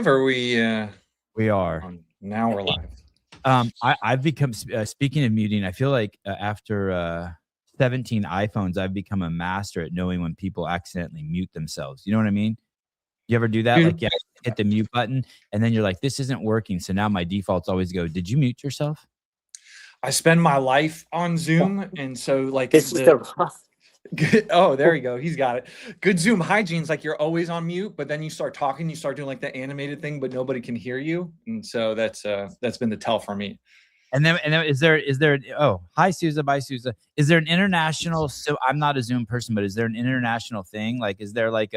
Or we We are. Now we're live. I've become speaking of muting, I feel like after 17 iPhones, I've become a master at knowing when people accidentally mute themselves. You know what I mean? You ever do that? Dude. Like, yeah, hit the mute button, and then you're like, "This isn't working." So now my defaults always go, "Did you mute yourself?" I spend my life on Zoom, and so like This is the good, oh, there you go. He's got it. Good Zoom hygiene's like you're always on mute, but then you start talking, you start doing like the animated thing, but nobody can hear you, and so that's been the tell for me. And then is there oh, hi Sousa, bye Sousa. Is there an international? So I'm not a Zoom person, but is there an international thing? Like, is there like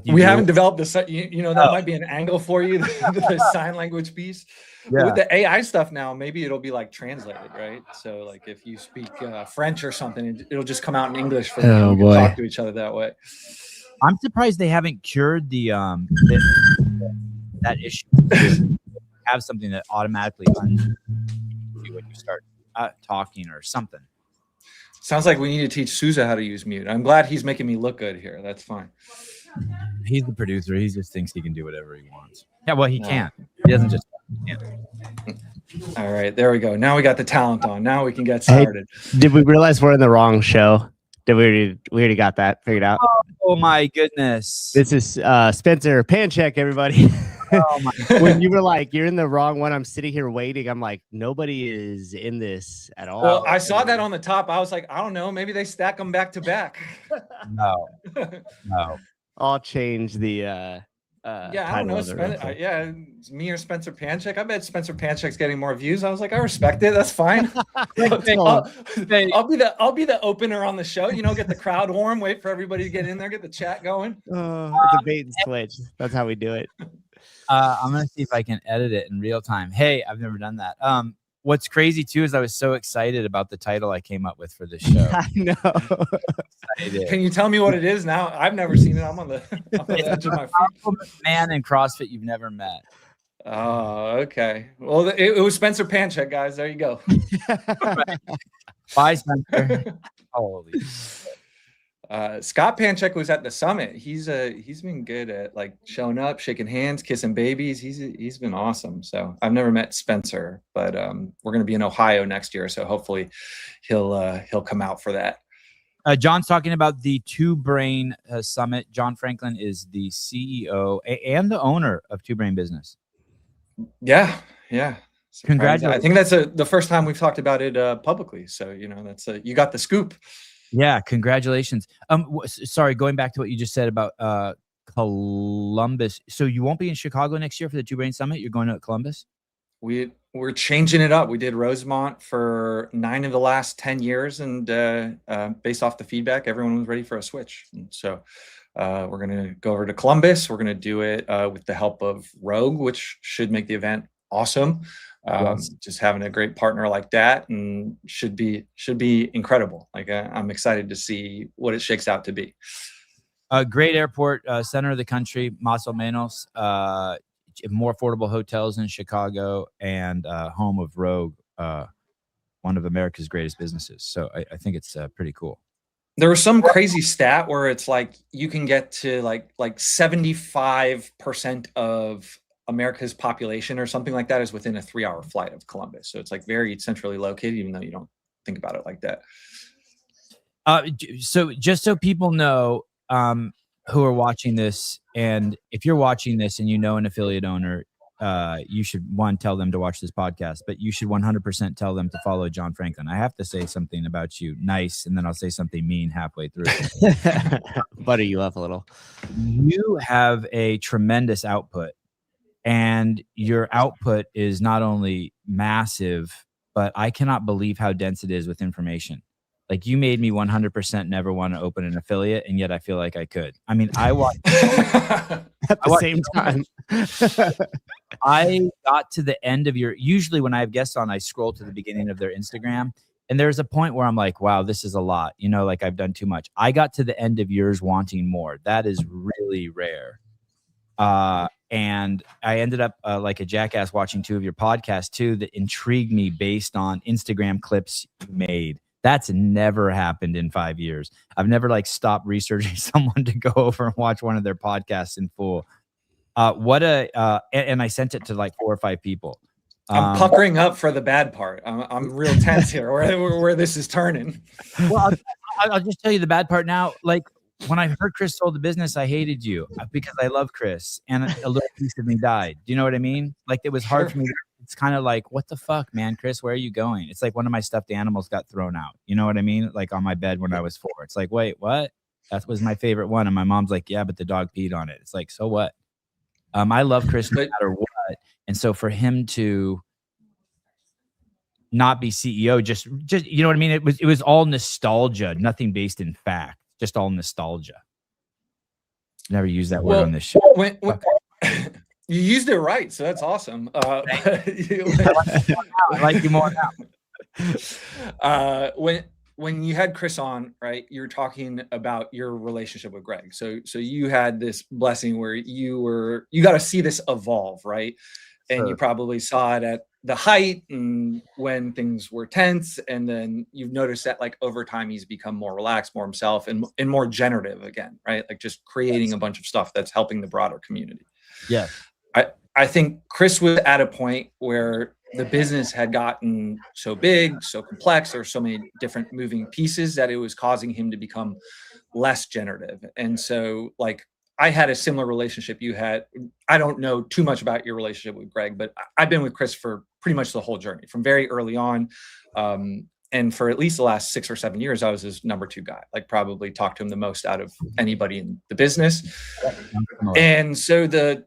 we haven't developed this, you know, that might be an angle for you, the sign language piece. Yeah. With the AI stuff now, maybe it'll be like translated, right? So like if you speak French or something, it'll just come out in English for you. We can talk to each other that way. I'm surprised they haven't cured that issue. Have something that automatically when you start talking or something. Sounds like we need to teach Sousa how to use mute. I'm glad he's making me look good here. That's fine. He's the producer. He just thinks he can do whatever he wants. Yeah, well, he can't. He doesn't just. Yeah. All right, there we go. Now we got the talent on. Now we can get started. Hey, did we realize we're in the wrong show? Did we already got that figured out? Oh my goodness! This is Spencer Pancheck, everybody. Oh my! When you were like, you're in the wrong one, I'm sitting here waiting. I'm like, nobody is in this at all. Well, I saw that on the top. I was like, I don't know. Maybe they stack them back to back. No. I'll change the. Yeah, I don't know. Yeah, it's me or Spencer Pancheck. I bet Spencer Pancheck's getting more views. I was like, I respect it. That's fine. I'll be the opener on the show. You know, get the crowd warm. Wait for everybody to get in there. Get the chat going. It's a bait and switch. That's how we do it. I'm gonna see if I can edit it in real time. Hey, I've never done that. What's crazy too is I was so excited about the title I came up with for this show. I know. Can you tell me what it is now? I've never seen it. I'm on the edge of my feet. Man in CrossFit you've never met. Oh, okay. Well, it was Spencer Pancheck, guys. There you go. Bye, Spencer. Holy. Scott Pancheck was at the summit. He's been good at like showing up, shaking hands, kissing babies. He's been awesome. So I've never met Spencer, but we're going to be in Ohio next year, so hopefully he'll come out for that. John's talking about the Two Brain Summit. John Franklin is the CEO and the owner of Two Brain Business. Yeah. Congratulations! I think that's the first time we've talked about it publicly. So you know you got the scoop. Yeah, congratulations. Sorry, going back to what you just said about Columbus. So you won't be in Chicago next year for the Two Brain Summit? You're going to Columbus? We're changing it up. We did Rosemont for 9 of the last 10 years, and based off the feedback, everyone was ready for a switch. And so we're going to go over to Columbus. We're going to do it with the help of Rogue, which should make the event awesome. Yes. Just having a great partner like that and should be incredible. Like I'm excited to see what it shakes out to be. Great airport, center of the country, Más o Menos, more affordable hotels in Chicago, and home of Rogue, one of America's greatest businesses. So I think it's pretty cool. There was some crazy stat where it's like you can get to like 75% of America's population or something like that is within a 3-hour flight of Columbus. So it's like very centrally located, even though you don't think about it like that. So just so people know who are watching this, and if you're watching this and you know an affiliate owner, you should tell them to watch this podcast, but you should 100% tell them to follow John Franklin. I have to say something about you nice, and then I'll say something mean halfway through. Butter you up a little. You have a tremendous output. And your output is not only massive, but I cannot believe how dense it is with information. Like you made me 100% never want to open an affiliate, and yet I feel like I could. I mean, I watched at the same time. I got to the end of usually when I have guests on, I scroll to the beginning of their Instagram, and there's a point where I'm like, wow, this is a lot. You know, like I've done too much. I got to the end of yours wanting more. That is really rare. And I ended up like a jackass watching 2 of your podcasts too that intrigued me based on Instagram clips you made. That's never happened in 5 years. I've never like stopped researching someone to go over and watch one of their podcasts in full. And I sent it to like 4 or 5 people. I'm puckering up for the bad part. I'm real tense here where this is turning. Well, I'll just tell you the bad part now. Like when I heard Chris sold the business, I hated you because I love Chris, and a little piece of me died. Do you know what I mean? Like it was hard for me. It's kind of like, what the fuck, man, Chris, where are you going? It's like one of my stuffed animals got thrown out. You know what I mean? Like on my bed when I was 4. It's like, wait, what? That was my favorite one. And my mom's like, yeah, but the dog peed on it. It's like, so what? I love Chris no matter what. And so for him to not be CEO, just you know what I mean? It was all nostalgia, nothing based in fact, just all nostalgia. Never used that word on this show. When you used it right, so that's awesome. I like you more now. When you had Chris on, right, you're talking about your relationship with Greg. So you had this blessing where you got to see this evolve, right? And Sure. You probably saw it at the height and when things were tense, and then you've noticed that like over time he's become more relaxed, more himself, and more generative again, right? Like just creating a bunch of stuff that's helping the broader community. Yeah. I think Chris was at a point where the business had gotten so big, so complex, or so many different moving pieces that it was causing him to become less generative. And so like I had a similar relationship you had. I don't know too much about your relationship with Greg, but I've been with Chris for pretty much the whole journey from very early on. And for at least the last 6 or 7 years, I was his number 2 guy, like probably talked to him the most out of anybody in the business. And so the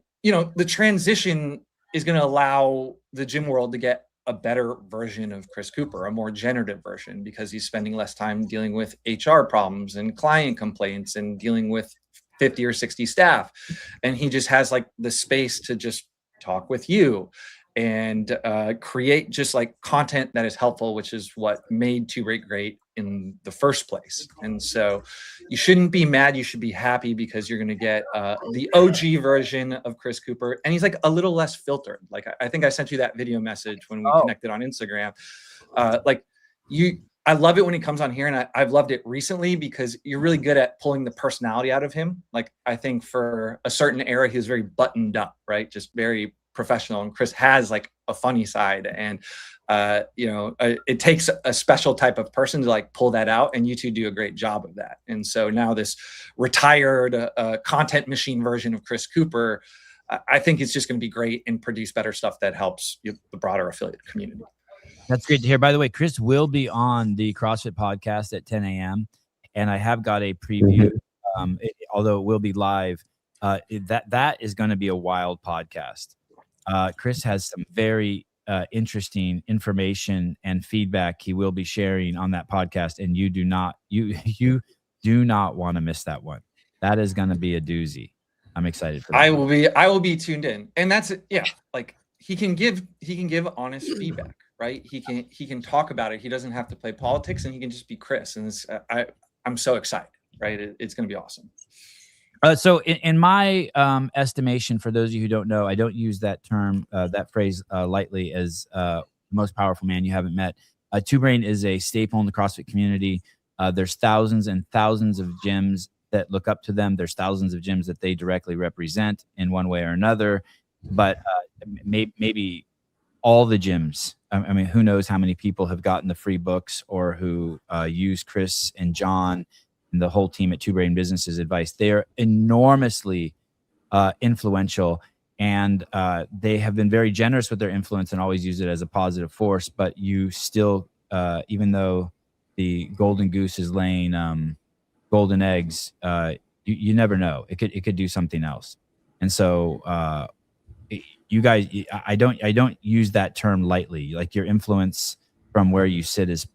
transition is going to allow the gym world to get a better version of Chris Cooper, a more generative version, because he's spending less time dealing with HR problems and client complaints and dealing with 50 or 60 staff. And he just has like the space to just talk with you and create just like content that is helpful, which is what made Too Great in the first place. And so you shouldn't be mad. You should be happy because you're going to get the OG version of Chris Cooper. And he's like a little less filtered. Like I think I sent you that video message when we connected on Instagram. I love it when he comes on here, and I've loved it recently because you're really good at pulling the personality out of him. Like I think for a certain era, he was very buttoned up, right? Just very professional. And Chris has like a funny side, and it takes a special type of person to like pull that out, and you two do a great job of that. And so now this retired content machine version of Chris Cooper, I think it's just going to be great and produce better stuff that helps the broader affiliate community. That's great to hear. By the way, Chris will be on the CrossFit podcast at 10 a.m. And I have got a preview, although it will be live. That is going to be a wild podcast. Chris has some very interesting information and feedback he will be sharing on that podcast, and you do not want to miss that one. That is going to be a doozy. I'm excited for that. I will be tuned in, and that's it. Yeah, like he can give honest feedback, right? He can talk about it. He doesn't have to play politics, and he can just be Chris. And I'm so excited, right? It's going to be awesome. So in my estimation, for those of you who don't know, I don't use that term, that phrase lightly, as most powerful man you haven't met. Two Brain is a staple in the CrossFit community. There's thousands and thousands of gyms that look up to them. There's thousands of gyms that they directly represent in one way or another. But maybe all the gyms, I mean, who knows how many people have gotten the free books or who use Chris and John and the whole team at Two Brain Business's advice. They are enormously influential, and they have been very generous with their influence and always use it as a positive force. But you still, even though the golden goose is laying golden eggs, you never know. It could do something else. And so you guys, I don't use that term lightly. Like your influence from where you sit is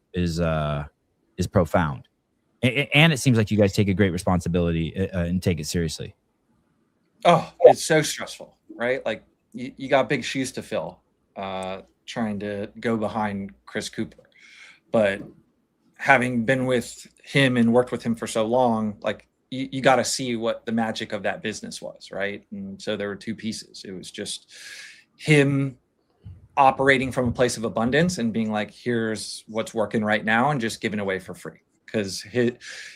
profound. And it seems like you guys take a great responsibility and take it seriously. Oh, it's so stressful, right? Like you got big shoes to fill trying to go behind Chris Cooper. But having been with him and worked with him for so long, like you got to see what the magic of that business was, right? And so there were two pieces. It was just him operating from a place of abundance and being like, here's what's working right now, and just giving away for free. Because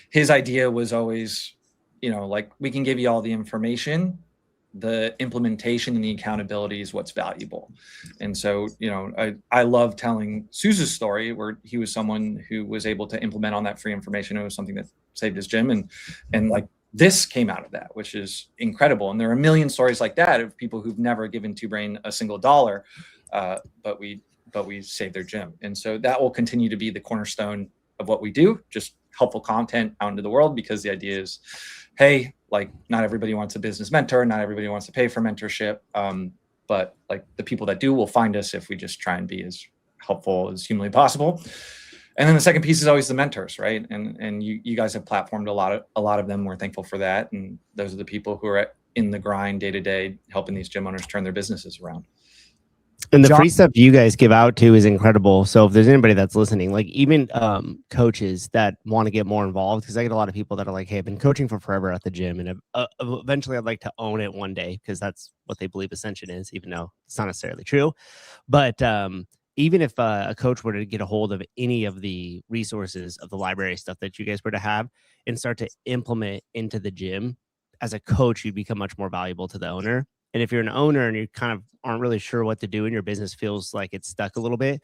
his idea was always, like, we can give you all the information, the implementation and the accountability is what's valuable. And so, I love telling Suze's story, where he was someone who was able to implement on that free information. It was something that saved his gym, and like, this came out of that, which is incredible. And there are a million stories like that of people who've never given Two Brain a single dollar, but we saved their gym. And so that will continue to be the cornerstone of what we do, just helpful content out into the world, because the idea is, hey, like, not everybody wants a business mentor, not everybody wants to pay for mentorship, but like, the people that do will find us if we just try and be as helpful as humanly possible. And then the second piece is always the mentors, right? And you guys have platformed a lot of them. We're thankful for that. And those are the people who are in the grind day to day, helping these gym owners turn their businesses around. And the free stuff you guys give out too is incredible. So if there's anybody that's listening, like, even coaches that want to get more involved, because I get a lot of people that are like, hey, I've been coaching for forever at the gym, and eventually I'd like to own it one day, because that's what they believe ascension is, even though it's not necessarily true. But even if a coach were to get a hold of any of the resources of the library stuff that you guys were to have and start to implement into the gym, as a coach, you'd become much more valuable to the owner. And if you're an owner and you kind of aren't really sure what to do and your business feels like it's stuck a little bit,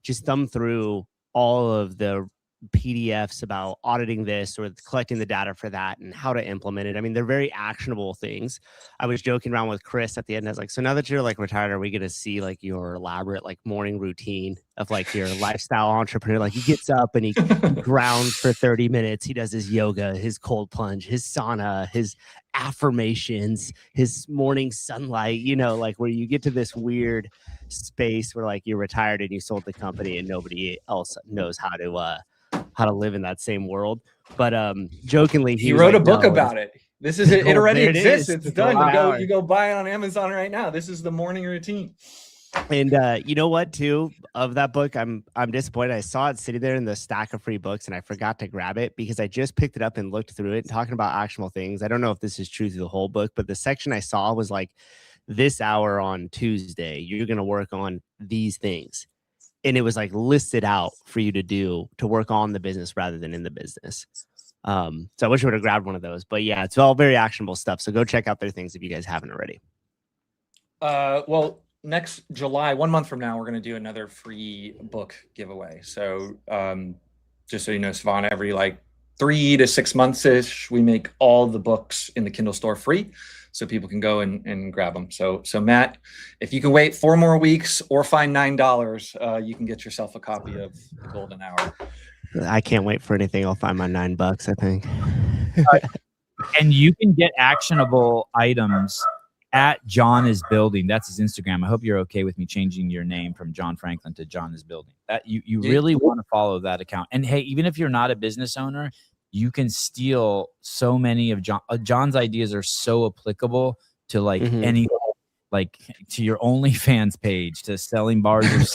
just thumb through all of the PDFs about auditing this or collecting the data for that and how to implement it. I mean, they're very actionable things. I was joking around with Chris at the end. I was like, so now that you're like retired, are we going to see like your elaborate like morning routine of like your lifestyle entrepreneur? Like, he gets up and he grounds for 30 minutes. He does his yoga, his cold plunge, his sauna, his affirmations, his morning sunlight, like, where you get to this weird space where like you're retired and you sold the company and nobody else knows how to live in that same world. But jokingly, he wrote a book about it. This is it already exists. It's done. You go buy it on Amazon right now. This is the morning routine. And you know what, too, of that book, I'm disappointed. I saw it sitting there in the stack of free books and I forgot to grab it, because I just picked it up and looked through it, talking about actionable things. I don't know if this is true through the whole book, but the section I saw was like, this hour on Tuesday, you're going to work on these things. And it was like listed out for you to work on the business rather than in the business. So I wish I would have grabbed one of those, but yeah, it's all very actionable stuff. So go check out their things if you guys haven't already. Well, next July, 1 month from now, we're going to do another free book giveaway. So just so you know, Savannah, every like 3 to 6 months ish, we make all the books in the Kindle store free, so people can go and grab them. So Matt, if you can wait 4 more weeks or find $9, you can get yourself a copy of The Golden Hour. I can't wait for anything. I'll find my $9, I think. And you can get actionable items at John is Building. That's his Instagram. I hope you're okay with me changing your name from John Franklin to John is Building. That you really want to follow that account. And hey, even if you're not a business owner, you can steal so many of John's ideas are so applicable to like any, like to your OnlyFans page, to selling bars.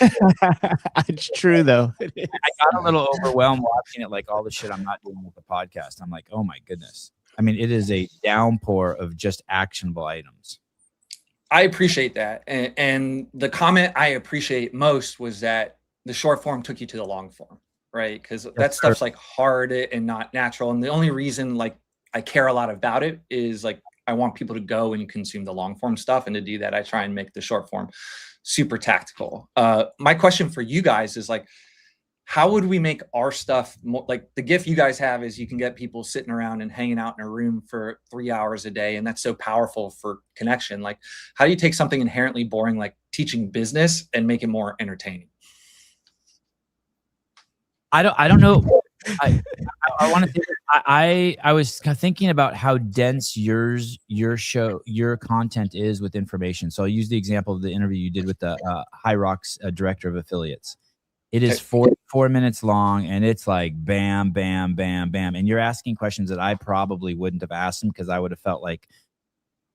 It's true though. I got a little overwhelmed watching it, like all the shit I'm not doing with the podcast. I'm like, oh my goodness. I mean, it is a downpour of just actionable items. I appreciate that. And the comment I appreciate most was that the short form took you to the long form, right? Because that stuff's like hard and not natural. And the only reason like I care a lot about it is like I want people to go and consume the long form stuff. And to do that, I try and make the short form super tactical. My question for you guys is like, how would we make our stuff more, like the gift you guys have is you can get people sitting around and hanging out in a room for 3 hours a day. And that's so powerful for connection. Like, how do you take something inherently boring, like teaching business, and make it more entertaining? I don't know. I want to say I was thinking about how dense your content is with information. So I'll use the example of the interview you did with the Hyrox director of affiliates. It is 44 minutes long, and it's like bam, bam, bam, bam. And you're asking questions that I probably wouldn't have asked him, because I would have felt like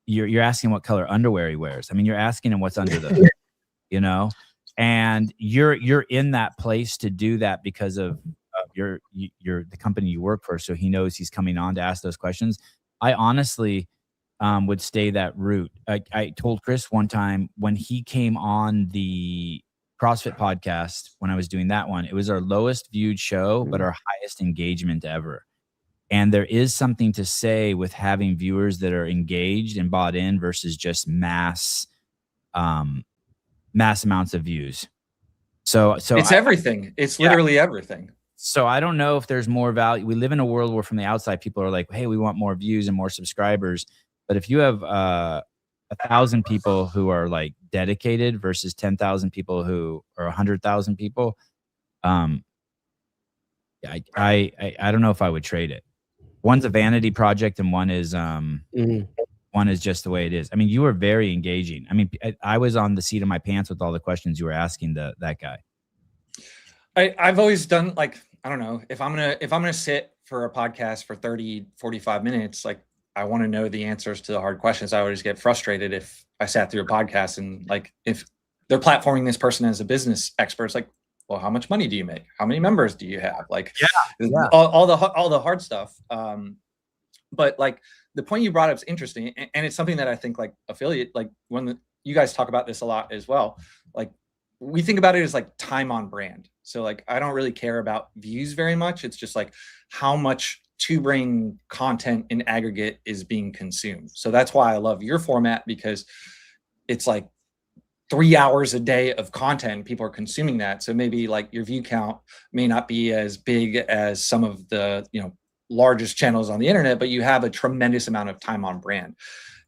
you're asking what color underwear he wears. I mean, you're asking him what's under the, and you're in that place to do that because of the company you work for. So he knows he's coming on to ask those questions. I honestly would stay that route. I told Chris one time when he came on the CrossFit podcast, when I was doing that one, it was our lowest viewed show, but our highest engagement ever. And there is something to say with having viewers that are engaged and bought in versus just mass amounts of views. So it's everything. It's literally everything. So I don't know if there's more value. We live in a world where from the outside, people are like, hey, we want more views and more subscribers. But if you have 1,000 people who are like dedicated versus 10,000 people who are 100,000 people, I don't know if I would trade it. One's a vanity project and one is one is just the way it is. I mean, you were very engaging. I mean, I was on the seat of my pants with all the questions you were asking that guy. I've always done, like, I don't know, if I'm gonna sit for a podcast for 30, 45 minutes, like, I want to know the answers to the hard questions. I always get frustrated if I sat through a podcast and, like, if they're platforming this person as a business expert, it's like, well, how much money do you make? How many members do you have? Like, all the hard stuff. But like, the point you brought up is interesting, and it's something that I think, like, affiliate, like, when you guys talk about this a lot as well, like, we think about it as like time on brand. So like, I don't really care about views very much. It's just like how much Two Brain content in aggregate is being consumed. So that's why I love your format, because it's like 3 hours a day of content. People are consuming that. So maybe like your view count may not be as big as some of the, you know, largest channels on the internet, but you have a tremendous amount of time on brand.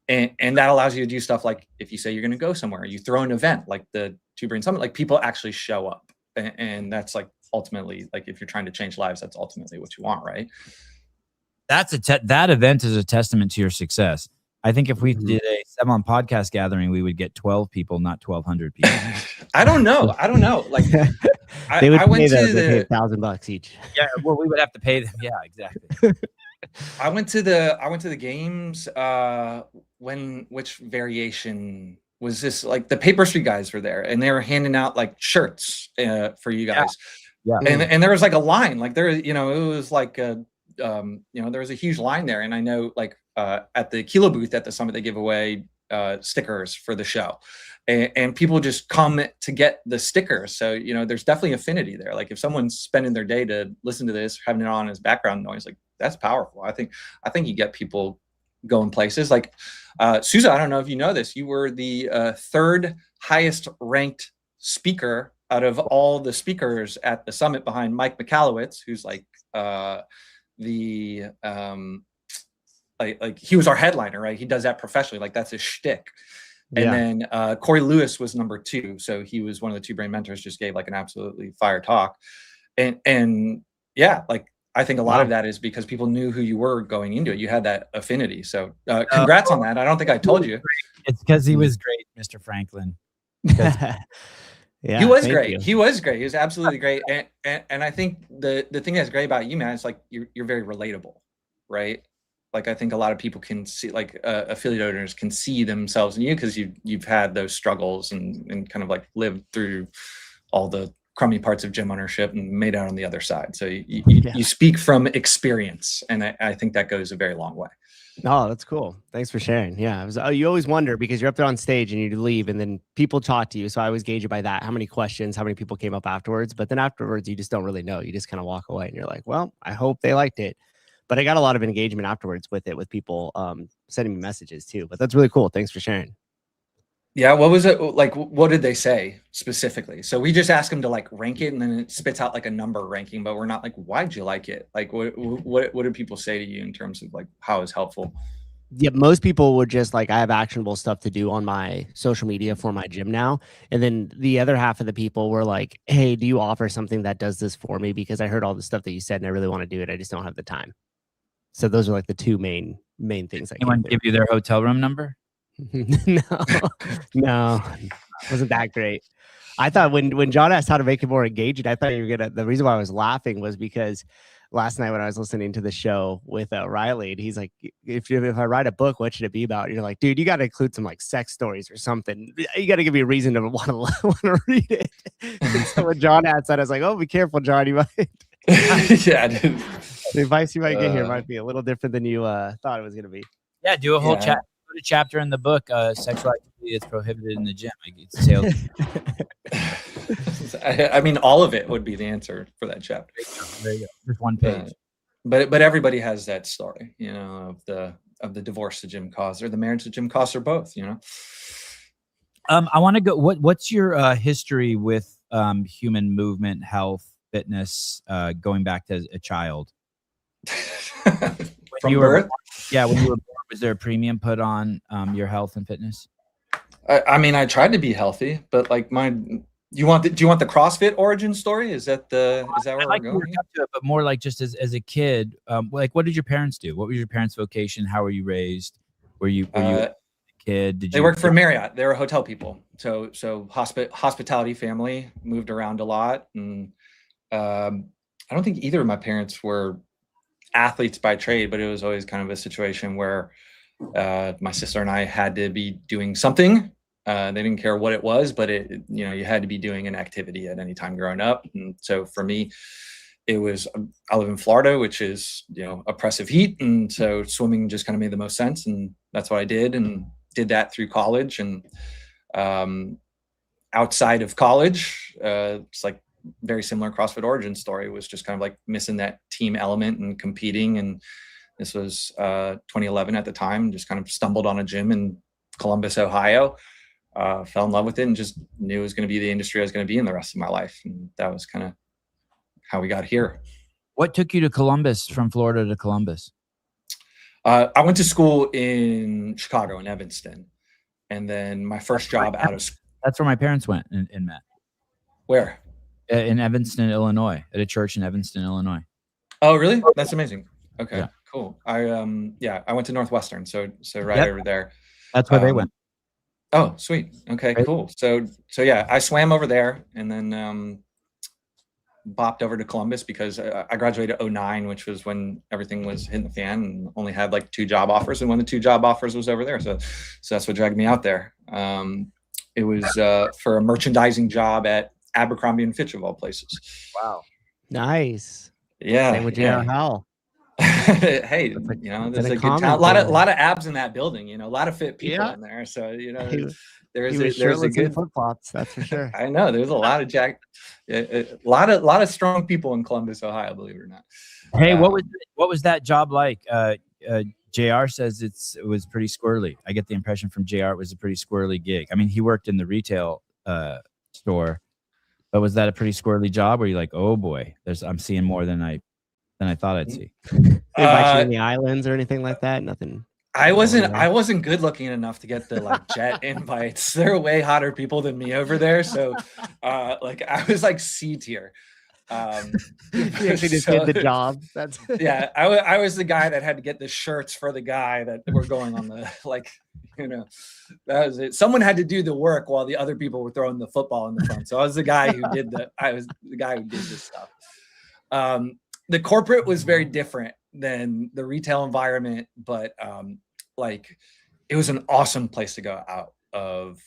And that allows you to do stuff like, if you say you're going to go somewhere, you throw an event like the Two Brain Summit, like, people actually show up. And that's like, ultimately, like, if you're trying to change lives, that's ultimately what you want, right? That event is a testament to your success. I think if we did a 7 podcast gathering, we would get 12 people, not 1,200 people. I don't know. Like, they would I went pay to the $1,000 each. Yeah, well, we would have to pay them. Yeah, exactly. I went to the games. Which variation was this? Like, the Paper Street guys were there, and they were handing out like shirts for you guys. Yeah. And there was like a line, like, there, you know, it was like you know, there was a huge line there. And I know, like, at the Kilo booth at the summit, they give away stickers for the show, and people just come to get the stickers. So, you know, there's definitely affinity there. Like, if someone's spending their day to listen to this, having it on as background noise, like, that's powerful. I think you get people going places. Like, Sousa, I don't know if you know this, you were the 3rd highest ranked speaker out of all the speakers at the summit, behind Mike Michalowicz, who's like like he was our headliner, right? He does that professionally, like, that's his shtick. And then Corey Lewis was number 2, so he was one of the Two Brain mentors, just gave like an absolutely fire talk. And yeah, like, I think a lot of that is because people knew who you were going into it. You had that affinity. So congrats on that. I don't think I told you. It's because he was great, Mr. Franklin. Yeah, he was great. He was great. He was absolutely great. And I think the thing that's great about you, man, is like, you're very relatable, right? Like, I think a lot of people can see, like, affiliate owners can see themselves in you, because you've had those struggles and kind of like lived through all the crummy parts of gym ownership and made out on the other side. So you speak from experience, and I think that goes a very long way. Oh, that's cool. Thanks for sharing. Yeah, you always wonder, because you're up there on stage and you leave, and then people talk to you. So I always gauge it by that. How many questions, how many people came up afterwards? But then afterwards, you just don't really know. You just kind of walk away, and you're like, well, I hope they liked it. But I got a lot of engagement afterwards with it, with people sending me messages too. But that's really cool. Thanks for sharing. Yeah, what was it like? What did they say specifically? So we just ask them to like rank it, and then it spits out like a number ranking, but we're not like, why'd you like it? Like, what did people say to you in terms of like how it was helpful? Yeah, most people would just like, I have actionable stuff to do on my social media for my gym now. And then the other half of the people were like, hey, do you offer something that does this for me? Because I heard all the stuff that you said and I really want to do it. I just don't have the time. So those are like the two main things. Anyone give you their hotel room number? No, wasn't that great. I thought when John asked how to make it more engaging, I thought you were gonna. The reason why I was laughing was because last night when I was listening to the show with Riley, and he's like, if I write a book, what should it be about? And you're like, dude, you got to include some like sex stories or something. You got to give me a reason to want to read it. And so when John asked that, I was like, oh, be careful, John. You might. Yeah, dude. The advice you might get here might be a little different than you thought it was gonna be. Yeah, do a whole put a chapter in the book, sexual activity that's prohibited in the gym. Like it's sales. I mean, all of it would be the answer for that chapter. There you go. Just one page. But everybody has that story, you know, of the divorce the gym caused, or the marriage the gym caused, or both, you know. I want to go. What's your history with human movement, health, fitness, going back to a child? From birth? When you were born, was there a premium put on your health and fitness? I mean, I tried to be healthy, but like do you want the CrossFit origin story? Is that where we're going? To it, but more like just as a kid, like what did your parents do? What was your parents' vocation? How were you raised? Were you a kid? They worked for Marriott. They were hotel people. So hospitality family, moved around a lot, and I don't think either of my parents were athletes by trade, but it was always kind of a situation where my sister and I had to be doing something. They didn't care what it was, but you had to be doing an activity at any time growing up. And so for me, it was, I live in Florida, which is, oppressive heat. And so swimming just kind of made the most sense. And that's what I did, and did that through college. And outside of college, it's like very similar CrossFit origin story, was just kind of like missing that team element and competing. And this was 2011 at the time, just kind of stumbled on a gym in Columbus, Ohio. Fell in love with it and just knew it was going to be the industry I was going to be in the rest of my life. And that was kind of how we got here. What took you to Columbus, from Florida to Columbus? I went to school in Chicago, in Evanston. And then my first job out of school. That's where my parents went and met. Where? In Evanston, Illinois, at a church in Evanston, Illinois. Oh, really? That's amazing. Okay, yeah. Cool. I went to Northwestern. So right over there. That's where they went. Oh, sweet. Okay, Right. Cool. So yeah, I swam over there, and then bopped over to Columbus because I graduated 2009, which was when everything was hitting the fan, and only had like 2 job offers. And one of the 2 job offers was over there. So that's what dragged me out there. It was for a merchandising job at Abercrombie and Fitch, of all places. Wow. Nice. Yeah. Same with J.R. Howell. Hey, there's a good talent, a lot of abs in that building, a lot of fit people in there. So, there's a good flip flops, that's for sure. I know there's a lot of a lot of strong people in Columbus, Ohio, believe it or not. Hey, what was that job like? JR says it was pretty squirrely. I get the impression from JR it was a pretty squirrely gig. I mean, he worked in the retail store, but was that a pretty squirrely job? Where you're like, oh boy, I'm seeing more than I thought I'd see. They invite you in the islands or anything like that? Nothing. I wasn't good looking enough to get the like jet invites. There are way hotter people than me over there. So like I was like C tier. You actually just did the job. That's yeah. I was the guy that had to get the shirts for the guy that were going on the that was it. Someone had to do the work while the other people were throwing the football in the front. So I was the guy who did this stuff. The corporate was very different than the retail environment, but it was an awesome place to go out of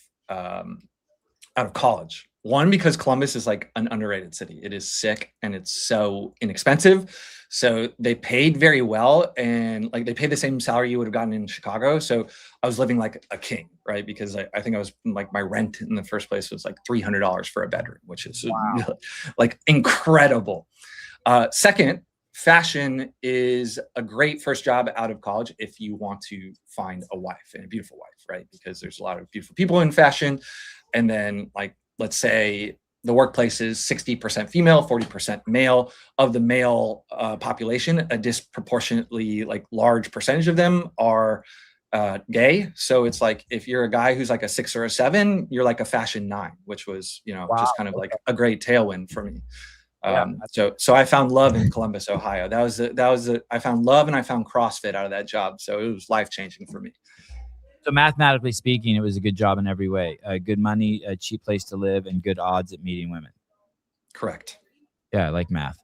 college. One, because Columbus is like an underrated city. It is sick and it's so inexpensive. So they paid very well, and like they paid the same salary you would have gotten in Chicago. So I was living like a king, right? Because I think I was like, my rent in the first place was like $300 for a bedroom, which is like incredible. Second, fashion is a great first job out of college if you want to find a wife, and a beautiful wife, right? Because there's a lot of beautiful people in fashion. And then like, let's say the workplace is 60% female, 40% male. Of the male population, a disproportionately like large percentage of them are gay. So it's like, if you're a guy who's like a 6 or a 7, you're like a fashion 9, which was, just kind of like a great tailwind for me. So I found love in Columbus, Ohio. I found love, and I found CrossFit out of that job. So it was life-changing for me. So mathematically speaking, it was a good job in every way. Good money, a cheap place to live, and good odds at meeting women. Correct. Yeah, I like math.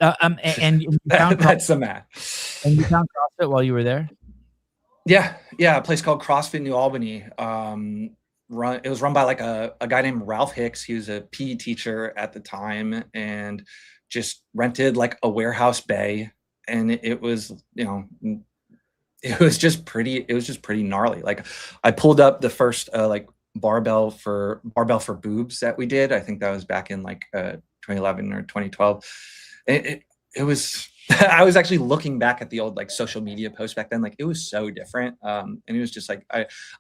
And you found that's the math. And you found CrossFit while you were there? Yeah. A place called CrossFit New Albany. It was run by like a guy named Ralph Hicks. He was a PE teacher at the time, and just rented like a warehouse bay. And it was, it was just pretty gnarly. Like I pulled up the first like barbell for boobs that we did. I think that was back in like 2011 or 2012. It was I was actually looking back at the old like social media posts back then. Like it was so different. And it was just like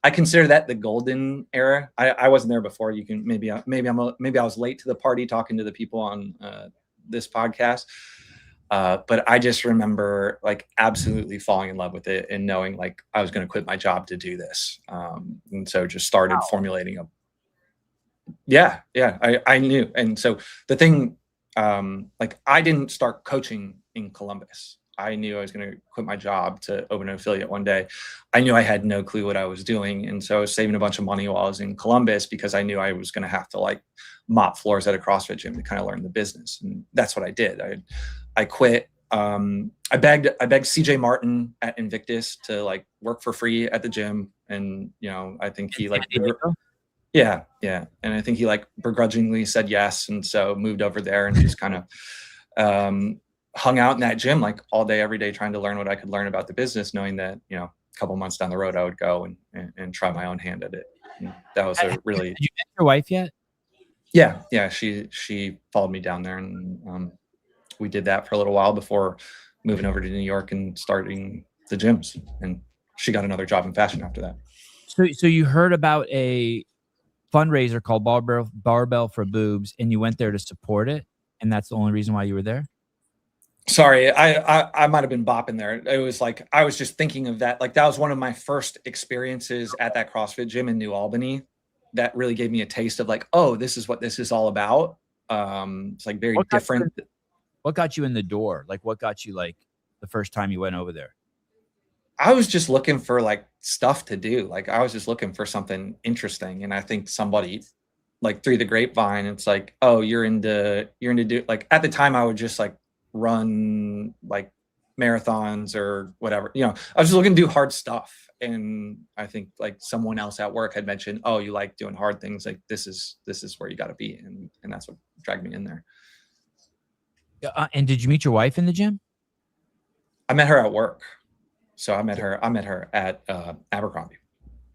I consider that the golden era. I wasn't there before. You can maybe I was late to the party talking to the people on this podcast. But I just remember like absolutely falling in love with it and knowing like I was going to quit my job to do this. And so just started formulating I knew. And so the thing, like I didn't start coaching in Columbus. I knew I was going to quit my job to open an affiliate one day. I knew I had no clue what I was doing. And so I was saving a bunch of money while I was in Columbus because I knew I was going to have to like mop floors at a CrossFit gym to kind of learn the business. And that's what I did. I quit. I begged CJ Martin at Invictus to like work for free at the gym. And, you know, I think he like, yeah. And I think he like begrudgingly said yes. And so moved over there and just kind of, hung out in that gym like all day, every day, trying to learn what I could learn about the business, knowing that, you know, a couple months down the road, I would go and try my own hand at it. And that was a really. Have you met your wife yet? Yeah. She followed me down there, and we did that for a little while before moving over to New York and starting the gyms. And she got another job in fashion after that. So you heard about a fundraiser called Barbell for Boobs, and you went there to support it, and that's the only reason why you were there? Sorry, I might have been bopping there. It was like I was just thinking of that. Like that was one of my first experiences at that CrossFit gym in New Albany. That really gave me a taste of like, oh, this is what this is all about. It's like very different. What got you in the door? Like what got you like the first time you went over there? I was just looking for like stuff to do. Like I was just looking for something interesting. And I think somebody like through the grapevine, it's like, oh, you're into do like at the time I would just like run like marathons or whatever, you know, I was just looking to do hard stuff. And I think like someone else at work had mentioned, oh, you like doing hard things, like this is where you got to be. And that's what dragged me in there. And did you meet your wife in the gym? I met her at work. So I met her at Abercrombie.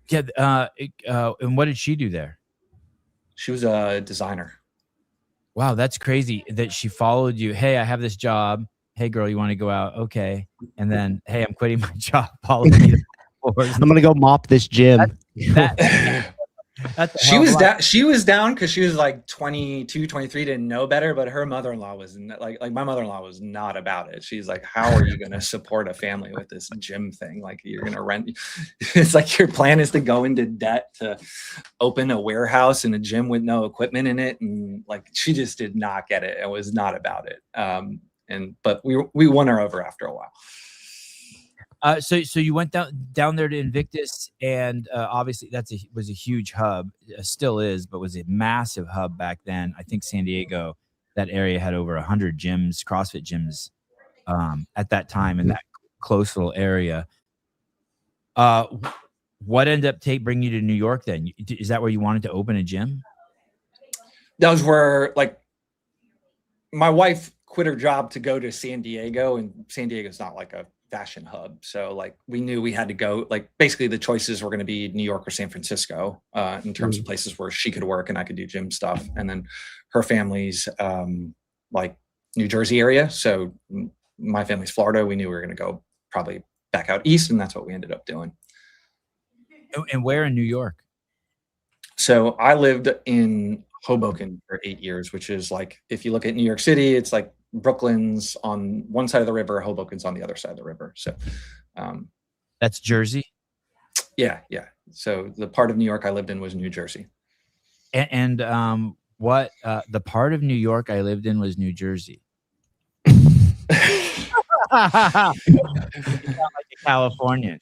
Yeah. And what did she do there? She was a designer. Wow, that's crazy that she followed you. Hey, I have this job. Hey, girl, you want to go out? Okay. And then, hey, I'm quitting my job. Follow me. I'm going to go mop this gym. She was down because she was like 22, 23, didn't know better, but her mother-in-law was like my mother-in-law was not about it. She's like, how are you going to support a family with this gym thing? Like you're going to rent. It's like your plan is to go into debt to open a warehouse in a gym with no equipment in it. And like, she just did not get it. It was not about it. But we won her over after a while. So you went down there to Invictus, and obviously was a huge hub, still is, but was a massive hub back then. I think San Diego, that area had over 100 gyms, CrossFit gyms, at that time in that close little area. What ended up bringing you to New York then? Is that where you wanted to open a gym? That was where like my wife quit her job to go to San Diego, and San Diego's not like a fashion hub. So like we knew we had to go, like basically the choices were going to be New York or San Francisco in terms of places where she could work and I could do gym stuff. And then her family's like New Jersey area. So my family's Florida. We knew we were going to go probably back out east, and that's what we ended up doing. And where in New York? So I lived in Hoboken for 8 years, which is like, if you look at New York City, it's like Brooklyn's on one side of the river, Hoboken's on the other side of the river. So that's Jersey. Yeah. So the part of New York I lived in was New Jersey. And what the part of New York I lived in was New Jersey. Like a Californian.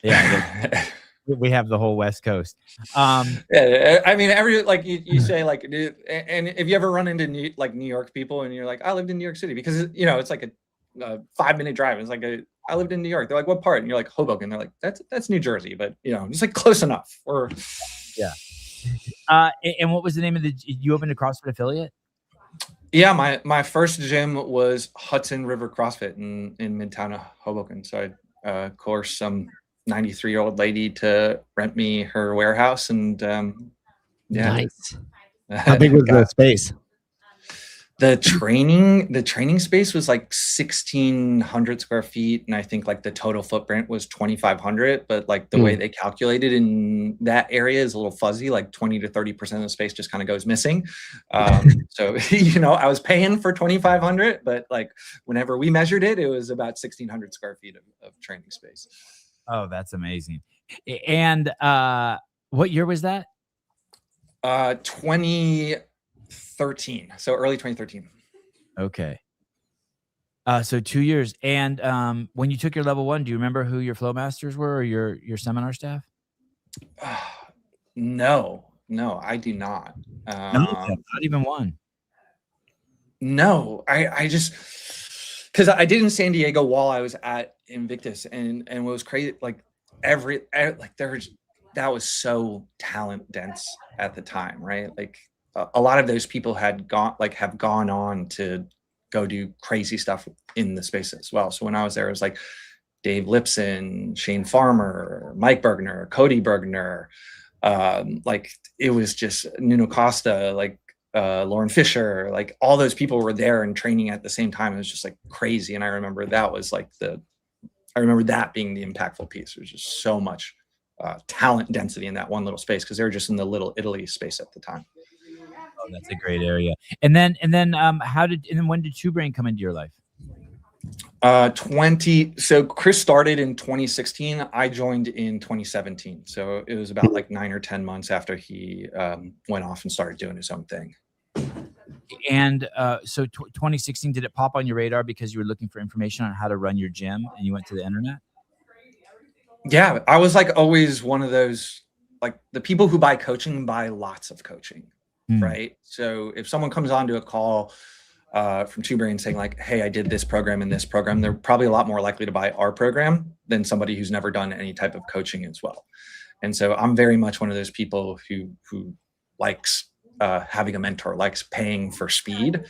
Yeah. We have the whole West Coast. Yeah, I mean, like you say, like, and if you ever run into New York people and you're like, I lived in New York City, because you know it's like a 5-minute drive. It's like I lived in New York. They're like, what part? And you're like, Hoboken. They're like, that's New Jersey, but you know, it's like close enough. Or yeah. And what was the name of you opened a CrossFit affiliate? Yeah, my first gym was Hudson River CrossFit in Midtown Hoboken. So course, some 93-year-old lady to rent me her warehouse, and Nice. How big was the space? The training space was like 1,600 square feet, and I think like the total footprint was 2,500. But like the way they calculated in that area is a little fuzzy. Like 20 to 30% of the space just kind of goes missing. So I was paying for 2,500, but like whenever we measured it, it was about 1,600 square feet of training space. Oh, that's amazing. And what year was that? 2013. So early 2013. Okay. So 2 years. And when you took your level 1, do you remember who your flow masters were or your seminar staff? No, I do not. Not even one. No, I just, because I did in San Diego while I was at Invictus, and what was crazy, like that was so talent dense at the time, right? Like a lot of those people have gone on to go do crazy stuff in the space as well. So when I was there, it was like Dave Lipson, Shane Farmer, Mike Bergner, Cody Bergner, like it was just Nuno Costa, like Lauren Fisher, like all those people were there and training at the same time. It was just like crazy. And I remember that was like I remember that being the impactful piece. There was just so much talent density in that one little space because they were just in the Little Italy space at the time. Oh, that's a great area. And then when did Two Brain come into your life? So Chris started in 2016. I joined in 2017. So it was about like 9 or 10 months after he went off and started doing his own thing. And so 2016, did it pop on your radar because you were looking for information on how to run your gym and you went to the internet? Yeah, I was like always one of those, like the people who buy coaching buy lots of coaching, right? So if someone comes onto a call from Two Brain saying like, hey, I did this program and this program, they're probably a lot more likely to buy our program than somebody who's never done any type of coaching as well. And so I'm very much one of those people who likes having a mentor, likes paying for speed.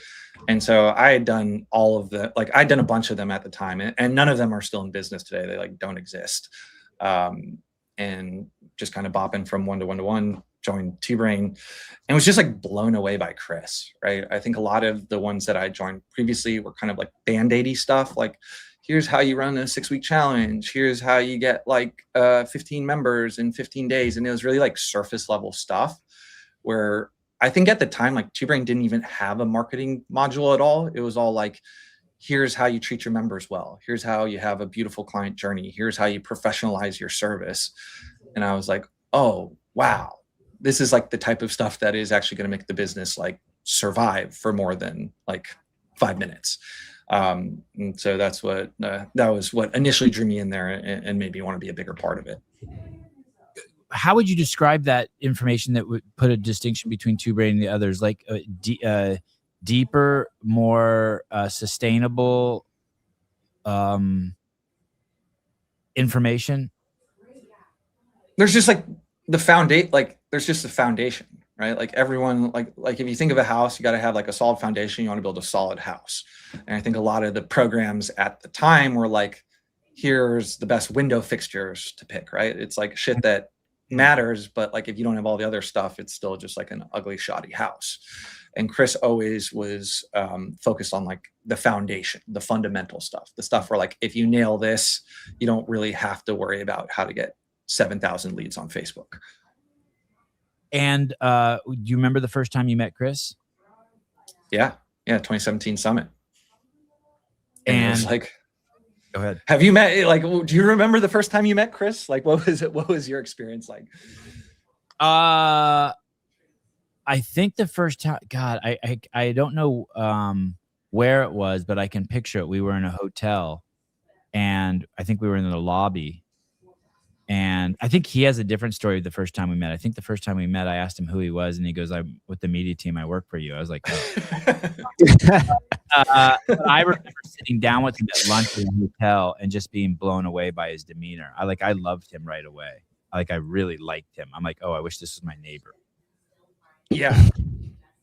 And so I had done I'd done a bunch of them at the time, and none of them are still in business today. They like don't exist. And just kind of bopping from one to one, joined Two Brain, and was just like blown away by Chris, right? I think a lot of the ones that I joined previously were kind of like band-aidy stuff. Like, here's how you run a 6-week challenge. Here's how you get like 15 members in 15 days. And it was really like surface level stuff where I think at the time, like Two Brain didn't even have a marketing module at all. It was all like, here's how you treat your members well. Here's how you have a beautiful client journey. Here's how you professionalize your service. And I was like, oh, wow, this is like the type of stuff that is actually going to make the business like survive for more than like 5 minutes. And so that was what initially drew me in there and made me want to be a bigger part of it. How would you describe that information that would put a distinction between Two Brain and the others? Like deeper, more sustainable information? There's just like the foundation, right? Like everyone, like if you think of a house, you got to have like a solid foundation. You want to build a solid house. And I think a lot of the programs at the time were like, here's the best window fixtures to pick, right? It's like shit that matters, but like if you don't have all the other stuff, it's still just like an ugly, shoddy house. And Chris always was focused on like the foundation, the fundamental stuff, the stuff where like if you nail this, you don't really have to worry about how to get 7,000 leads on Facebook. And do you remember the first time you met Chris? Yeah, 2017 summit. And it was like, go ahead. Have you met, like, do you remember the first time you met Chris? Like, what was your experience like? I think the first time, God, I don't know where it was, but I can picture it. We were in a hotel and I think we were in the lobby. And I think he has a different story the first time we met. I think the first time we met, I asked him who he was and he goes, I'm with the media team. I work for you. I was like, oh. I remember sitting down with him at lunch in the hotel and just being blown away by his demeanor. I loved him right away. I really liked him. I'm like, oh, I wish this was my neighbor. Yeah.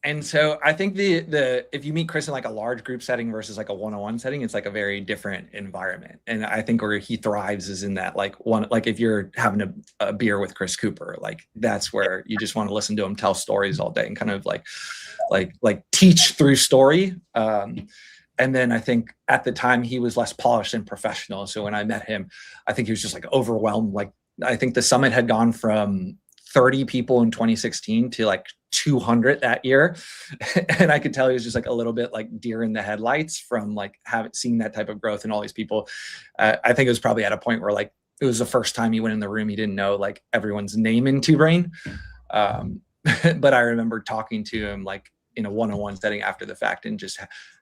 And so I think the if you meet Chris in like a large group setting versus like a one-on-one setting, it's like a very different environment. And I think where he thrives is in that like if you're having a beer with Chris Cooper, like that's where you just want to listen to him tell stories all day and kind of like teach through story. And then I think at the time he was less polished and professional. So when I met him, I think he was just like overwhelmed. Like I think the summit had gone from 30 people in 2016 to like 200 that year. And I could tell he was just like a little bit like deer in the headlights from like haven't seen that type of growth in all these people. I think it was probably at a point where like it was the first time he went in the room. He didn't know like everyone's name in Two Brain. But I remember talking to him like in a one-on-one setting after the fact and just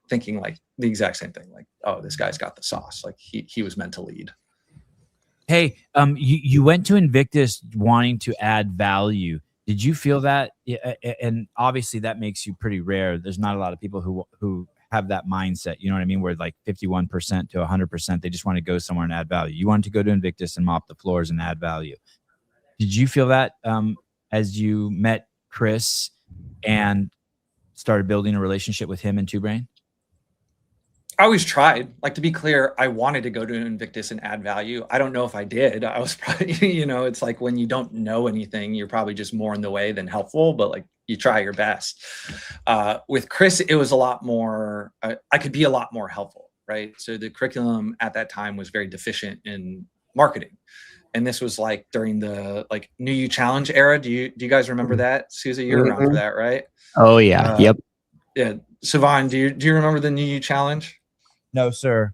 thinking like the exact same thing. Like, oh, this guy's got the sauce. Like he was meant to lead. Hey, you went to Invictus wanting to add value. Did you feel that? And obviously that makes you pretty rare. There's not a lot of people who have that mindset. You know what I mean? Where like 51% to 100%, they just want to go somewhere and add value. You wanted to go to Invictus and mop the floors and add value. Did you feel that as you met Chris and started building a relationship with him and Two Brain? I always tried. Like, to be clear, I wanted to go to Invictus and add value. I don't know if I did. I was probably, it's like when you don't know anything, you're probably just more in the way than helpful, but like you try your best. With Chris, it was a lot more, I could be a lot more helpful, right? So the curriculum at that time was very deficient in marketing. And this was like during the like New You Challenge era. Do you guys remember that? Sousa, you're around for that, right? Oh yeah. Yep. Yeah. Sivan, do you remember the New You Challenge? No, sir.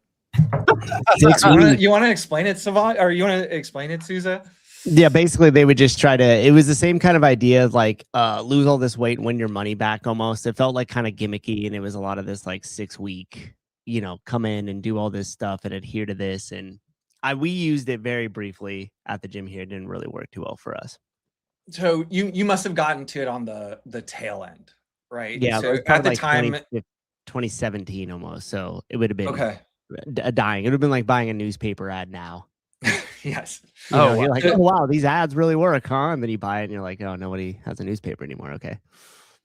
You want to explain it, Sivan, or you want to explain it, Sousa? Yeah, basically they would just try to, it was the same kind of idea of like lose all this weight and win your money back almost. It felt like kind of gimmicky, and it was a lot of this like 6-week, come in and do all this stuff and adhere to this. And we used it very briefly at the gym here. It didn't really work too well for us. So you must have gotten to it on the tail end, right? Yeah, so at the like time 2017 almost. So it would have been okay. Dying. It would have been like buying a newspaper ad now. Yes. You're like, oh wow, these ads really work, huh? And then you buy it and you're like, oh, nobody has a newspaper anymore. Okay.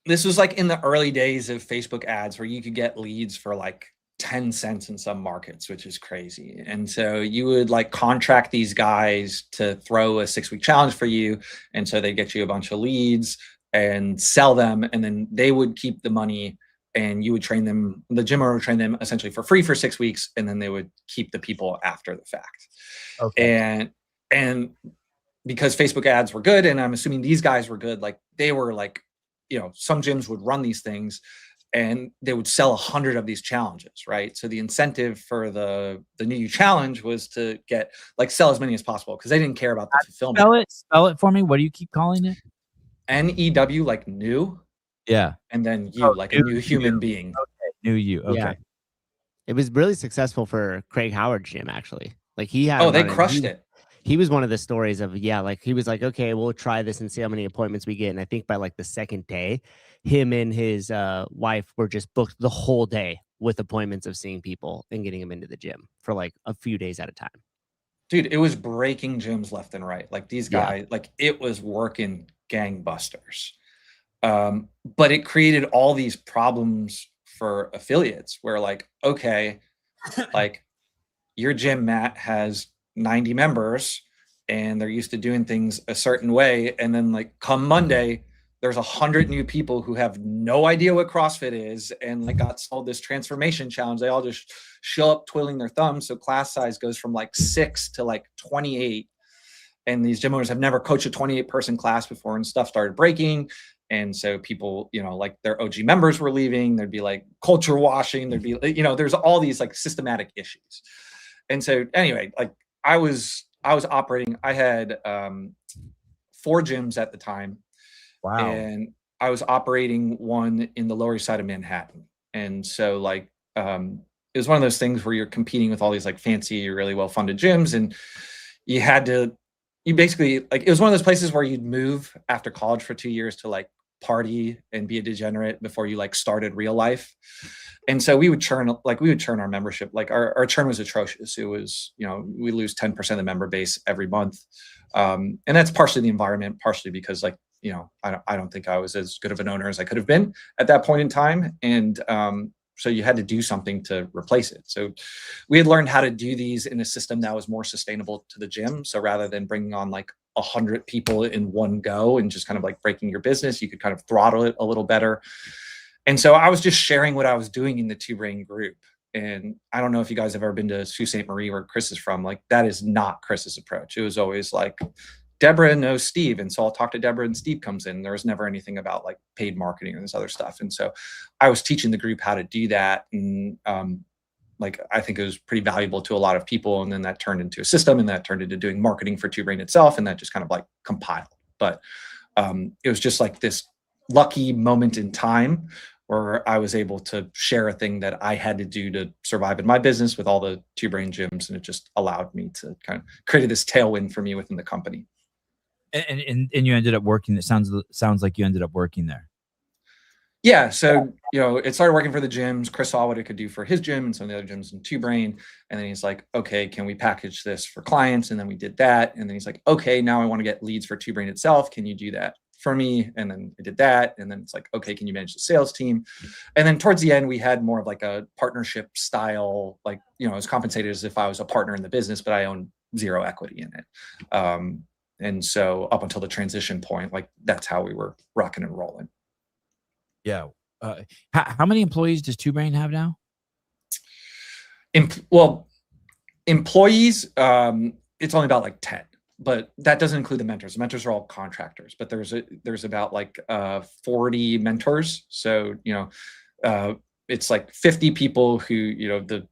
This was like in the early days of Facebook ads where you could get leads for like 10 cents in some markets, which is crazy. And so you would like contract these guys to throw a 6-week challenge for you. And so they get you a bunch of leads and sell them. And then they would keep the money and you would train them. The gym owner would train them essentially for free for 6 weeks. And then they would keep the people after the fact. Okay. And because Facebook ads were good, and I'm assuming these guys were good, like they were like, some gyms would run these things and they would sell 100 of these challenges, right? So the incentive for the New You Challenge was to get sell as many as possible because they didn't care about the fulfillment. Spell it for me. What do you keep calling it? NEW, like new. Yeah. And then you, like a new human being. Okay. New you. Okay. Yeah. It was really successful for Craig Howard's gym, actually. Like he had. Oh, they crushed it. He was one of the stories of, like he was like, okay, we'll try this and see how many appointments we get. And I think by like the second day, him and his wife were just booked the whole day with appointments of seeing people and getting them into the gym for like a few days at a time. Dude, it was breaking gyms left and right. Like these guys, like it was working gangbusters. But it created all these problems for affiliates where like, okay, like your gym, Matt, has 90 members and they're used to doing things a certain way. And then like come Monday, there's 100 new people who have no idea what CrossFit is and like got sold this transformation challenge. They all just show up twiddling their thumbs. So class size goes from like 6 to like 28. And these gym owners have never coached a 28 person class before and stuff started breaking. And so people, like their OG members were leaving. There'd be like culture washing. There'd be, there's all these like systematic issues. And so anyway, like I was operating, I had 4 gyms at the time. Wow. And I was operating one in the Lower East Side of Manhattan. And so like, it was one of those things where you're competing with all these like fancy, really well-funded gyms. And you basically like, it was one of those places where you'd move after college for 2 years to like party and be a degenerate before you like started real life. And so we would churn our membership. Like our churn was atrocious. It was, we lose 10% of the member base every month. And that's partially the environment, partially because like I don't think I was as good of an owner as I could have been at that point in time. And so you had to do something to replace it. So we had learned how to do these in a system that was more sustainable to the gym. So rather than bringing on like 100 people in one go and just kind of like breaking your business, you could kind of throttle it a little better. And so I was just sharing what I was doing in the Two Brain group. And I don't know if you guys have ever been to Sault Ste. Marie, where Chris is from. Like, that is not Chris's approach. It was always like, Deborah knows Steve, and so I'll talk to Deborah and Steve comes in. There was never anything about like paid marketing or this other stuff. And so I was teaching the group how to do that. And like, I think it was pretty valuable to a lot of people. And then that turned into a system, and that turned into doing marketing for Two Brain itself. And that just kind of like compiled. But it was just like this lucky moment in time where I was able to share a thing that I had to do to survive in my business with all the Two Brain gyms. And it just allowed me to kind of create this tailwind for me within the company. And you ended up working. It sounds like you ended up working there. Yeah. So, it started working for the gyms. Chris saw what it could do for his gym and some of the other gyms in Two Brain. And then he's like, okay, can we package this for clients? And then we did that. And then he's like, okay, now I want to get leads for Two Brain itself. Can you do that for me? And then I did that. And then it's like, okay, can you manage the sales team? And then towards the end, we had more of like a partnership style, like, I was compensated as if I was a partner in the business, but I owned zero equity in it. And so up until the transition point, like, that's how we were rocking and rolling. Yeah. How many employees does Two Brain have now? Well, employees, it's only about like 10, but that doesn't include the mentors. The mentors are all contractors, but there's about like 40 mentors. So, it's like 50 people who, the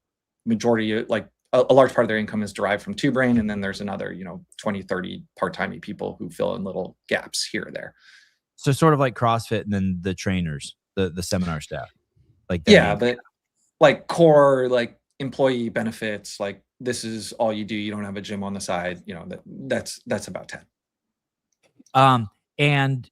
majority, like a large part of their income is derived from Two Brain. And then there's another, 20, 30 part-time people who fill in little gaps here or there. So sort of like CrossFit, and then the trainers, the seminar staff. Like that. Yeah, but like core, like employee benefits, like this is all you do. You don't have a gym on the side. That's about 10. And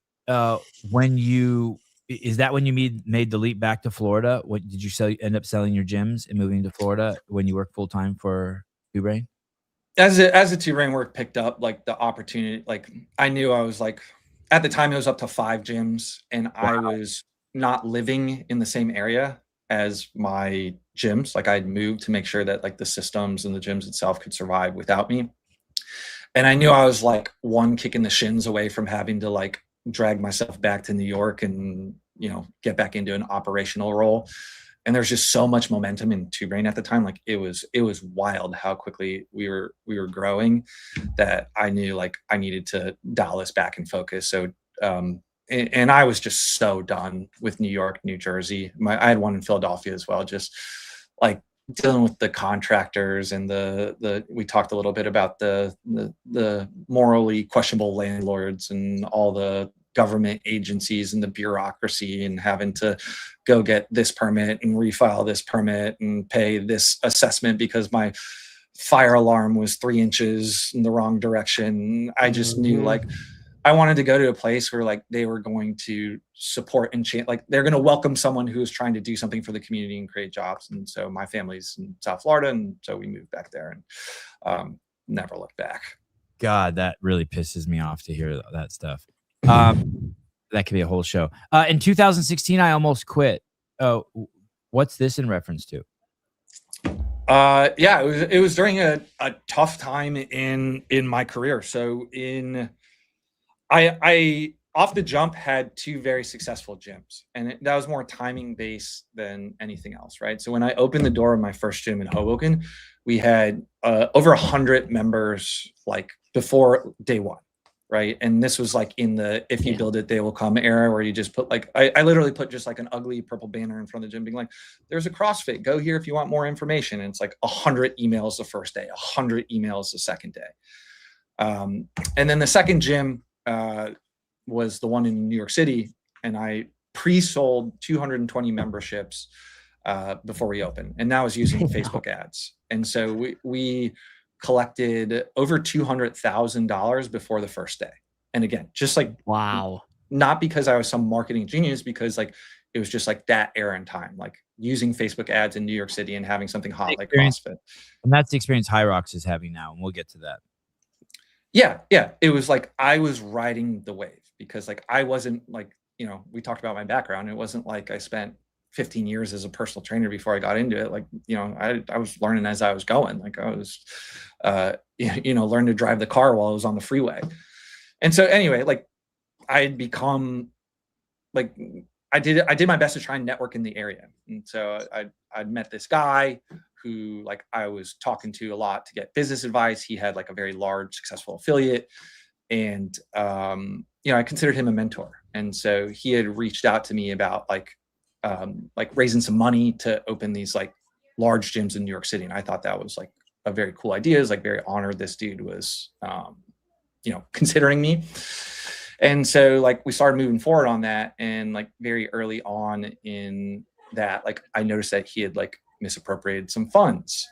is that when you made the leap back to Florida? What did you end up selling your gyms and moving to Florida when you worked full time for Two Brain? As the Two Brain work picked up, like the opportunity, like I knew I was like, at the time it was up to 5 gyms, and wow. I was not living in the same area as my gyms. Like, I'd moved to make sure that like the systems and the gyms itself could survive without me. And I knew I was like one kick in the shins away from having to like drag myself back to New York and, get back into an operational role. And there's just so much momentum in Two Brain at the time. Like, it was wild how quickly we were growing, that I knew like I needed to dial this back and focus. So, and I was just so done with New York, New Jersey. I had one in Philadelphia as well, just like dealing with the contractors and we talked a little bit about the morally questionable landlords and all the government agencies and the bureaucracy, and having to go get this permit and refile this permit and pay this assessment because my fire alarm was 3 inches in the wrong direction. I just knew like I wanted to go to a place where like they were going to support and change, like they're going to welcome someone who is trying to do something for the community and create jobs. And so my family's in South Florida, and so we moved back there and never looked back. God, that really pisses me off to hear that stuff. That could be a whole show. In 2016, I almost quit. Oh, what's this in reference to? Yeah, it was during a tough time in my career. So I off the jump had 2 very successful gyms, and that was more timing based than anything else, right? So when I opened the door of my first gym in Hoboken, we had over 100 members like before day one. Right. And this was like in the, if you build it, they will come era, where you just put like, I literally put just like an ugly purple banner in front of the gym being like, there's a CrossFit, go here if you want more information. And it's like 100 emails the first day, 100 emails the second day. And then the second gym was the one in New York City. And I pre-sold 220 memberships before we opened. And that was using Facebook ads. And so we collected over $200,000 before the first day. And again, just like, wow, not because I was some marketing genius, because like, it was just like that era in time, like using Facebook ads in New York City and having something hot like CrossFit. And that's the experience Hyrox is having now. And we'll get to that. Yeah. It was like, I was riding the wave because like I wasn't like, you know, we talked about my background. It wasn't like I spent 15 years as a personal trainer before I got into it. Like, you know, I was learning as I was going. Like I was, you know, learning to drive the car while I was on the freeway. And so anyway, like I had become like, I did my best to try and network in the area. And so I'd met this guy who like I was talking to a lot to get business advice. He had like a very large successful affiliate. And, you know, I considered him a mentor. And so he had reached out to me about like raising some money to open these like large gyms in New York City. And I thought that was like a very cool idea. I was like very honored this dude was, you know, considering me. And so like we started moving forward on that. And like very early on in that, like I noticed that he had like misappropriated some funds.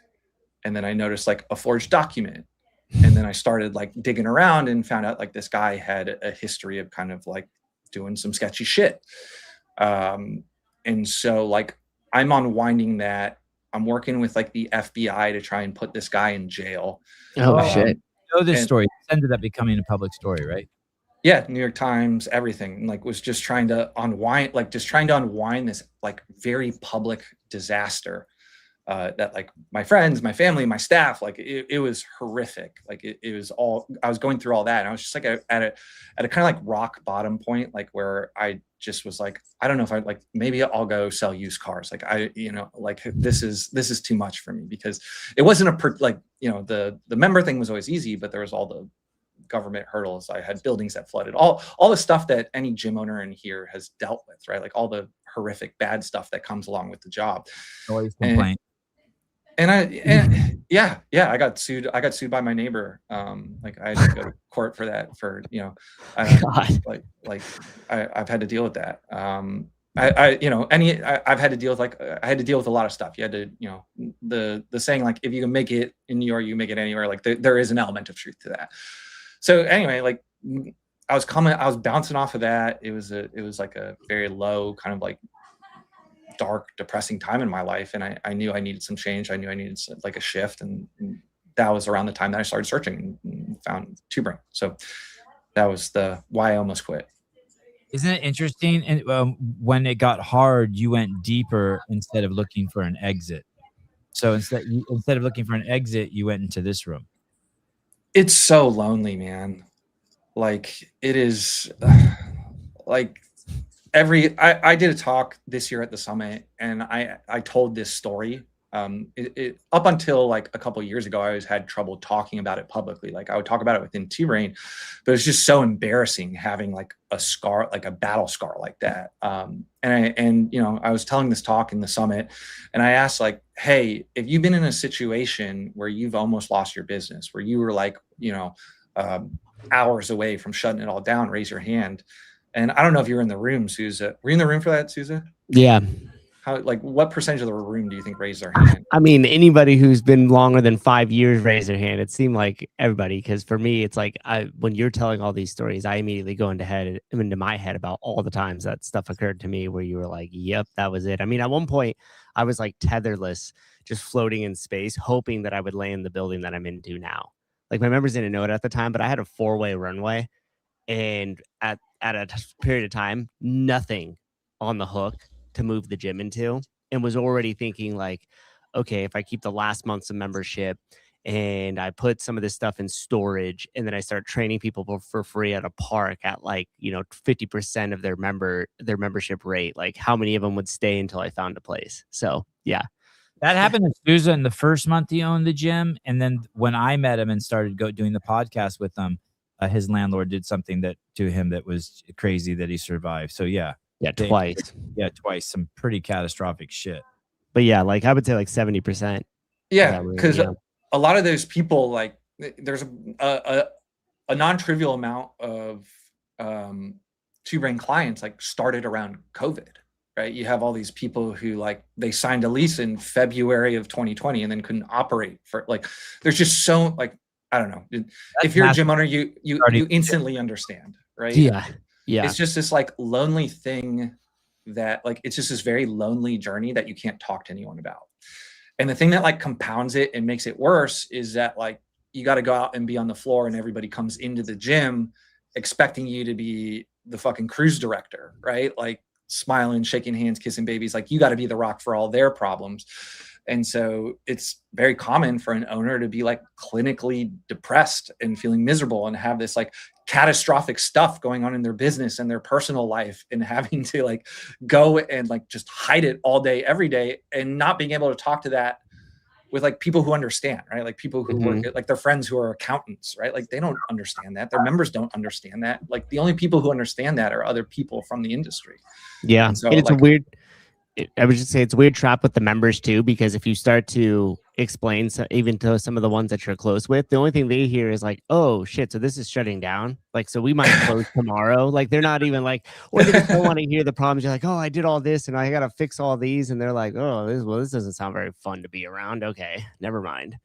And then I noticed like a forged document. And then I started like digging around and found out like this guy had a history of kind of like doing some sketchy shit. And so like I'm unwinding that. I'm working with like the FBI to try and put this guy in jail. Oh shit. You know this story. It ended up becoming a public story, right? Yeah, New York Times, everything. And, like was just trying to unwind, this like very public disaster that like my friends, my family, my staff, like it was horrific. Like it was all, I was going through all that. And I was just like at a kind of like rock bottom point, like where I just was like, I don't know if I like, maybe I'll go sell used cars. Like you know, like this is too much for me because it wasn't like, you know, the member thing was always easy, but there was all the government hurdles. I had buildings that flooded, all the stuff that any gym owner in here has dealt with, right? Like all the horrific bad stuff that comes along with the job. Noise complaint. And yeah, I got sued by my neighbor. Like I had to go to court for that for, you know, I've had to deal with that. You know, I've had to deal with like, I had to deal with a lot of stuff. You had to, you know, the saying like, if you can make it in New York, you make it anywhere. Like there is an element of truth to that. So anyway, like I was bouncing off of that. It was like a very low kind of like dark, depressing time in my life. And I knew I needed some change. I knew I needed like a shift. And that was around the time that I started searching and found Two-Brain. So that was why I almost quit. Isn't it interesting? And when it got hard, you went deeper instead of looking for an exit. So instead of looking for an exit, you went into this room. It's so lonely, man. Like it is like I did a talk this year at the summit and I told this story. Up until like a couple of years ago, I always had trouble talking about it publicly. Like I would talk about it within Two-Brain, but it's just so embarrassing having like a scar, like a battle scar like that. And you know, I was telling this talk in the summit and I asked like, hey, if you've been in a situation where you've almost lost your business, where you were like, you know, hours away from shutting it all down, raise your hand. And I don't know if you were in the room, Souza. Were you in the room for that, Souza? Yeah. How, like, what percentage of the room do you think raised their hand? I mean, anybody who's been longer than 5 years raise their hand. It seemed like everybody, because for me, it's like when you're telling all these stories, I immediately go into my head about all the times that stuff occurred to me where you were like, yep, that was it. I mean, at one point, I was like tetherless, just floating in space, hoping that I would land the building that I'm into now. Like my members didn't know it at the time, but I had a 4-way runway. And at a period of time, nothing on the hook to move the gym into, and was already thinking like, okay, if I keep the last month's of membership and I put some of this stuff in storage and then I start training people for free at a park at like, you know, 50% of their membership rate, like how many of them would stay until I found a place? So yeah. That happened to Souza in the first month he owned the gym. And then when I met him and started doing the podcast with him, his landlord did something to him that was crazy that he survived. So yeah. Yeah, twice. Yeah, twice. Some pretty catastrophic shit. But yeah, like I would say like 70%. Yeah, because a lot of those people, like there's a non-trivial amount of Two-Brain clients like started around COVID, right? You have all these people who like they signed a lease in February of 2020 and then couldn't operate for like, there's just so like, I don't know. If you're a gym owner, you instantly understand, right? Yeah. Yeah. It's just this like lonely thing that like, it's just this very lonely journey that you can't talk to anyone about. And the thing that like compounds it and makes it worse is that like, you got to go out and be on the floor and everybody comes into the gym expecting you to be the fucking cruise director, right? Like smiling, shaking hands, kissing babies. Like you got to be the rock for all their problems. And so it's very common for an owner to be like clinically depressed and feeling miserable and have this like catastrophic stuff going on in their business and their personal life, and having to like go and like just hide it all day, every day, and not being able to talk to that with like people who understand, right? Like people who work at like their friends who are accountants, right? Like they don't understand that. Their members don't understand that. Like the only people who understand that are other people from the industry. Yeah. And so And it's like, a weird, I would just say it's a weird trap with the members too, because if you start to explain even to some of the ones that you're close with, the only thing they hear is like, oh shit, so this is shutting down. Like, so we might close tomorrow. Like they're not even like, or they just don't want to hear the problems. You're like, oh, I did all this and I got to fix all these. And they're like, oh, this doesn't sound very fun to be around. Okay, never mind.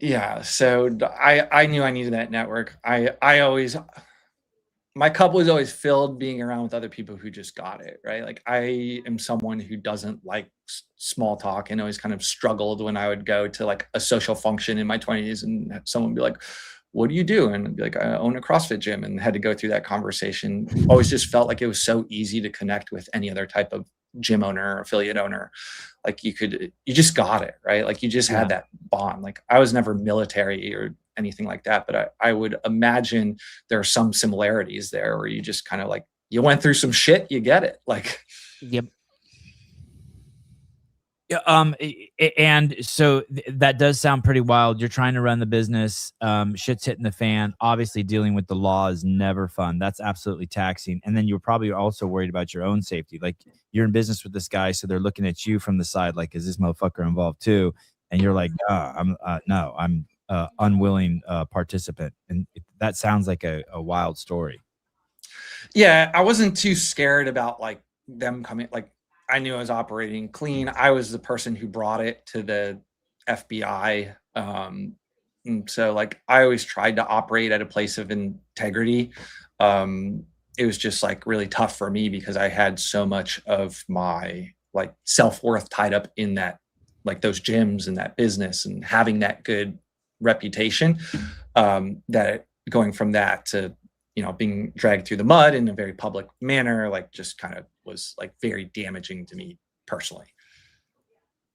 yeah. So I knew I needed that network. My cup was always filled being around with other people who just got it, right? Like I am someone who doesn't like small talk, and always kind of struggled when I would go to like a social function in my 20s and someone would be like, what do you do? And I'd be like, I own a CrossFit gym, and had to go through that conversation. Always just felt like it was so easy to connect with any other type of gym owner or affiliate owner. Like you just got it, right? Like you just had that bond. Like I was never military or anything like that, but I would imagine there are some similarities there where you just kind of like, you went through some shit, you get it. Like, yep. Yeah, and so that does sound pretty wild. You're trying to run the business, shit's hitting the fan. Obviously, dealing with the law is never fun. That's absolutely taxing. And then you're probably also worried about your own safety. Like you're in business with this guy, so they're looking at you from the side, like, is this motherfucker involved too? And you're like, I'm unwilling participant. And that sounds like a wild story. Yeah, I wasn't too scared about like them coming. Like I knew I was operating clean. I was the person who brought it to the FBI. And so like I always tried to operate at a place of integrity. It was just like really tough for me because I had so much of my like self-worth tied up in that, like those gyms and that business and having that good reputation, that going from that to, you know, being dragged through the mud in a very public manner, like just kind of was like very damaging to me personally.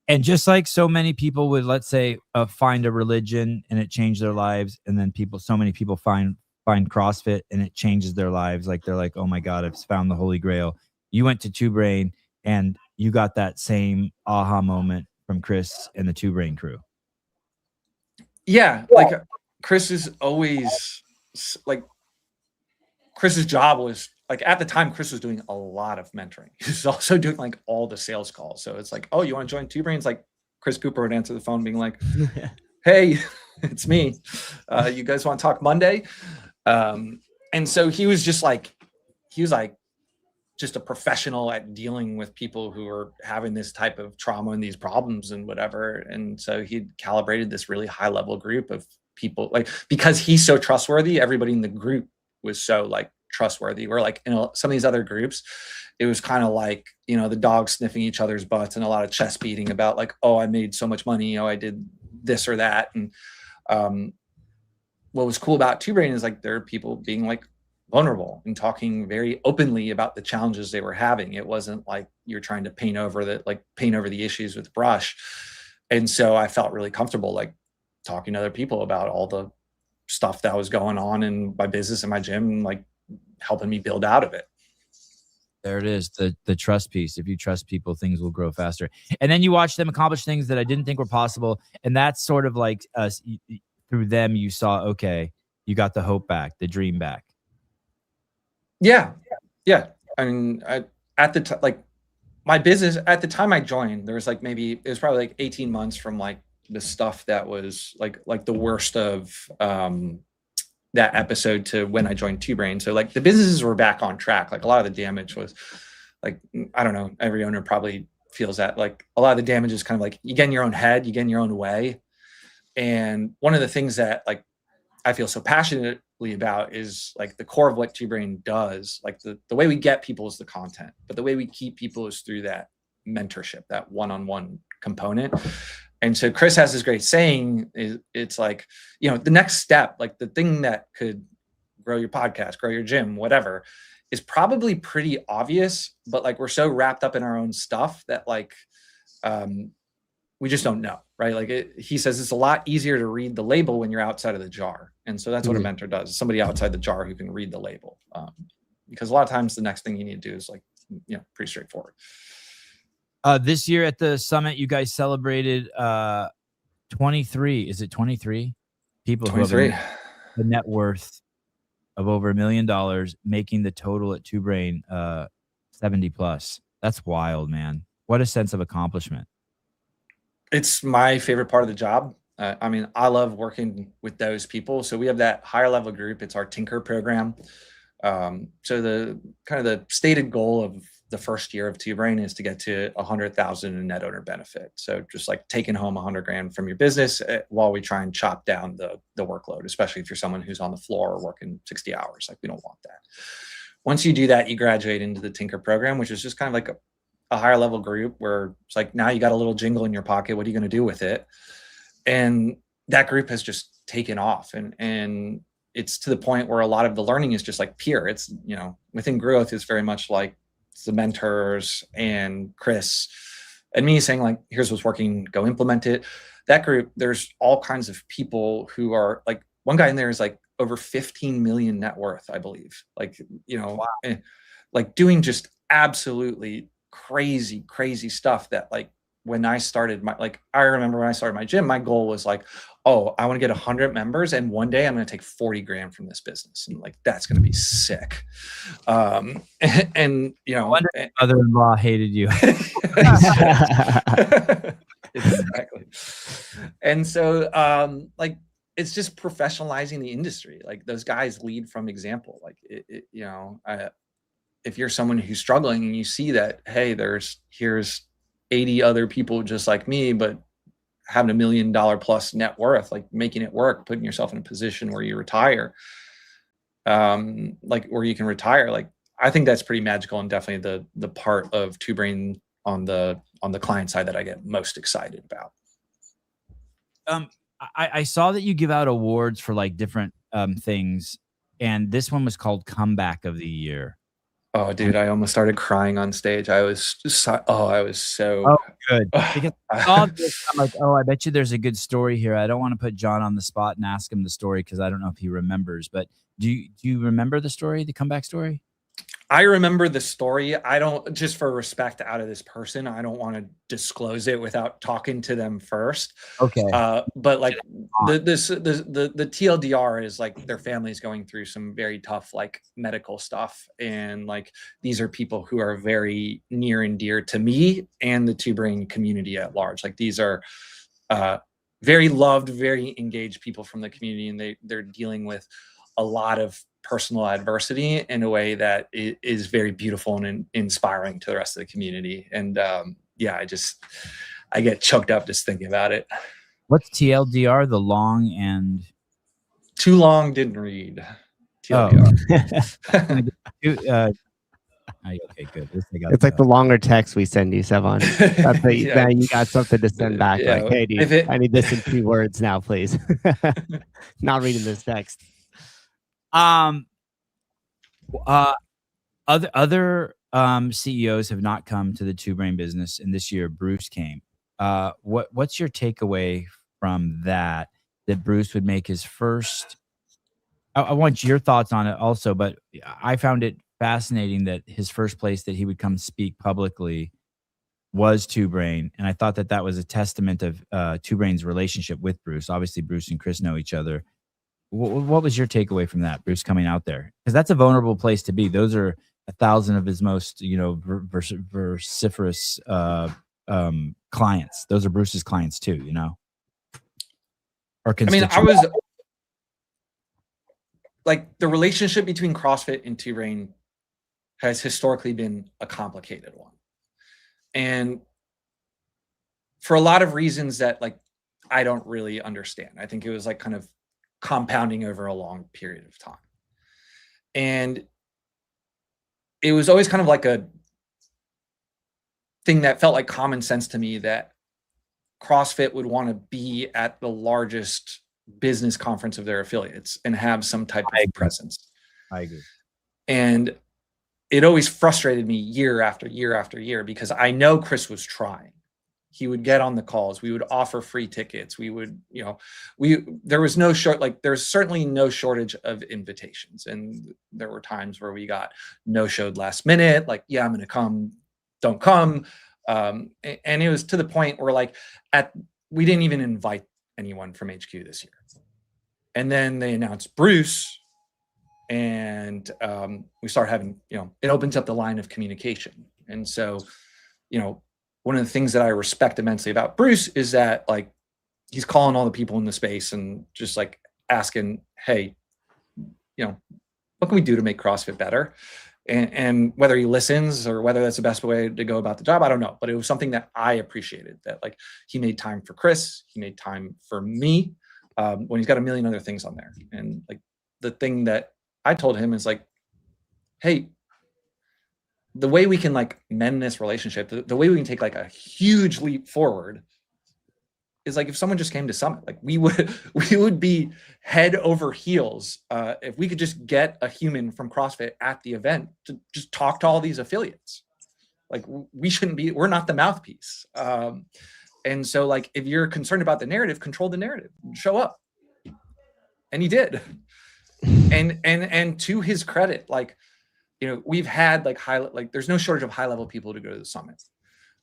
And just like so many people would, let's say, find a religion and it changed their lives, and then so many people find CrossFit and it changes their lives. Like they're like, oh my God, I've found the Holy Grail. You went to Two Brain and you got that same aha moment from Chris and the Two Brain crew. Yeah, like Chris is always like, Chris's job was like, at the time, Chris was doing a lot of mentoring. He was also doing like all the sales calls. So it's like, oh, you want to join Two Brains? Like Chris Cooper would answer the phone being like, hey, it's me. You guys want to talk Monday? And so he was just a professional at dealing with people who are having this type of trauma and these problems and whatever. And so he calibrated this really high level group of people, like, because he's so trustworthy, everybody in the group was so like trustworthy. Where like, you know, some of these other groups, it was kind of like, you know, the dogs sniffing each other's butts and a lot of chest beating about like, oh, I made so much money, oh, I did this or that. And what was cool about Two Brain is like, there are people being like vulnerable and talking very openly about the challenges they were having. It wasn't like you're trying to paint over the issues with brush. And so I felt really comfortable like talking to other people about all the stuff that was going on in my business and my gym, and like helping me build out of it. There it is, the trust piece. If you trust people, things will grow faster. And then you watch them accomplish things that I didn't think were possible. And that's sort of like through them, you saw, okay, you got the hope back, the dream back. Yeah. I mean, at the time, like my business at the time I joined, there was like it was probably like 18 months from like the stuff that was like the worst of that episode to when I joined Two Brain. So like the businesses were back on track. Like a lot of the damage was like, I don't know, every owner probably feels that like a lot of the damage is kind of like you get in your own head, you get in your own way. And one of the things that like I feel so passionately about is like the core of what Two Brain does. Like the way we get people is the content, but the way we keep people is through that mentorship, that one-on-one component. And so Chris has this great saying, it's like, you know, the next step, like the thing that could grow your podcast, grow your gym, whatever, is probably pretty obvious, but like we're so wrapped up in our own stuff that like we just don't know, right? Like he says it's a lot easier to read the label when you're outside of the jar. And so that's what a mentor does, somebody outside the jar who can read the label. Because a lot of times the next thing you need to do is like, pretty straightforward. This year at the summit, you guys celebrated 23. Is it 23 people 23. who have the net worth of over $1 million, making the total at Two Brain 70 plus. That's wild, man. What a sense of accomplishment. It's my favorite part of the job. I mean, I love working with those people. So we have that higher level group. It's our Tinker program. So the kind of the stated goal of the first year of Two Brain is to get to 100,000 in net owner benefit. So just like taking home 100 grand from your business while we try and chop down the workload, especially if you're someone who's on the floor working 60 hours. Like we don't want that. Once you do that, you graduate into the Tinker program, which is just kind of like a higher level group where it's like, now you got a little jingle in your pocket. What are you going to do with it? And that group has just taken off. And it's to the point where a lot of the learning is just like peer. It's, within growth is very much like the mentors and Chris and me saying like, here's what's working, go implement it. That group, there's all kinds of people who are like, one guy in there is like over 15 million net worth, I believe. Like, wow. Like doing just absolutely crazy stuff that like, when I started I remember when I started my gym, my goal was like, oh, I want to get 100 members. And one day I'm going to take 40 grand from this business. And like, that's going to be sick. And mother-in-law hated you. Exactly. And so, it's just professionalizing the industry. Like those guys lead from example. Like, if you're someone who's struggling and you see that, hey, here's 80 other people just like me, but having $1 million plus net worth, like making it work, putting yourself in a position where you retire, where you can retire. Like, I think that's pretty magical and definitely the part of Two Brain on the client side that I get most excited about. I saw that you give out awards for like different things, and this one was called Comeback of the Year. Oh, dude, I almost started crying on stage. I was so good. Because I saw this, I'm like, I bet you there's a good story here. I don't want to put John on the spot and ask him the story because I don't know if he remembers. But do you remember the story, the comeback story? I remember the story. I don't, just for respect out of this person, I don't want to disclose it without talking to them first. Okay. But like the TLDR is like their family's going through some very tough like medical stuff. And like, these are people who are very near and dear to me and the Two Brain community at large. Like these are very loved, very engaged people from the community. And they're dealing with a lot of personal adversity in a way that is very beautiful and inspiring to the rest of the community. And I get choked up just thinking about it. What's TLDR? The long and too long didn't read. TLDR. Okay, good. It's like the longer text we send you, Sevon. That's now you got something to send back. Yeah. Like, hey, dude, I need this in 2 words now, please. Not reading this text. Other CEOs have not come to the Two Brain business, and this year Bruce came. What's your takeaway from that Bruce would make his first? I want your thoughts on it also, but I found it fascinating that his first place that he would come speak publicly was Two Brain, and I thought that was a testament of Two Brain's relationship with Bruce. Obviously, Bruce and Chris know each other. What was your takeaway from that, Bruce, coming out there? Because that's a vulnerable place to be. Those are 1,000 of his most, vociferous clients. Those are Bruce's clients too, Or I was like, the relationship between CrossFit and Two Brain has historically been a complicated one. And for a lot of reasons that like, I don't really understand. I think it was like kind of compounding over a long period of time. And it was always kind of like a thing that felt like common sense to me that CrossFit would want to be at the largest business conference of their affiliates and have some type of presence. I agree. And it always frustrated me year after year after year, because I know Chris was trying. He would get on the calls. We would offer free tickets. We would, there was no short, like there's certainly no shortage of invitations. And there were times where we got no showed last minute, like, yeah, I'm going to come, don't come. And it was to the point where like we didn't even invite anyone from HQ this year. And then they announced Bruce, and we start having, it opens up the line of communication. And so, one of the things that I respect immensely about Bruce is that like he's calling all the people in the space and just like asking, hey, what can we do to make CrossFit better? And whether he listens or whether that's the best way to go about the job, I don't know. But it was something that I appreciated, that like he made time for Chris, he made time for me, when he's got a million other things on there. And like the thing that I told him is like, hey, the way we can like mend this relationship, the way we can take like a huge leap forward is like if someone just came to Summit, like we would be head over heels if we could just get a human from CrossFit at the event to just talk to all these affiliates. Like we're not the mouthpiece. And so like if you're concerned about the narrative, control the narrative, show up. And he did. And to his credit, like, we've had like there's no shortage of high level people to go to the Summit.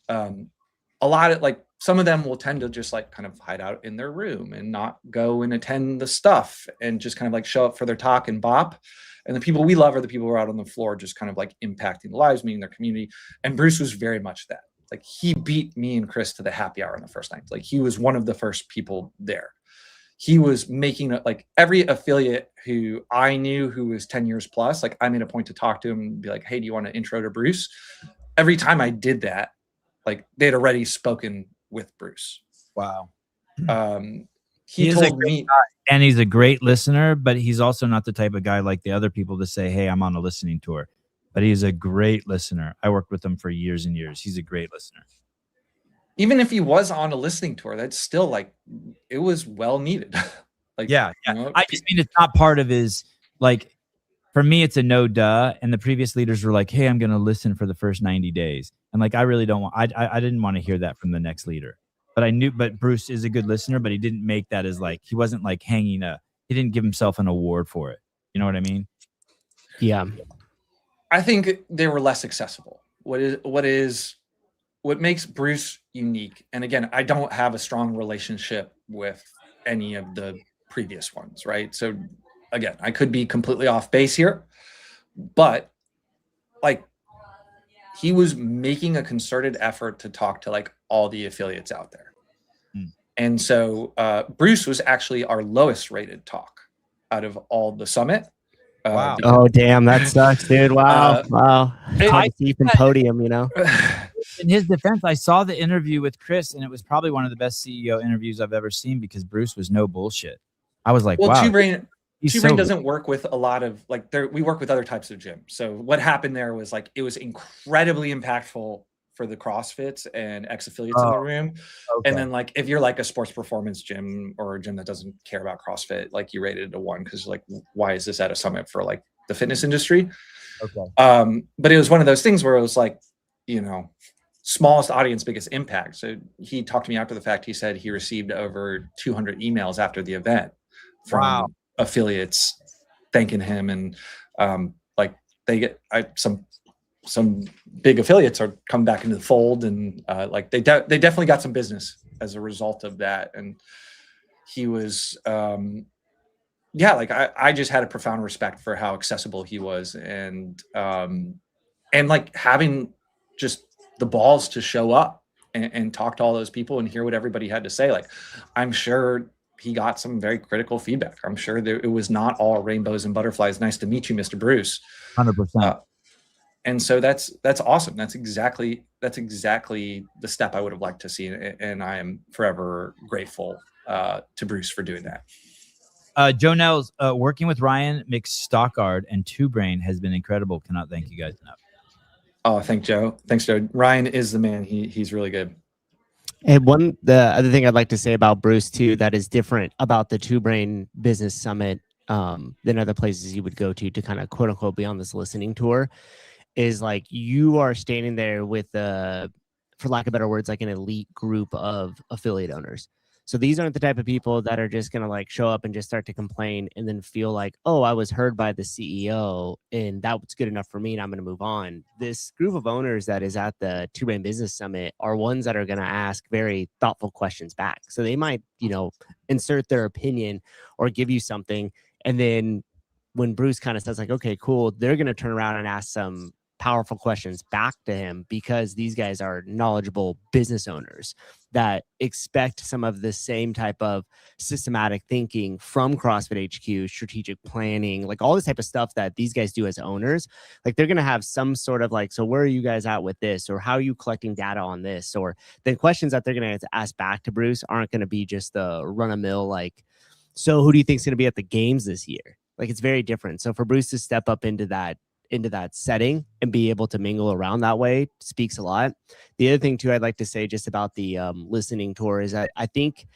A lot of like some of them will tend to just like kind of hide out in their room and not go and attend the stuff and just kind of like show up for their talk and bop. And the people we love are the people who are out on the floor, just kind of like impacting the lives, meeting their community. And Bruce was very much that. Like he beat me and Chris to the happy hour on the first night. Like he was one of the first people there. He was making like every affiliate who I knew who was 10 years plus, like I made a point to talk to him and be like, hey, do you want to intro to Bruce? Every time I did that, like they'd already spoken with Bruce. Wow. He told me, and he's a great listener, but he's also not the type of guy like the other people to say, hey, I'm on a listening tour. But he's a great listener. I worked with him for years and years. He's a great listener. Even if he was on a listening tour, that's still like, it was well needed. Like, yeah. I just mean, it's not part of his, like, for me, it's a no duh. And the previous leaders were like, hey, I'm going to listen for the first 90 days. And like, I really don't want, I didn't want to hear that from the next leader, but Bruce is a good listener, but he didn't make that as like, he wasn't like he didn't give himself an award for it. You know what I mean? Yeah. I think they were less accessible. What makes Bruce unique, and again, I don't have a strong relationship with any of the previous ones, right? So again, I could be completely off base here, but like he was making a concerted effort to talk to like all the affiliates out there. And so Bruce was actually our lowest rated talk out of all the Summit. Wow. Oh, damn. That sucks, dude. Wow. Wow. Deep in podium, In his defense, I saw the interview with Chris, and it was probably one of the best CEO interviews I've ever seen because Bruce was no bullshit. I was like, wow. Two Brain doesn't work with a lot of like we work with other types of gyms. So what happened there was like it was incredibly impactful for the CrossFits and ex-affiliates in the room. Okay. And then like if you're like a sports performance gym or a gym that doesn't care about CrossFit, like you rated it a 1 because like why is this at a Summit for like the fitness industry? Okay. But it was one of those things where it was like, smallest audience, biggest impact. So he talked to me after the fact. He said he received over 200 emails after the event from affiliates thanking him. And like they get some big affiliates are come back into the fold, and like they definitely got some business as a result of that. And he was, like I just had a profound respect for how accessible he was, and like having just the balls to show up and talk to all those people and hear what everybody had to say. Like, I'm sure he got some very critical feedback. I'm sure it was not all rainbows and butterflies. Nice to meet you, Mr. Bruce. 100%. And so that's awesome. That's exactly the step I would have liked to see. And I am forever grateful to Bruce for doing that. Joe Nels, working with Ryan McStockard and Two Brain has been incredible. Cannot thank you guys enough. Oh, thanks, Joe. Ryan is the man. He's really good. And the other thing I'd like to say about Bruce too, that is different about the Two Brain Business Summit than other places you would go to kind of quote unquote be on this listening tour, is like you are standing there with for lack of better words, like an elite group of affiliate owners. So these aren't the type of people that are just going to like show up and just start to complain and then feel like, oh, I was heard by the CEO and that was good enough for me and I'm going to move on. This group of owners that is at the Two Brain Business Summit are ones that are going to ask very thoughtful questions back. So they might, insert their opinion or give you something. And then when Bruce kind of says like, okay, cool, they're going to turn around and ask some powerful questions back to him because these guys are knowledgeable business owners that expect some of the same type of systematic thinking from CrossFit HQ, strategic planning, like all this type of stuff that these guys do as owners. Like they're going to have some sort of like, so where are you guys at with this? Or how are you collecting data on this? Or the questions that they're going to ask back to Bruce aren't going to be just the run of mill, like, so who do you think is going to be at the games this year? Like it's very different. So for Bruce to step up into that setting and be able to mingle around that way speaks a lot. The other thing too, I'd like to say just about the listening tour is that I think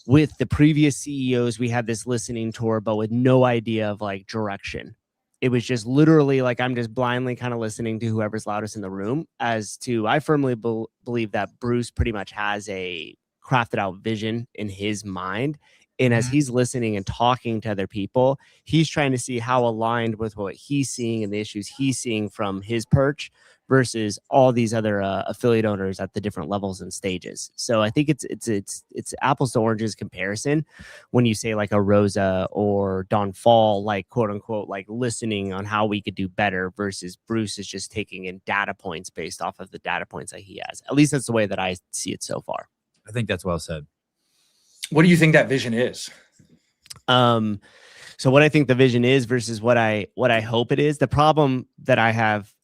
with the previous CEOs, we had this listening tour, but with no idea of like direction. It was just literally like, I'm just blindly kind of listening to whoever's loudest in the room. I firmly believe that Bruce pretty much has a crafted out vision in his mind. And as he's listening and talking to other people, he's trying to see how aligned with what he's seeing and the issues he's seeing from his perch versus all these other affiliate owners at the different levels and stages. So I think it's apples to oranges comparison when you say like a Rosa or Don Fall, like quote unquote, like listening on how we could do better versus Bruce is just taking in data points based off of the data points that he has. At least that's the way that I see it so far. I think that's well said. What do you think that vision is? So what I think the vision is versus what I hope it is. The problem that I have,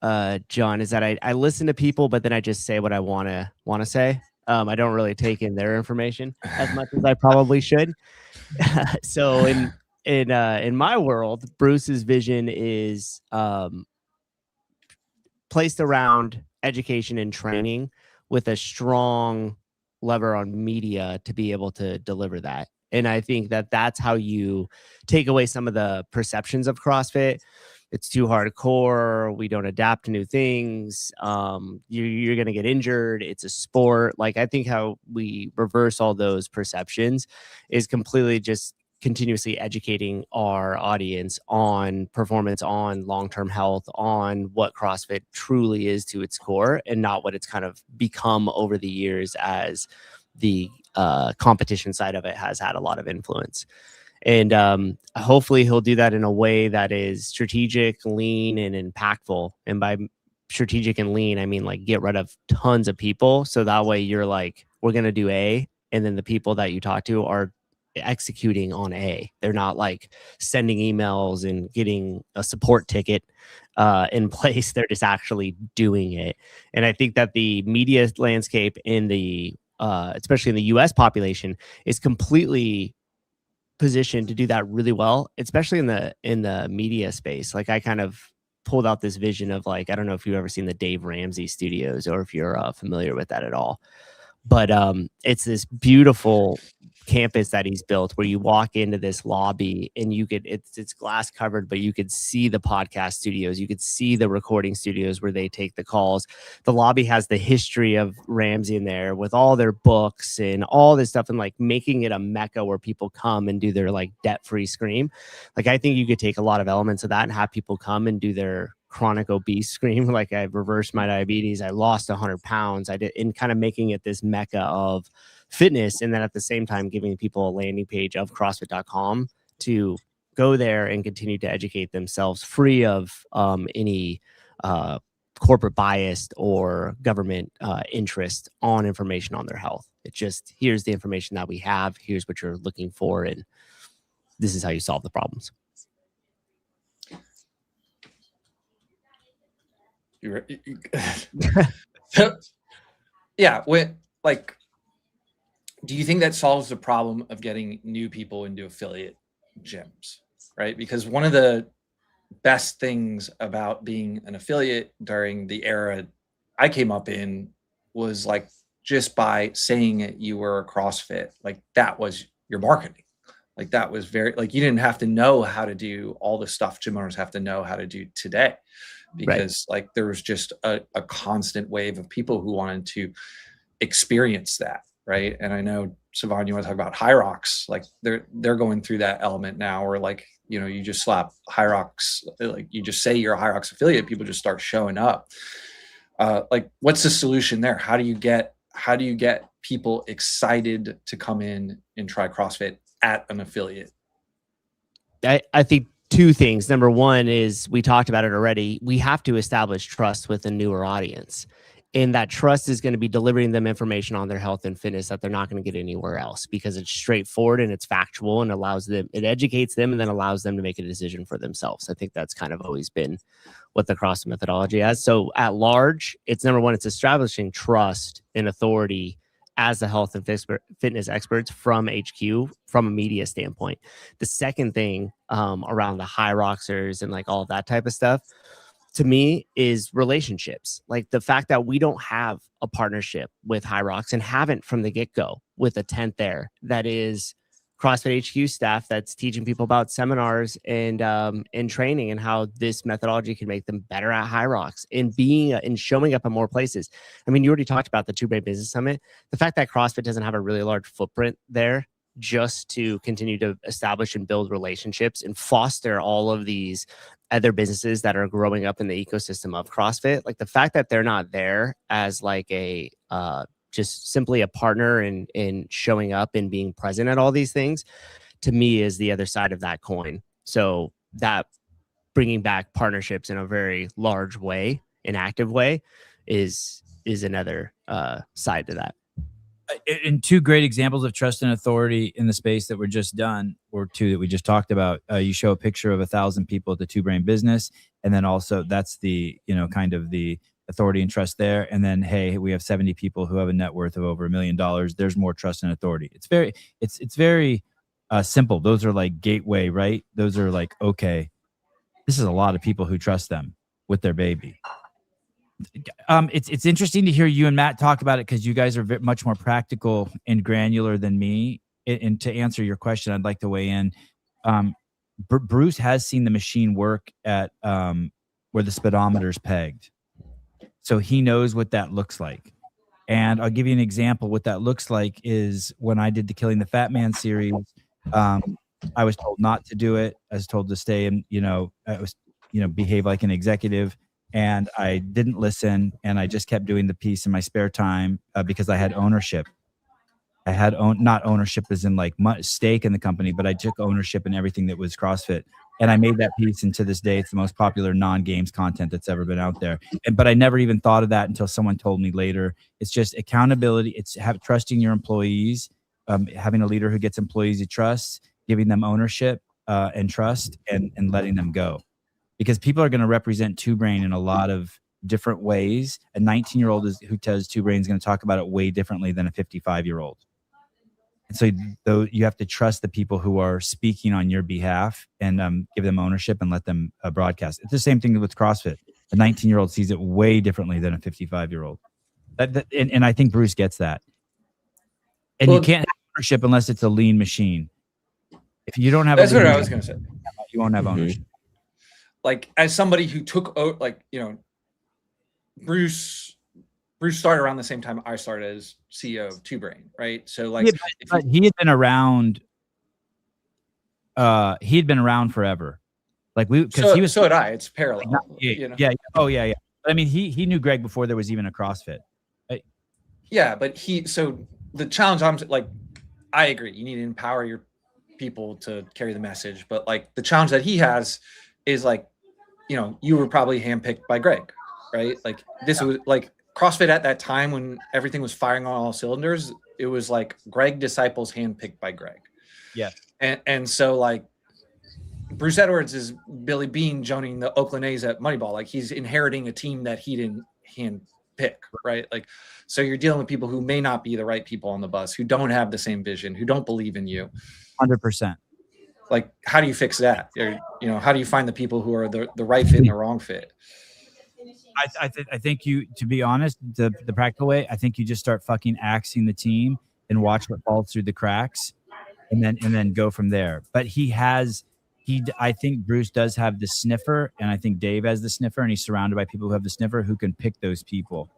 John, is that I listen to people, but then I just say what I want to say. I don't really take in their information as much as I probably should. So in my world, Bruce's vision is placed around education and training with a strong lever on media to be able to deliver that. And I think that that's how you take away some of the perceptions of CrossFit. It's too hardcore. We don't adapt to new things. You're going to get injured. It's a sport. Like I think how we reverse all those perceptions is completely just continuously educating our audience on performance, on long-term health, on what CrossFit truly is to its core and not what it's kind of become over the years as the competition side of it has had a lot of influence. And hopefully he'll do that in a way that is strategic, lean, and impactful. And by strategic and lean, I mean like get rid of tons of people. So that way you're like, we're going to do A. And then the people that you talk to are executing on A. They're not like sending emails and getting a support ticket in place. They're just actually doing it. And I think that the media landscape in the especially in the US population is completely positioned to do that really well, especially in the media space. Like I kind of pulled out this vision of like, I don't know if you've ever seen the Dave Ramsey studios or if you're familiar with that at all. But it's this beautiful campus that he's built where you walk into this lobby and it's glass covered, but you could see the podcast studios. You could see the recording studios where they take the calls. The lobby has the history of Ramsey in there with all their books and all this stuff and like making it a mecca where people come and do their like debt-free scream. Like I think you could take a lot of elements of that and have people come and do their chronic obese scream. Like I reversed my diabetes. I lost 100 pounds. I did, and kind of making it this mecca of fitness. And then at the same time, giving people a landing page of CrossFit.com to go there and continue to educate themselves free of any corporate bias or government interest on information on their health. It's just, here's the information that we have. Here's what you're looking for. And this is how you solve the problems. So, yeah, like, do you think that solves the problem of getting new people into affiliate gyms, right? Because one of the best things about being an affiliate during the era I came up in was like just by saying you were a CrossFit, like that was your marketing. Like that was very, like you didn't have to know how to do all the stuff gym owners have to know how to do today. because like there was just a constant wave of people who wanted to experience that, right? And I know, Siobhan, you want to talk about Hyrox, like they're going through that element now where like, you know, you just slap Hyrox, like you just say you're a Hyrox affiliate, people just start showing up. Like what's the solution there? How do you get people excited to come in and try CrossFit at an affiliate? I think two things. Number one is, we talked about it already. We have to establish trust with a newer audience. And that trust is going to be delivering them information on their health and fitness that they're not going to get anywhere else, because it's straightforward and it's factual and allows them, it educates them and then allows them to make a decision for themselves. I think that's kind of always been what the CrossFit methodology has. So at large, it's number one, it's establishing trust and authority as the health and fitness experts from HQ, from a media standpoint. The second thing around the Hyroxers and like all of that type of stuff, to me, is relationships. Like the fact that we don't have a partnership with Hyrox and haven't from the get-go with a tent there that is CrossFit HQ staff that's teaching people about seminars and training and how this methodology can make them better at Hyrox and being and showing up in more places. I mean, you already talked about the Two Brain Business Summit. The fact that CrossFit doesn't have a really large footprint there just to continue to establish and build relationships and foster all of these other businesses that are growing up in the ecosystem of CrossFit. Like the fact that they're not there as like a just simply a partner in showing up and being present at all these things, to me, is the other side of that coin. So that bringing back partnerships in a very large way, an active way, is another side to that. And two great examples of trust and authority in the space that were just done, or two that we just talked about. You show a picture of 1,000 people at the Two Brain Business, and then also that's the, you know, kind of the authority and trust there. And then, hey, we have 70 people who have a net worth of over $1 million. There's more trust and authority. It's very simple. Those are like gateway, right? Those are like, okay, this is a lot of people who trust them with their baby. It's interesting to hear you and Matt talk about it, because you guys are much more practical and granular than me. And to answer your question, I'd like to weigh in. Bruce has seen the machine work at where the speedometer's pegged, so he knows what that looks like. And I'll give you an example. What that looks like is when I did the Killing the Fat Man series, I was told not to do it. I was told to stay and behave like an executive. And I didn't listen, and I just kept doing the piece in my spare time because I had ownership. I had not ownership as in like stake in the company, but I took ownership in everything that was CrossFit. And I made that piece, and to this day, it's the most popular non-games content that's ever been out there. But I never even thought of that until someone told me later. It's just accountability. It's trusting your employees, having a leader who gets employees you trust, giving them ownership and trust, and letting them go. Because people are going to represent Two Brain in a lot of different ways. A 19-year-old who does Two Brain is going to talk about it way differently than a 55-year-old. And so though you have to trust the people who are speaking on your behalf and give them ownership and let them broadcast. It's the same thing with CrossFit. A 19-year-old sees it way differently than a 55-year-old. And I think Bruce gets that. And you can't have ownership unless it's a lean machine. If you don't have that's what I was going to say. You won't have ownership. Like, as somebody who took, like, you know, Bruce started around the same time I started as CEO of Two Brain, right? So like, but he had been around. He had been around forever. Like because he was. So had I. It's parallel. You know? Yeah. Oh yeah. But I mean, he knew Greg before there was even a CrossFit. Right? Yeah, but so the challenge, I agree. You need to empower your people to carry the message, but like the challenge that he has is like, you know, you were probably handpicked by Greg, right? Like this was like CrossFit at that time when everything was firing on all cylinders. It was like Greg disciples handpicked by Greg. Yeah. And so like Bruce Edwards is Billy Bean joining the Oakland A's at Moneyball. Like he's inheriting a team that he didn't handpick, right? Like, so you're dealing with people who may not be the right people on the bus, who don't have the same vision, who don't believe in you. 100%. Like, how do you fix that? Or, you know, how do you find the people who are the right fit and the wrong fit? I think you, to be honest, the practical way, I think you just start fucking axing the team and watch what falls through the cracks, and then go from there. But he has I think Bruce does have the sniffer, and I think Dave has the sniffer, and he's surrounded by people who have the sniffer who can pick those people.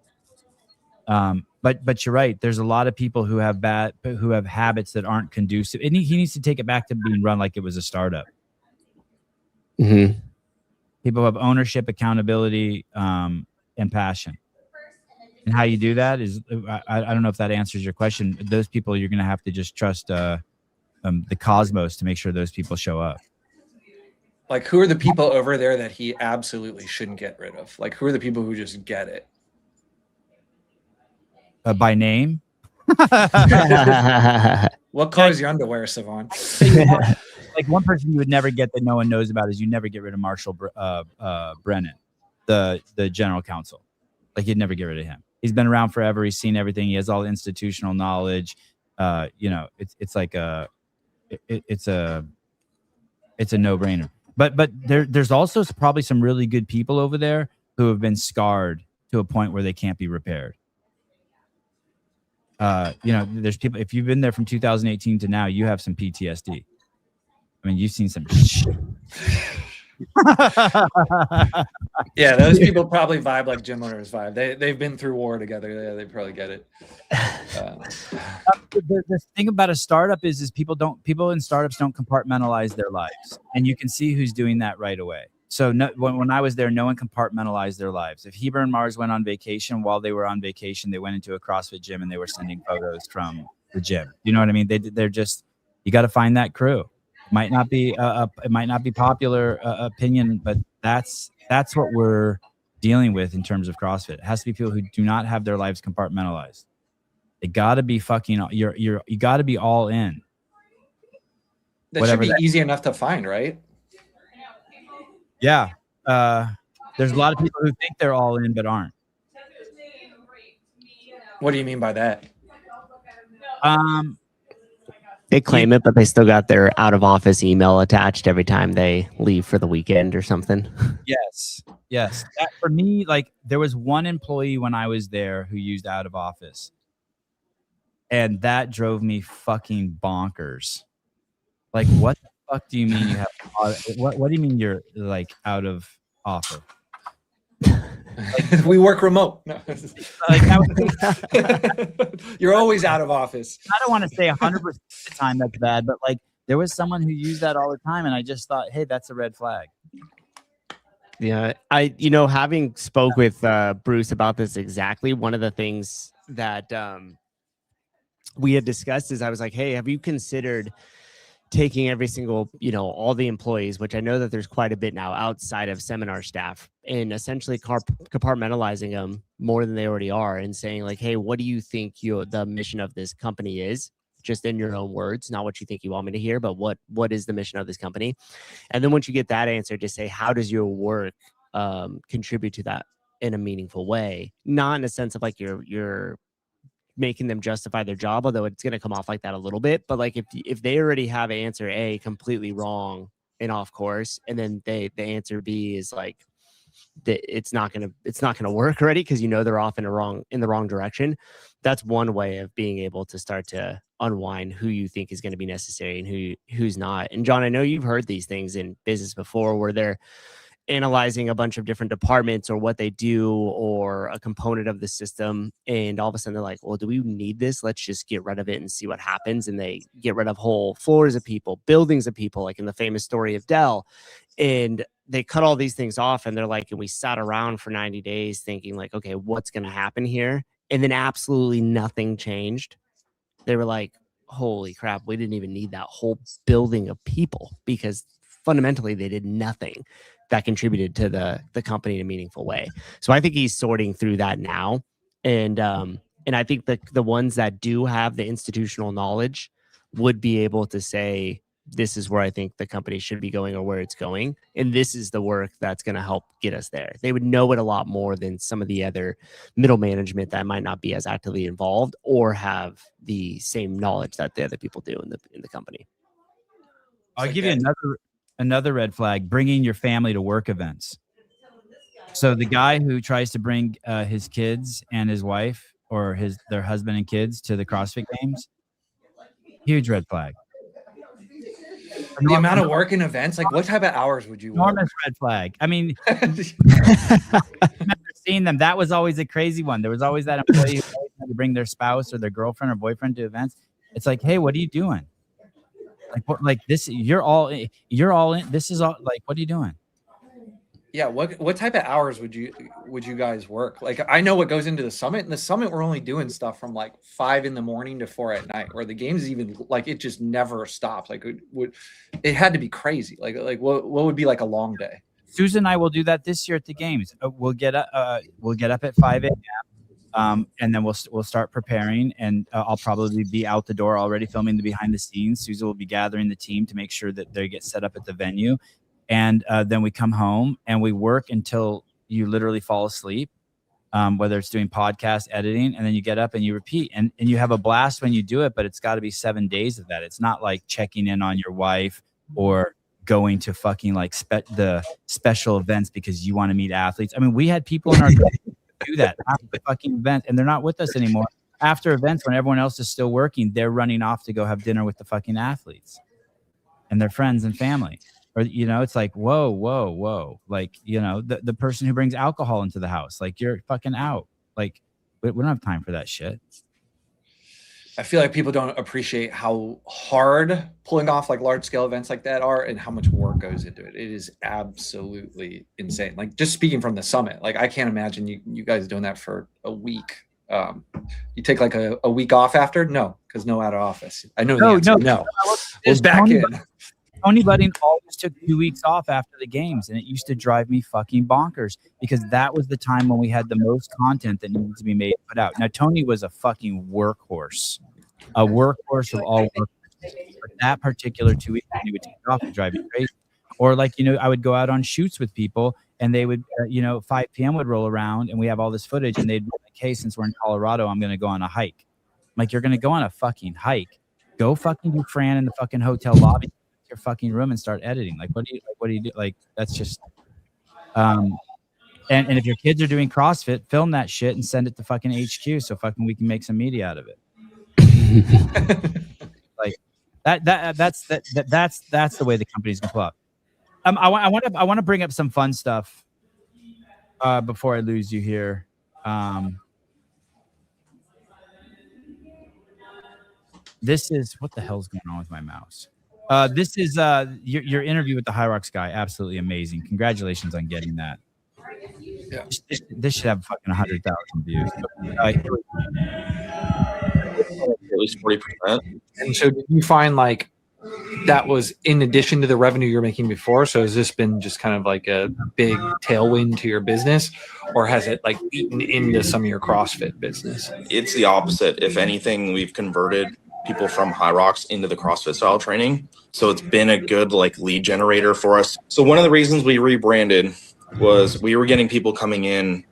But you're right. There's a lot of people who have habits that aren't conducive. And he needs to take it back to being run like it was a startup. Mm-hmm. People have ownership, accountability, and passion. And how you do that is, I don't know if that answers your question. Those people, you're going to have to just trust the cosmos to make sure those people show up. Like, who are the people over there that he absolutely shouldn't get rid of? Like, who are the people who just get it? By name? What color is your underwear, Savon? Like, one person you would never get that no one knows about is you never get rid of Marshall Brennan, the general counsel. Like, you'd never get rid of him. He's been around forever. He's seen everything. He has all the institutional knowledge. It's a no-brainer. But there's also probably some really good people over there who have been scarred to a point where they can't be repaired. There's people, if you've been there from 2018 to now, you have some PTSD. I mean, you've seen some shit. Yeah, those people probably vibe like gym owners vibe. They've been through war together. Yeah, they probably get it. The thing about a startup is people in startups don't compartmentalize their lives, and you can see who's doing that right away. So when I was there, no one compartmentalized their lives. If Heber and Mars went on vacation, while they were on vacation, they went into a CrossFit gym and they were sending photos from the gym. You know what I mean? They're just, you got to find that crew. It might not be popular opinion, but that's what we're dealing with in terms of CrossFit. It has to be people who do not have their lives compartmentalized. They got to be you got to be all in. That should be easy enough to find, right? Yeah. There's a lot of people who think they're all in but aren't. What do you mean by that? They claim it, but they still got their out of office email attached every time they leave for the weekend or something. Yes. That, for me, like, there was one employee when I was there who used out of office, and that drove me fucking bonkers. Like, what the fuck do you mean you have? What do you mean you're like out of office? Like, we work remote. No. You're always out of office. I don't want to say 100% of the time that's bad, but like, there was someone who used that all the time, and I just thought, hey, that's a red flag. Yeah, having spoke with Bruce about this exactly, one of the things that we had discussed is I was like, hey, have you considered taking every single, all the employees, which I know that there's quite a bit now outside of seminar staff, and essentially compartmentalizing them more than they already are, and saying like, hey, what do you think the mission of this company is? Just in your own words, not what you think you want me to hear, but what is the mission of this company? And then once you get that answer, just say, how does your work contribute to that in a meaningful way? Not in a sense of like you're making them justify their job, although it's going to come off like that a little bit. But like if they already have answer A completely wrong and off course, and then the answer B is like it's not gonna work already because they're off in the wrong direction. That's one way of being able to start to unwind who you think is going to be necessary and who's not. And John, I know you've heard these things in business before, where they're analyzing a bunch of different departments or what they do or a component of the system, and all of a sudden they're like, well, do we need this? Let's just get rid of it and see what happens. And they get rid of whole floors of people, buildings of people, like in the famous story of Dell. And they cut all these things off, and they're like, and we sat around for 90 days thinking like, okay, what's going to happen here? And then absolutely nothing changed. They were like, holy crap, we didn't even need that whole building of people, because fundamentally they did nothing that contributed to the company in a meaningful way. So I think he's sorting through that now. And I think the ones that do have the institutional knowledge would be able to say, this is where I think the company should be going or where it's going, and this is the work that's going to help get us there. They would know it a lot more than some of the other middle management that might not be as actively involved or have the same knowledge that the other people do in the company. I'll give you another red flag: bringing your family to work events. So the guy who tries to bring his kids and his wife or their husband and kids to the CrossFit games, huge red flag. The amount of work in events, like what type of hours would you work? Enormous red flag. I mean, I remember seeing them. That was always a crazy one. There was always that employee who always had to bring their spouse or their girlfriend or boyfriend to events. It's like, hey, what are you doing? Like, what, like this? You're all in. This is all like, what are you doing? Yeah, what type of hours would you guys work? Like, I know what goes into the summit. In the summit, we're only doing stuff from like 5 a.m. to 4 p.m. Where the games even like it just never stopped. Like it had to be crazy. Like what would be like a long day? Susan and I will do that this year at the games. We'll get up at 5 a.m. And then we'll start preparing, and I'll probably be out the door already filming the behind the scenes. Susan will be gathering the team to make sure that they get set up at the venue. And then we come home and we work until you literally fall asleep, whether it's doing podcast editing, and then you get up and you repeat, and you have a blast when you do it, but it's got to be 7 days of that. It's not like checking in on your wife or going to fucking like the special events because you want to meet athletes. I mean, we had people in our do that after the fucking event, and they're not with us anymore. After events, when everyone else is still working, they're running off to go have dinner with the fucking athletes and their friends and family. Or, it's like, whoa. Like, the person who brings alcohol into the house, like, you're fucking out. Like, we don't have time for that shit. I feel like people don't appreciate how hard pulling off like large scale events like that are and how much work goes into it. It is absolutely insane. Like, just speaking from the summit, like I can't imagine you guys doing that for a week. You take like a week off after? No, because no out of office. I know the answer. No. We're back in. Tony Budding always took 2 weeks off after the games, and it used to drive me fucking bonkers because that was the time when we had the most content that needed to be made and put out. Now, Tony was a fucking workhorse of all work. But that particular 2 weeks, he would take it off and drive me crazy. Or like, I would go out on shoots with people, and they would, 5 p.m. would roll around, and we have all this footage, and they'd be like, hey, since we're in Colorado, I'm going to go on a hike. I'm like, you're going to go on a fucking hike? Go fucking do Fran in the fucking hotel lobby, your fucking room, and start editing. Like, what do you do? Like, that's just and if your kids are doing CrossFit, film that shit and send it to fucking HQ so fucking we can make some media out of it. Like that's the way the company's gonna pull up. I want to bring up some fun stuff before I lose you here. This is what the hell's going on with my mouse. This is your interview with the Hyrox guy. Absolutely amazing. Congratulations on getting that. Yeah. This should have fucking 100,000 views. At least 40%. And so did you find like that was in addition to the revenue you're making before? So has this been just kind of like a big tailwind to your business, or has it like eaten into some of your CrossFit business? It's the opposite. If anything, we've converted people from Hyrox into the CrossFit style training. So it's been a good like lead generator for us. So one of the reasons we rebranded was we were getting people coming in.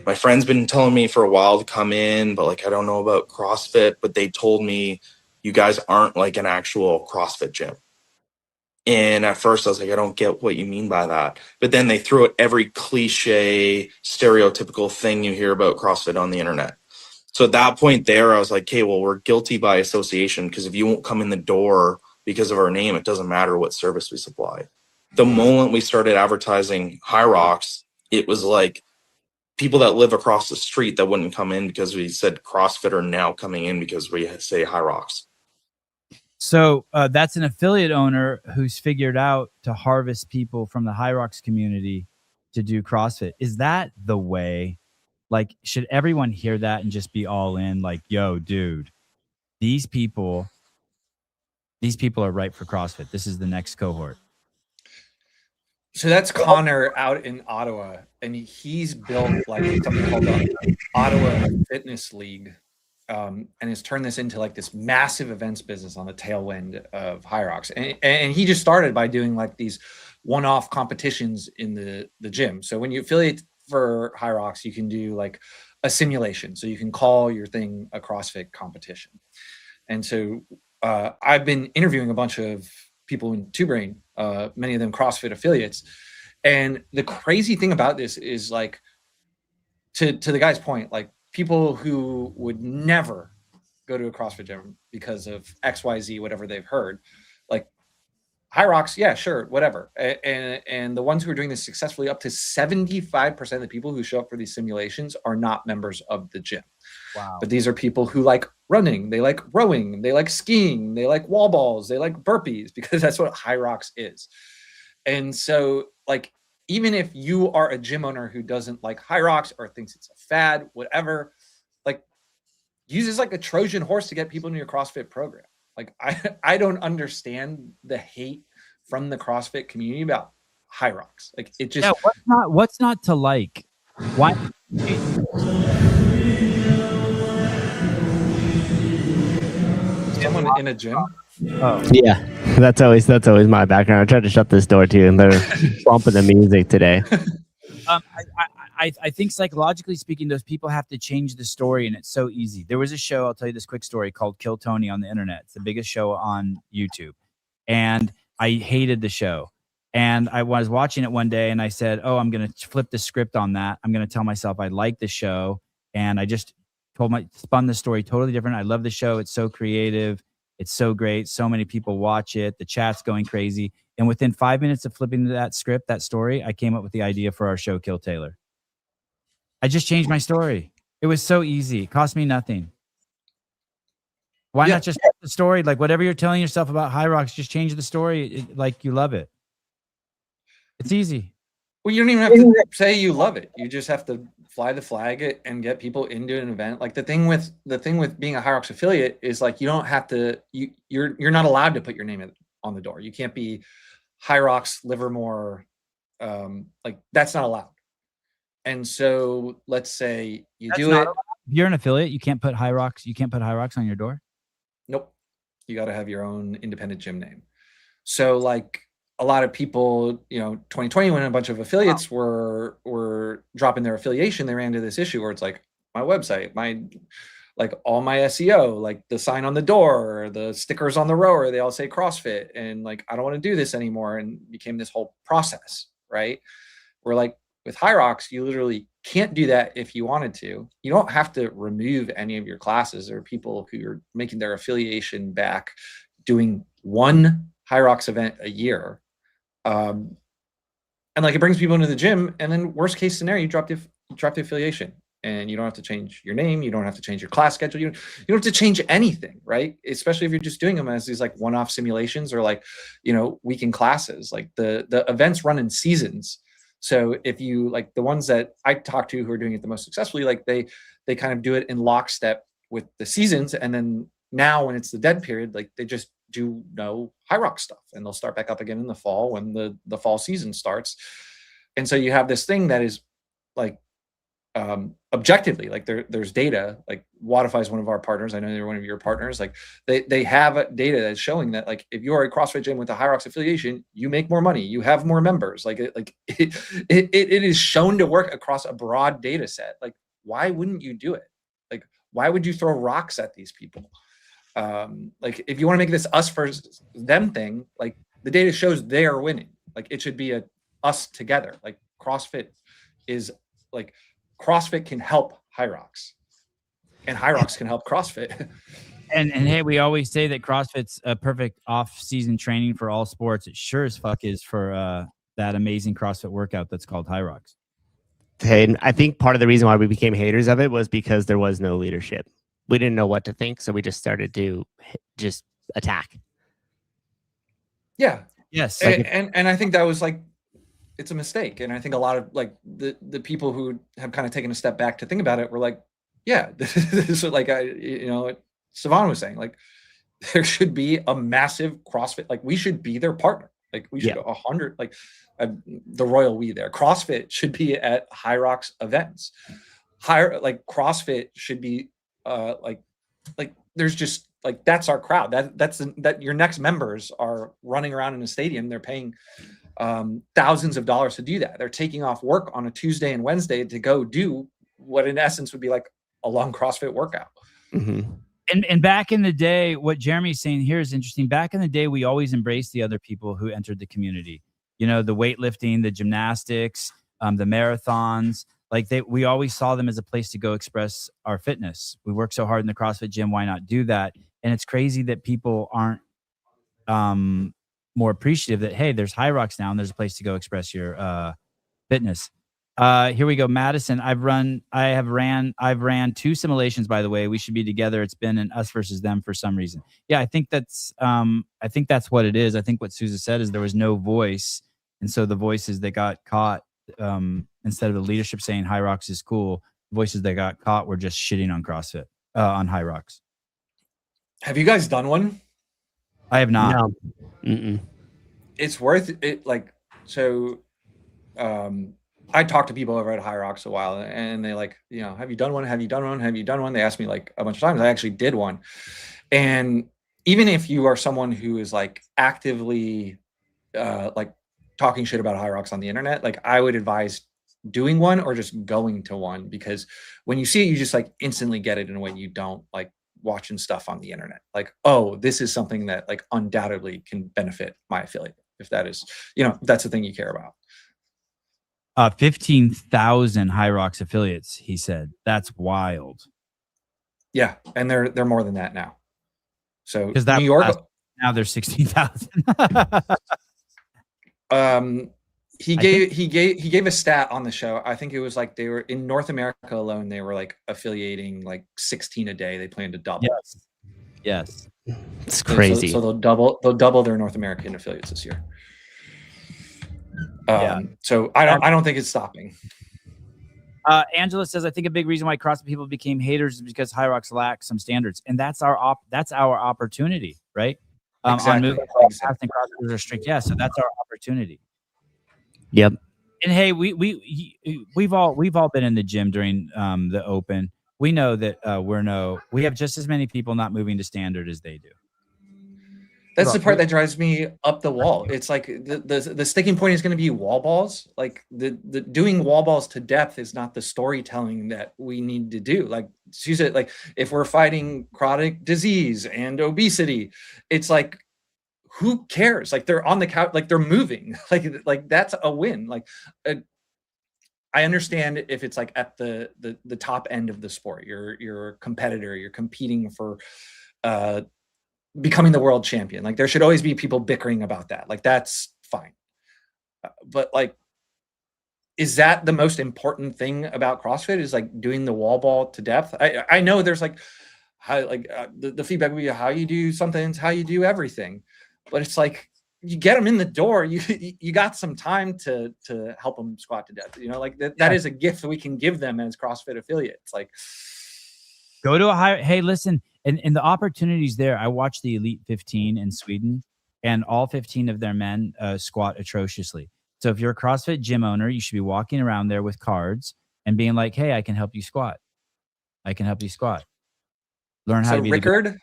My friend's been telling me for a while to come in, but like, I don't know about CrossFit, but they told me you guys aren't like an actual CrossFit gym. And at first I was like, I don't get what you mean by that. But then they threw out every cliche, stereotypical thing you hear about CrossFit on the internet. So at that point there, I was like, okay, well, we're guilty by association, because if you won't come in the door because of our name, it doesn't matter what service we supply. The moment we started advertising Hyrox, it was like people that live across the street that wouldn't come in because we said CrossFit are now coming in because we say Hyrox. So that's an affiliate owner who's figured out to harvest people from the Hyrox community to do CrossFit. Is that the way? Like, should everyone hear that and just be all in? Like, yo, dude, these people are ripe for CrossFit. This is the next cohort. So that's Connor out in Ottawa, and he's built like something called the Ottawa Fitness League, and has turned this into like this massive events business on the tailwind of Hyrox. And he just started by doing like these one-off competitions in the gym. So when you affiliate for Hyrox, you can do like a simulation. So you can call your thing a CrossFit competition. And so I've been interviewing a bunch of people in Two Brain, many of them CrossFit affiliates. And the crazy thing about this is like, to the guy's point, like people who would never go to a CrossFit gym because of XYZ, whatever they've heard, like Hyrox, yeah, sure, whatever. And the ones who are doing this successfully, up to 75% of the people who show up for these simulations are not members of the gym. Wow. But these are people who like running, they like rowing, they like skiing, they like wall balls, they like burpees, because that's what Hyrox is. And so, like, even if you are a gym owner who doesn't like Hyrox or thinks it's a fad, whatever, like, use it as like a Trojan horse to get people into your CrossFit program. Like, I don't understand the hate from the CrossFit community about Hyrox. Like, it just, what's not to like? Why? Someone in a gym. Oh Yeah, that's always my background. I tried to shut this door too, and they're bumping the music today. I think psychologically speaking, those people have to change the story, and it's so easy. There was a show, I'll tell you this quick story, called Kill Tony on the internet. It's the biggest show on YouTube, and I hated the show. And I was watching it one day, and I said, "Oh, I'm going to flip the script on that. I'm going to tell myself I like the show." And I just spun the story totally different. I love the show. It's so creative. It's so great. So many people watch it. The chat's going crazy. And within 5 minutes of flipping that script, that story, I came up with the idea for our show, Kill Taylor. I just changed my story. It was so easy. It cost me nothing. Why not just the story? Like, whatever you're telling yourself about Hyrox, just change the story like you love it. It's easy. Well, you don't even have to say you love it. You just have to fly the flag and get people into an event. Like, the thing with being a Hyrox affiliate is, like, you don't have to, you're not allowed to put your name on the door. You can't be Hyrox Livermore. Like, that's not allowed. And so let's say you do it. If you're an affiliate, you can't put Hyrox. You can't put Hyrox on your door. Nope. You got to have your own independent gym name. So, like, a lot of people, 2020, when a bunch of affiliates were dropping their affiliation, they ran into this issue where it's like, my website, all my SEO, like the sign on the door, the stickers on the rower, they all say CrossFit, and like, I don't want to do this anymore, and became this whole process, right? Where, like, with Hyrox, you literally can't do that if you wanted to. You don't have to remove any of your classes. There are people who are making their affiliation back doing one Hyrox event a year. And like, it brings people into the gym, and then worst case scenario, you drop the affiliation, and you don't have to change your name. You don't have to change your class schedule. You don't have to change anything, right? Especially if you're just doing them as these like one-off simulations or like, weekend classes. Like, the events run in seasons. So if you, like, the ones that I talk to who are doing it the most successfully, like, they kind of do it in lockstep with the seasons. And then now when it's the dead period, like, they just do no Hyrox stuff, and they'll start back up again in the fall when the fall season starts. And so you have this thing that is, like, objectively, like, there's data. Like, Wodify is one of our partners. I know they're one of your partners. Like, they have data that's showing that, like, if you're a CrossFit gym with a Hyrox affiliation, you make more money, you have more members. Like, it is shown to work across a broad data set. Like, why wouldn't you do it? Like, why would you throw rocks at these people? Like, if you want to make this us versus them thing, like, the data shows they are winning. Like, it should be a us together. Like, CrossFit can help Hyrox, and Hyrox can help CrossFit. And hey, we always say that CrossFit's a perfect off-season training for all sports. It sure as fuck is for that amazing CrossFit workout that's called Hyrox. Hey, and I think part of the reason why we became haters of it was because there was no leadership. We didn't know what to think, so we just started to just attack. Yeah. Yes. And I think that was, like, it's a mistake. And I think a lot of, like, the people who have kind of taken a step back to think about it were like, yeah, this is like, Sivan was saying, like, there should be a massive CrossFit, like, we should be their partner. Like, we should 100, like, the royal we there. CrossFit should be at Hyrox events. Like, CrossFit should be like there's just, like, that's our crowd. That your next members are running around in a stadium. They're paying thousands of dollars to do that. They're taking off work on a Tuesday and Wednesday to go do what in essence would be like a long CrossFit workout. Mm-hmm. And back in the day, what Jeremy's saying here is interesting. Back in the day, we always embraced the other people who entered the community. The weightlifting, the gymnastics, the marathons. Like, we always saw them as a place to go express our fitness. We work so hard in the CrossFit gym. Why not do that? And it's crazy that people aren't more appreciative that, hey, there's Hyrox now and there's a place to go express your fitness. Here we go. Madison, I've ran 2 simulations, by the way. We should be together. It's been an us versus them for some reason. Yeah, I think that's what it is. I think what Sousa said is there was no voice. And so the voices that got caught, instead of the leadership saying Hyrox is cool, voices that got caught were just shitting on CrossFit, on Hyrox. Have you guys done one? I have not. No. Mm-mm. It's worth it. Like, so, I talked to people over at Hyrox a while, and they like, you know, have you done one? Have you done one? Have you done one? They asked me like a bunch of times. I actually did one. And even if you are someone who is like actively, like talking shit about Hyrox on the internet, like I would advise doing one or just going to one, because when you see it, you just like instantly get it in a way you don't like watching stuff on the internet. Like, oh, this is something that like undoubtedly can benefit my affiliate, if that is, you know, that's the thing you care about. 15,000 Hyrox affiliates, he said. That's wild. Yeah, and they're more than that now. So Because New York, now there's 16,000. he gave a stat on the show. I think it was like they were in North America alone. They were like affiliating like 16 a day. They plan to double. Yes. It's crazy. So they'll double their North American affiliates this year. So I don't think it's stopping. Angela says, I think a big reason why CrossFit people became haters is because Hyrox lacks some standards, and that's our opportunity, right? Exactly. CrossFit are strict, yeah. So that's our opportunity. Yep. And hey, we've all been in the gym during the open. We know that we have just as many people not moving to standard as they do. That's the part that drives me up the wall. It's like the sticking point is going to be wall balls. Like the doing wall balls to depth is not the storytelling that we need to do. Like she said, like if we're fighting chronic disease and obesity, it's like, who cares? Like they're on the couch, like they're moving, like that's a win. Like I understand if it's like at the top end of the sport, you're a competitor, you're competing for becoming the world champion. Like there should always be people bickering about that. Like that's fine. But like, is that the most important thing about CrossFit is like doing the wall ball to depth? I know there's like how like the feedback would be how you do something, how you do everything. But it's like you get them in the door, you got some time to help them squat to death. You know, like that is a gift that we can give them as CrossFit affiliates. Like go to hey, listen, and the opportunities there. I watched the Elite 15 in Sweden, and all 15 of their men squat atrociously. So if you're a CrossFit gym owner, you should be walking around there with cards and being like, hey, I can help you squat. I can help you squat. Learn how to be Rickard,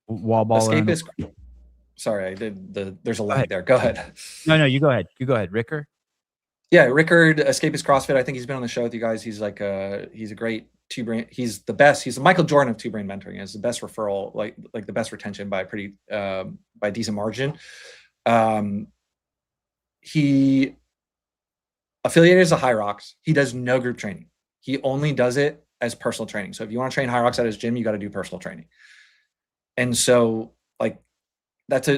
wall baller. Escapist. Sorry, I did there's a lag there. Go ahead. No, you go ahead. You go ahead, Rickard. Yeah, Rickard, Escapist CrossFit. I think he's been on the show with you guys. He's like he's a great two-brain. He's the best. He's the Michael Jordan of two-brain mentoring. He has the best referral, like the best retention by a pretty by a decent margin. He affiliated as a Hyrox. He does no group training. He only does it as personal training. So if you want to train Hyrox at his gym, you got to do personal training. And so like that's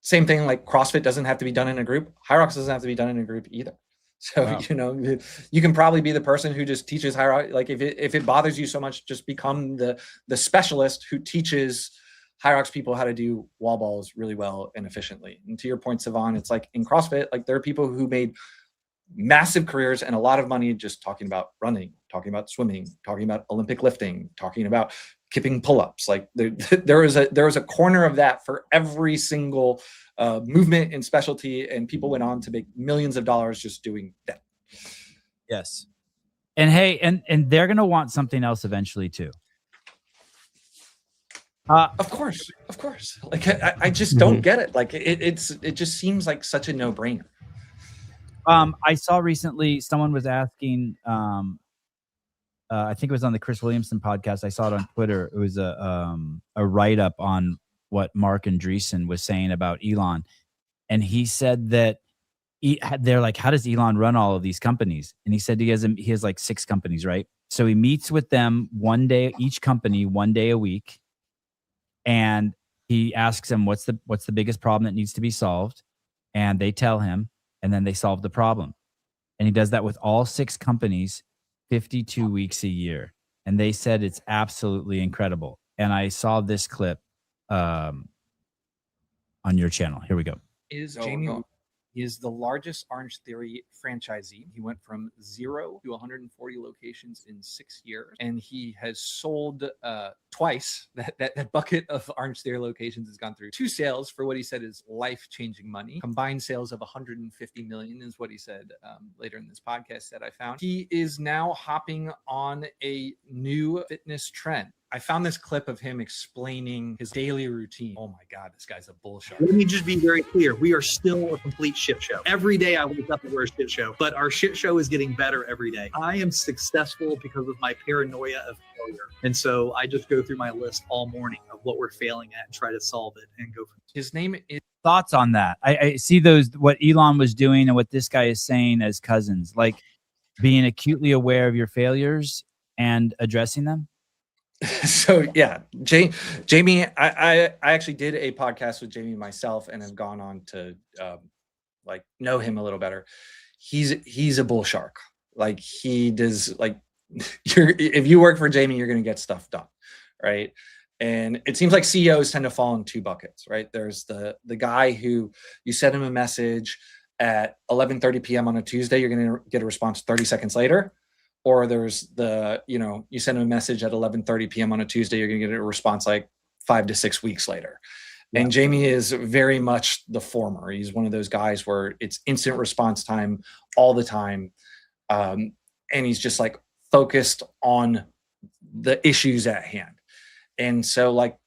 same thing. Like CrossFit doesn't have to be done in a group. Hyrox doesn't have to be done in a group either. So, wow. You know, you can probably be the person who just teaches Hyrox. Like if it bothers you so much, just become the specialist who teaches Hyrox people how to do wall balls really well and efficiently. And to your point, Sivan, it's like in CrossFit, like there are people who made massive careers and a lot of money just talking about running, talking about swimming, talking about Olympic lifting, talking about kipping pull-ups. Like there was a corner of that for every single movement and specialty, and people went on to make millions of dollars just doing that. Yes. And hey, and they're gonna want something else eventually too. Of course. Like I just don't get it. Like it just seems like such a no-brainer. I saw recently someone was asking, I think it was on the Chris Williamson podcast. I saw it on Twitter. It was a write-up on what Mark Andreessen was saying about Elon. And he said that they're like, how does Elon run all of these companies? And he said he has like 6 companies, right? So he meets with them one day, each company 1 day a week. And he asks them, what's the biggest problem that needs to be solved? and they tell him, and then they solve the problem. And he does that with all 6 companies, 52 weeks a year. And they said it's absolutely incredible. And I saw this clip on your channel. Here we go. Jamie is the largest Orange Theory franchisee. He went from 0 to 140 locations in 6 years, and he has sold twice. That bucket of Orange Theory locations has gone through 2 sales for what he said is life-changing money. Combined sales of 150 million is what he said later in this podcast that I found. He is now hopping on a new fitness trend. I found this clip of him explaining his daily routine. Oh my God, this guy's a bullshit. Let me just be very clear. We are still a complete shit show. Every day I wake up and we're a shit show, but our shit show is getting better every day. I am successful because of my paranoia of failure. And so I just go through my list all morning of what we're failing at and try to solve it and go from His name is Thoughts on that? I see what Elon was doing and what this guy is saying as cousins, like being acutely aware of your failures and addressing them. So yeah, Jamie, I actually did a podcast with Jamie myself and have gone on to like know him a little better. He's a bull shark. Like he does, like if you work for Jamie, you're going to get stuff done. Right. And it seems like CEOs tend to fall in 2 buckets, right? There's the guy who you send him a message at 11:30 p.m. on a Tuesday, you're going to get a response 30 seconds later. Or there's you send him a message at 11:30 p.m. on a Tuesday, you're going to get a response like 5 to 6 weeks later. Yeah. And Jamie is very much the former. He's one of those guys where it's instant response time all the time. And he's just like focused on the issues at hand. And so like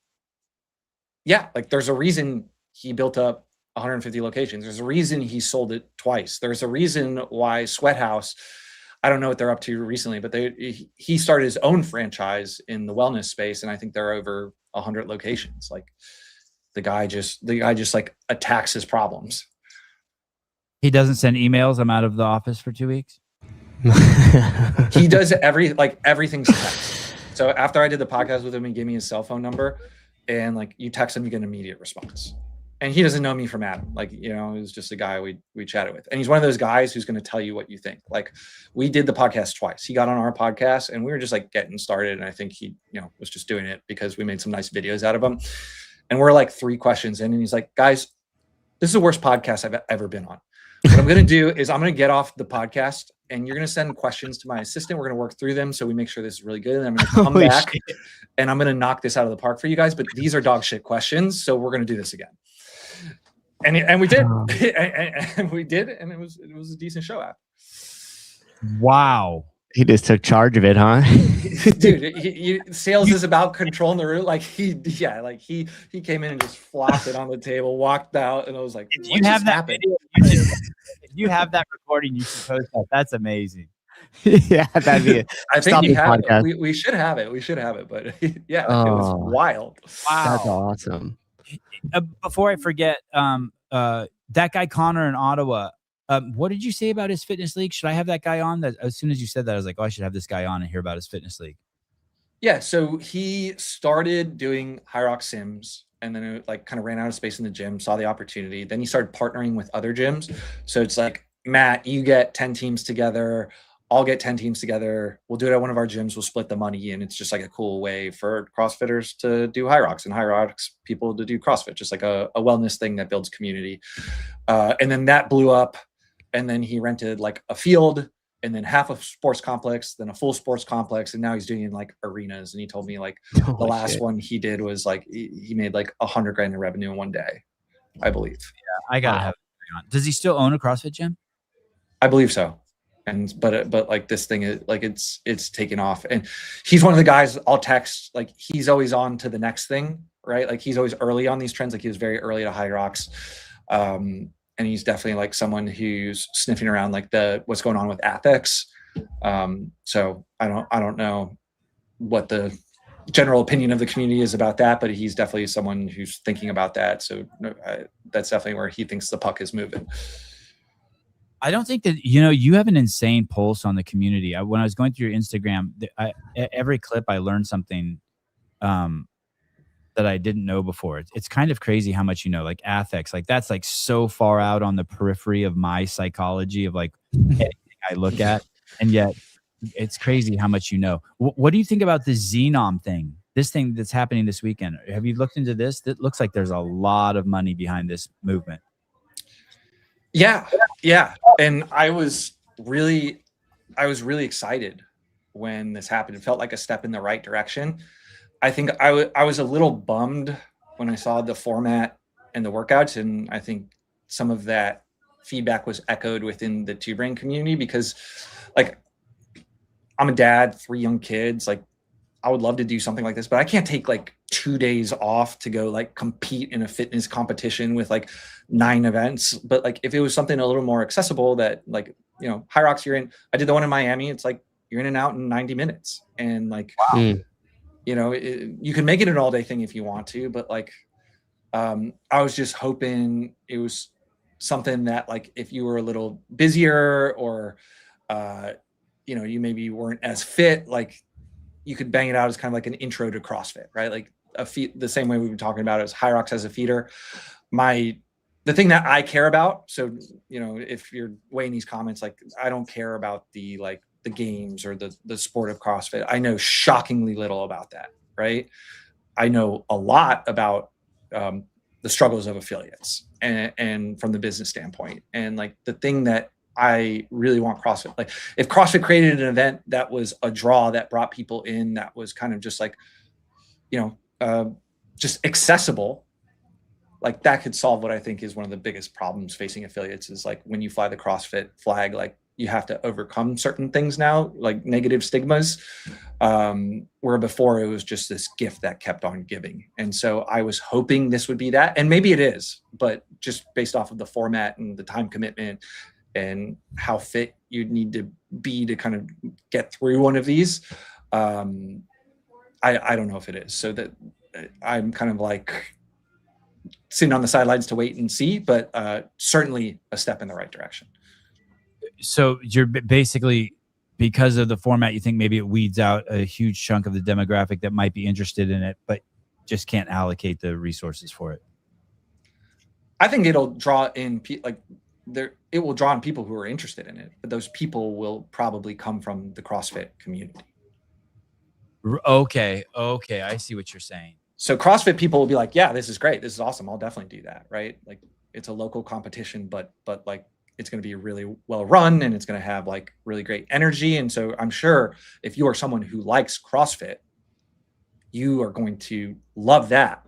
there's a reason he built up 150 locations. There's a reason he sold it twice. There's a reason why Sweat House, I don't know what they're up to recently, but he started his own franchise in the wellness space, and I think they're over 100 locations. Like the guy just like attacks his problems. He doesn't send emails. I'm out of the office for 2 weeks. He does everything's text. So after I did the podcast with him, he gave me his cell phone number, and like you text him, you get an immediate response. And he doesn't know me from Adam. Like, he was just a guy we chatted with. And he's one of those guys who's going to tell you what you think. Like we did the podcast twice. He got on our podcast and we were just like getting started. And I think he, was just doing it because we made some nice videos out of him. And we're like 3 questions in and he's like, guys, this is the worst podcast I've ever been on. What I'm going to do is I'm going to get off the podcast and you're going to send questions to my assistant. We're going to work through them so we make sure this is really good. And I'm going to come back and I'm going to knock this out of the park for you guys. But these are dog shit questions. So we're going to do this again. And we did, and we did, and it was a decent show after. Wow, he just took charge of it, huh? Dude, sales is about controlling the room. Like he came in and just flopped it on the table, walked out, and I was like, if you have that video, if you have that recording, you should post that. That's amazing. Yeah, that'd be it. I think you have it. We should have it. But yeah, it was wild. Wow, that's awesome. Before I forget, that guy Connor in Ottawa, what did you say about his fitness league? Should I have that guy on? That as soon as you said that, I was like, oh, I should have this guy on and hear about his fitness league. Yeah, so he started doing Hyrox sims and then it like kind of ran out of space in the gym, saw the opportunity. Then he started partnering with other gyms. So it's like, Matt, you get 10 teams together. I'll get 10 teams together. We'll do it at one of our gyms. We'll split the money. And it's just like a cool way for CrossFitters to do Hyrox and Hyrox people to do CrossFit, just like a wellness thing that builds community. And then that blew up. And then he rented like a field and then half a sports complex, then a full sports complex. And now he's doing like arenas. And he told me like the last one he did was like, he made like $100,000 in revenue in one day, I believe. Yeah, I got to have it on. Does he still own a CrossFit gym? I believe so. But like this thing is like it's taken off, and he's one of the guys I'll text, like he's always on to the next thing, right? Like he's always early on these trends. Like he was very early to Hyrox, and he's definitely like someone who's sniffing around like what's going on with ethics. So I don't know what the general opinion of the community is about that, but he's definitely someone who's thinking about that. So that's definitely where he thinks the puck is moving. I don't think that, you have an insane pulse on the community. When I was going through your Instagram, every clip I learned something that I didn't know before. It's kind of crazy how much you know, like affects, like that's like so far out on the periphery of my psychology of like anything I look at. And yet it's crazy how much you know. What do you think about the Xenom thing? This thing that's happening this weekend? Have you looked into this? It looks like there's a lot of money behind this movement. Yeah. And I was really excited when this happened. It felt like a step in the right direction. I think I was a little bummed when I saw the format and the workouts, and I think some of that feedback was echoed within the Two Brain community, because like I'm a dad, 3 young kids, like I would love to do something like this, but I can't take like 2 days off to go like compete in a fitness competition with like 9 events. But like if it was something a little more accessible that like, you know, Hyrox, I did the one in Miami. It's like you're in and out in 90 minutes. And like, wow. You know, you can make it an all day thing if you want to, but like, I was just hoping it was something that like, if you were a little busier or, you know, you maybe weren't as fit, like you could bang it out as kind of like an intro to CrossFit, right? Like the same way we've been talking about as Hyrox as a feeder. The thing that I care about, so, you know, if you're weighing these comments, like I don't care about the games or the sport of CrossFit. I know shockingly little about that, right? I know a lot about the struggles of affiliates and from the business standpoint. And like the thing that I really want CrossFit, like if CrossFit created an event that was a draw that brought people in, that was kind of just like, you know, just accessible, like that could solve what I think is one of the biggest problems facing affiliates is like when you fly the CrossFit flag, like you have to overcome certain things now, like negative stigmas, where before it was just this gift that kept on giving. And so I was hoping this would be that, and maybe it is, but just based off of the format and the time commitment and how fit you'd need to be to kind of get through one of these, I don't know if it is. So that I'm kind of like sitting on the sidelines to wait and see, but certainly a step in the right direction. So you're basically, because of the format, you think maybe it weeds out a huge chunk of the demographic that might be interested in it, but just can't allocate the resources for it. I think it'll draw in it will draw in people who are interested in it, but those people will probably come from the CrossFit community. Okay, I see what you're saying. So CrossFit people will be like, yeah, this is great. This is awesome. I'll definitely do that, right? Like it's a local competition, but like it's going to be really well run and it's going to have like really great energy. And so I'm sure if you are someone who likes CrossFit, you are going to love that.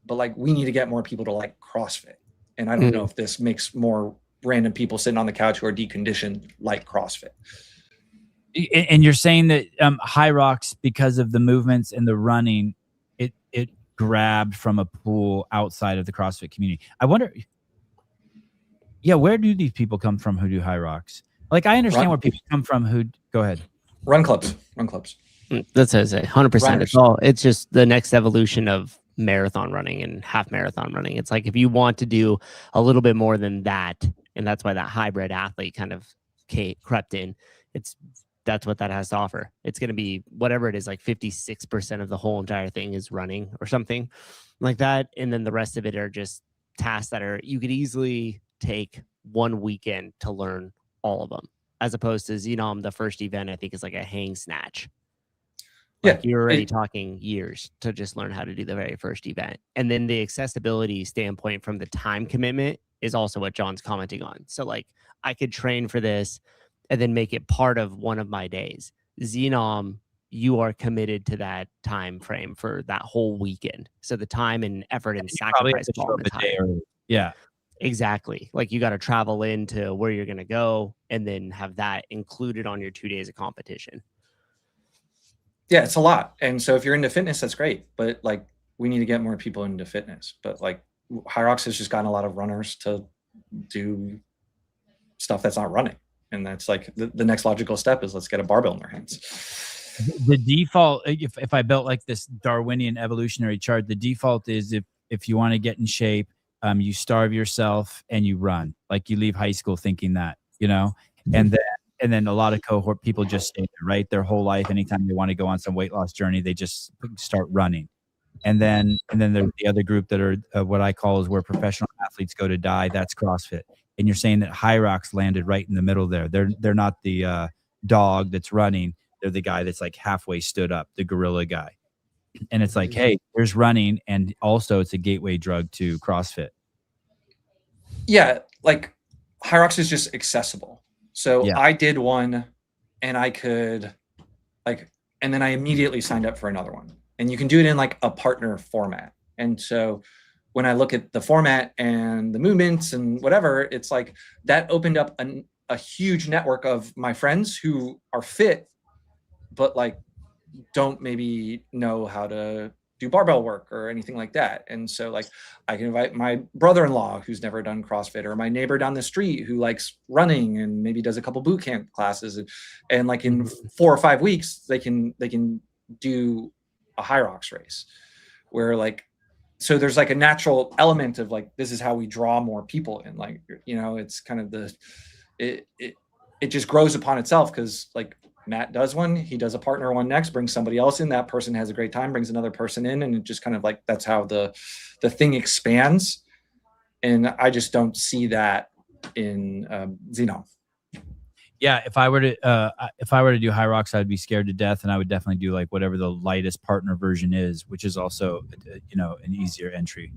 But like we need to get more people to like CrossFit. And I don't know if this makes more random people sitting on the couch who are deconditioned like CrossFit. And you're saying that Hyrox, because of the movements and the running, it grabbed from a pool outside of the CrossFit community. I wonder, where do these people come from who do Hyrox? Like I understand where people come from who go ahead. Run clubs. That's what I say. 100%. It's just the next evolution of marathon running and half marathon running. It's like if you want to do a little bit more than that, and that's why that hybrid athlete kind of crept in. That's what that has to offer. It's going to be whatever it is, like 56% of the whole entire thing is running or something like that. And then the rest of it are just tasks that you could easily take one weekend to learn all of them, as opposed to Xenom, the first event, I think is like a hang snatch. Like you're already talking years to just learn how to do the very first event. And then the accessibility standpoint from the time commitment is also what John's commenting on. So like I could train for this and then make it part of one of my days. Xenom, you are committed to that time frame for that whole weekend. So the time and effort and sacrifice all the time. Yeah, exactly. Like you got to travel into where you're going to go and then have that included on your 2 days of competition. Yeah, it's a lot. And so if you're into fitness, that's great. But like we need to get more people into fitness. But like Hyrox has just gotten a lot of runners to do stuff that's not running. And that's like the next logical step is let's get a barbell in their hands. The default, if I built like this Darwinian evolutionary chart, the default is if you want to get in shape, you starve yourself and you run. Like you leave high school thinking that, you know, and then a lot of cohort people just stay there, right? Their whole life, anytime they want to go on some weight loss journey, they just start running. And then there's the other group that are what I call is where professional athletes go to die. That's CrossFit. And you're saying that Hyrox landed right in the middle there. They're not the dog that's running. They're the guy that's like halfway stood up, the gorilla guy. And it's like, hey, there's running, and also it's a gateway drug to CrossFit. Yeah, like Hyrox is just accessible. So Yeah. I did one, and I could and then I immediately signed up for another one. And you can do it in like a partner format. And so when I look at the format and the movements and whatever, it's like that opened up a huge network of my friends who are fit, but like don't maybe know how to do barbell work or anything like that. And so like I can invite my brother-in-law who's never done CrossFit, or my neighbor down the street who likes running and maybe does a couple boot camp classes, and like in 4 or 5 weeks they can do a Hyrox race, where like, so there's like a natural element of like, this is how we draw more people in, like, you know, it's kind of it just grows upon itself, because like Matt does one, he does a partner one next, brings somebody else in, that person has a great time, brings another person in, and it just kind of like, that's how the thing expands. And I just don't see that in Xenon. Yeah, if I were to do Hyrox, I'd be scared to death, and I would definitely do like whatever the lightest partner version is, which is also an easier entry.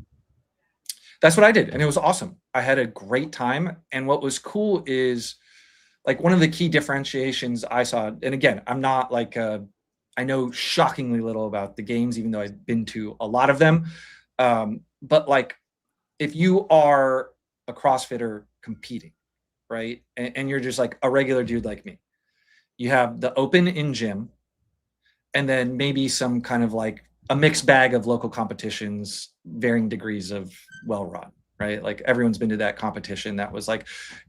That's what I did, and it was awesome. I had a great time, and what was cool is like one of the key differentiations I saw, and again, I'm not like I know shockingly little about the games, even though I've been to a lot of them. But like, if you are a CrossFitter competing, right, and you're just like a regular dude like me, you have the open in gym, and then maybe some kind of like a mixed bag of local competitions, varying degrees of well run. Right? Like everyone's been to that competition that was like,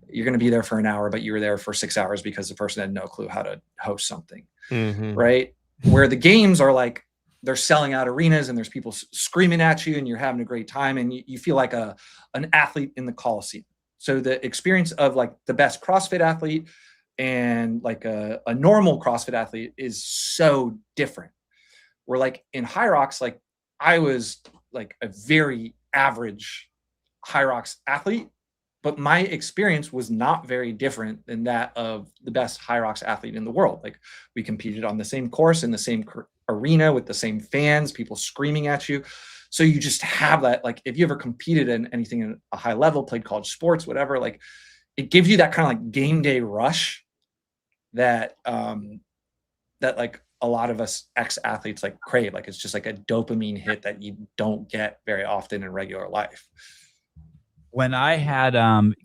you're going to be there for an hour, but you were there for 6 hours because the person had no clue how to host something. Right? Where the games are like, they're selling out arenas and there's people screaming at you and you're having a great time, and you feel like an athlete in the Coliseum. So the experience of like the best CrossFit athlete and like a normal CrossFit athlete is so different. Where like in Hyrox, like I was like a very average Hyrox athlete, but my experience was not very different than that of the best Hyrox athlete in the world. Like we competed on the same course in the same arena with the same fans, people screaming at you. So you just have that, like if you ever competed in anything in a high level, played college sports, whatever, like it gives you that kind of like game day rush that that like a lot of us ex-athletes like crave. Like it's just like a dopamine hit that you don't get very often in regular life. When I had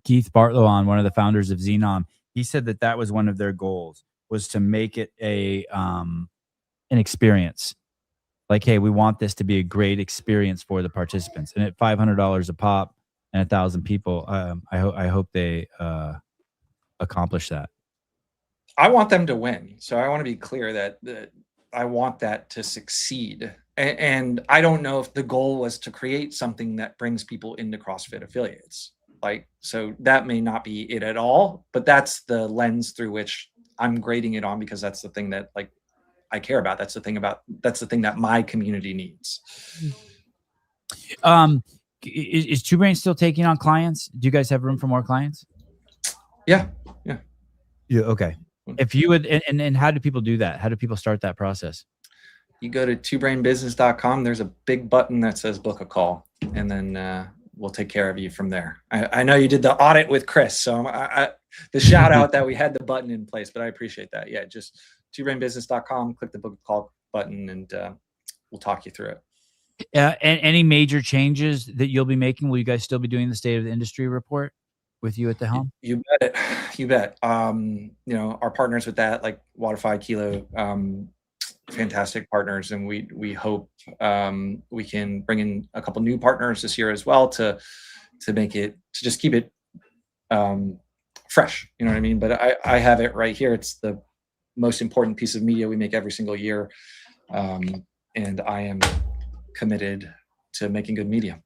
Keith Bartlow on, one of the founders of Xenon, he said that was one of their goals, was to make it an experience. Like, hey, we want this to be a great experience for the participants. And at $500 a pop and 1,000 people, I hope they accomplish that. I want them to win. So I want to be clear that I want that to succeed. And I don't know if the goal was to create something that brings people into CrossFit affiliates. Like, so that may not be it at all, but that's the lens through which I'm grading it on, because that's the thing that like I care about. That's the thing that my community needs. Is Two Brain still taking on clients? Do you guys have room for more clients? Yeah. Okay. If you would, and how do people do that? How do people start that process? You go to twobrainbusiness.com. There's a big button that says book a call, and then we'll take care of you from there. I know you did the audit with Chris, so the shout out that we had the button in place, but I appreciate that. Yeah, just twobrainbusiness.com, click the book a call button, and we'll talk you through it. And any major changes that you'll be making? Will you guys still be doing the State of the Industry report with you at the helm? You bet. You bet. Our partners with that, like Waterfy, Kilo, fantastic partners, and we hope we can bring in a couple new partners this year as well to make it, to just keep it fresh. You know what I mean? But I have it right here. It's the most important piece of media we make every single year, and I am committed to making good media.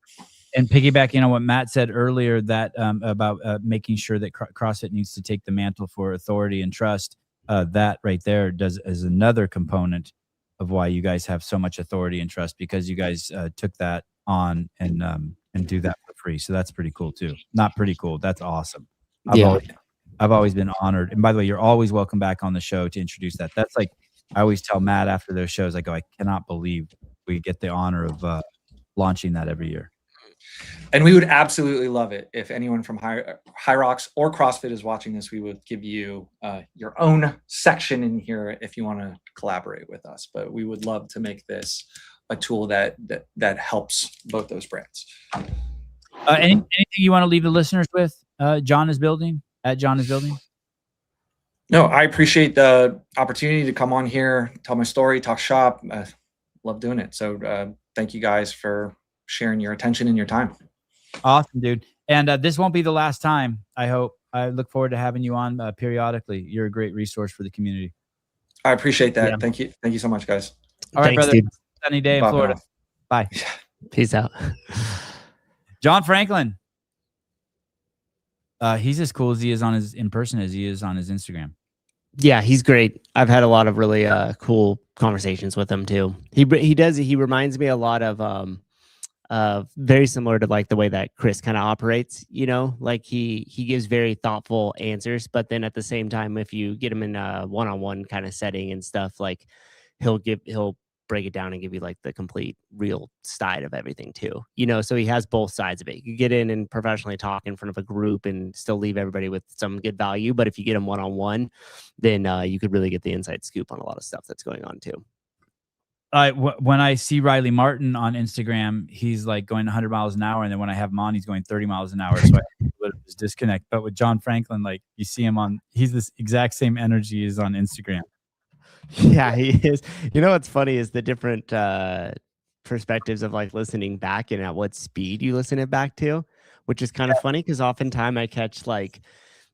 And piggybacking on what Matt said earlier, that about making sure that CrossFit needs to take the mantle for authority and trust, that right there is another component of why you guys have so much authority and trust, because you guys took that on and do that for free. So that's pretty cool too. Not pretty cool. That's awesome. I've always been honored. And by the way, you're always welcome back on the show to introduce that. That's like, I always tell Matt after those shows, I go, I cannot believe we get the honor of launching that every year. And we would absolutely love it if anyone from Hyrox or CrossFit is watching this. We would give you your own section in here if you want to collaborate with us. But we would love to make this a tool that helps both those brands. Anything you want to leave the listeners with? John is building. No, I appreciate the opportunity to come on here, tell my story, talk shop. Love doing it. So thank you guys for sharing your attention and your time. Awesome, dude. And this won't be the last time, I hope. I look forward to having you on periodically. You're a great resource for the community. I appreciate that. Yeah. Thank you. Thank you so much, guys. All right, Thanks, brother. dude. Sunny day in Bye Florida. now. Bye. Peace out. John Franklin. He's as cool as he is in person as he is on his Instagram. Yeah, he's great. I've had a lot of really cool conversations with him too. He reminds me a lot of very similar to like the way that Chris kind of operates, you know, like he gives very thoughtful answers, but then at the same time, if you get him in a one-on-one kind of setting and stuff, like he'll break it down and give you like the complete real side of everything too, you know. So he has both sides of it. You get in and professionally talk in front of a group and still leave everybody with some good value, but if you get him one-on-one, then you could really get the inside scoop on a lot of stuff that's going on too. When I see Riley Martin on Instagram, he's like going 100 miles an hour, and then when I have him on, he's going 30 miles an hour. So I have a bit of this disconnect. But with John Franklin, like you see him he's this exact same energy as on Instagram. Yeah, he is. You know what's funny is the different perspectives of like listening back and at what speed you listen it back to, which is kind of funny because oftentimes I catch like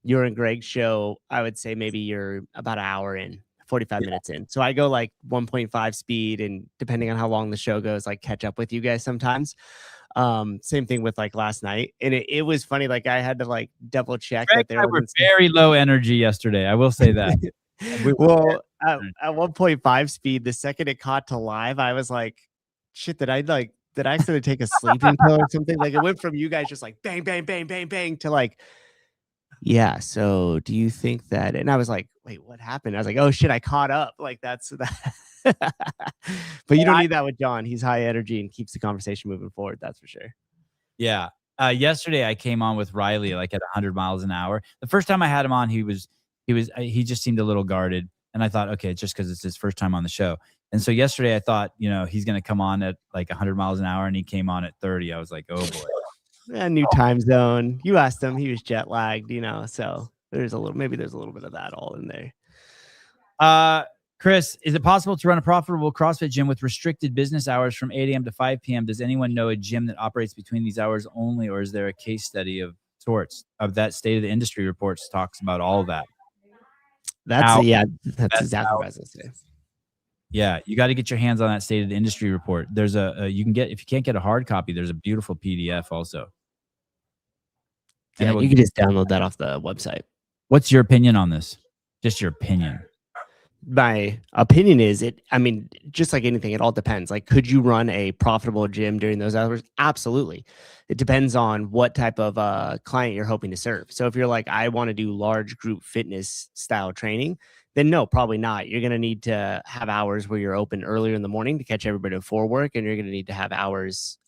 your and Greg's show, I would say maybe you're about an hour in, 45 minutes in. So I go like 1.5 speed, and depending on how long the show goes, like catch up with you guys sometimes. Same thing with like last night. And it was funny. Like I had to like double check Greg that there were very low energy yesterday. I will say that. Well, at 1.5 speed, the second it caught to live, I was like, shit, did I accidentally take a sleeping pill or something? Like it went from you guys just like bang, bang, bang, bang, bang to like, yeah. So do you think that? And I was like, wait, what happened? I was like, oh shit, I caught up. Like that's that. But you don't need that with John. He's high energy and keeps the conversation moving forward. That's for sure. Yeah. Yesterday I came on with Riley like at 100 miles an hour. The first time I had him on, he just seemed a little guarded, and I thought, okay, it's just because it's his first time on the show. And so yesterday I thought, you know, he's going to come on at like 100 miles an hour, and he came on at 30. I was like, oh boy. A new time zone. You asked him, he was jet lagged, you know, so there's a little bit of that all in there. Chris, is it possible to run a profitable CrossFit gym with restricted business hours from 8 a.m. to 5 p.m.? Does anyone know a gym that operates between these hours only, or is there a case study of sorts of that? State of the Industry reports talks about all of that. That's exactly what I was gonna say. Yeah, you got to get your hands on that State of the Industry report. There's you can get, if you can't get a hard copy, there's a beautiful PDF also. Yeah, you can just download that off the website. What's your opinion on this? Just your opinion. My opinion is just like anything, it all depends. Like, could you run a profitable gym during those hours? Absolutely. It depends on what type of client you're hoping to serve. So if you're like, I want to do large group fitness style training, then no, probably not. You're going to need to have hours where you're open earlier in the morning to catch everybody before work. And you're going to need to have hours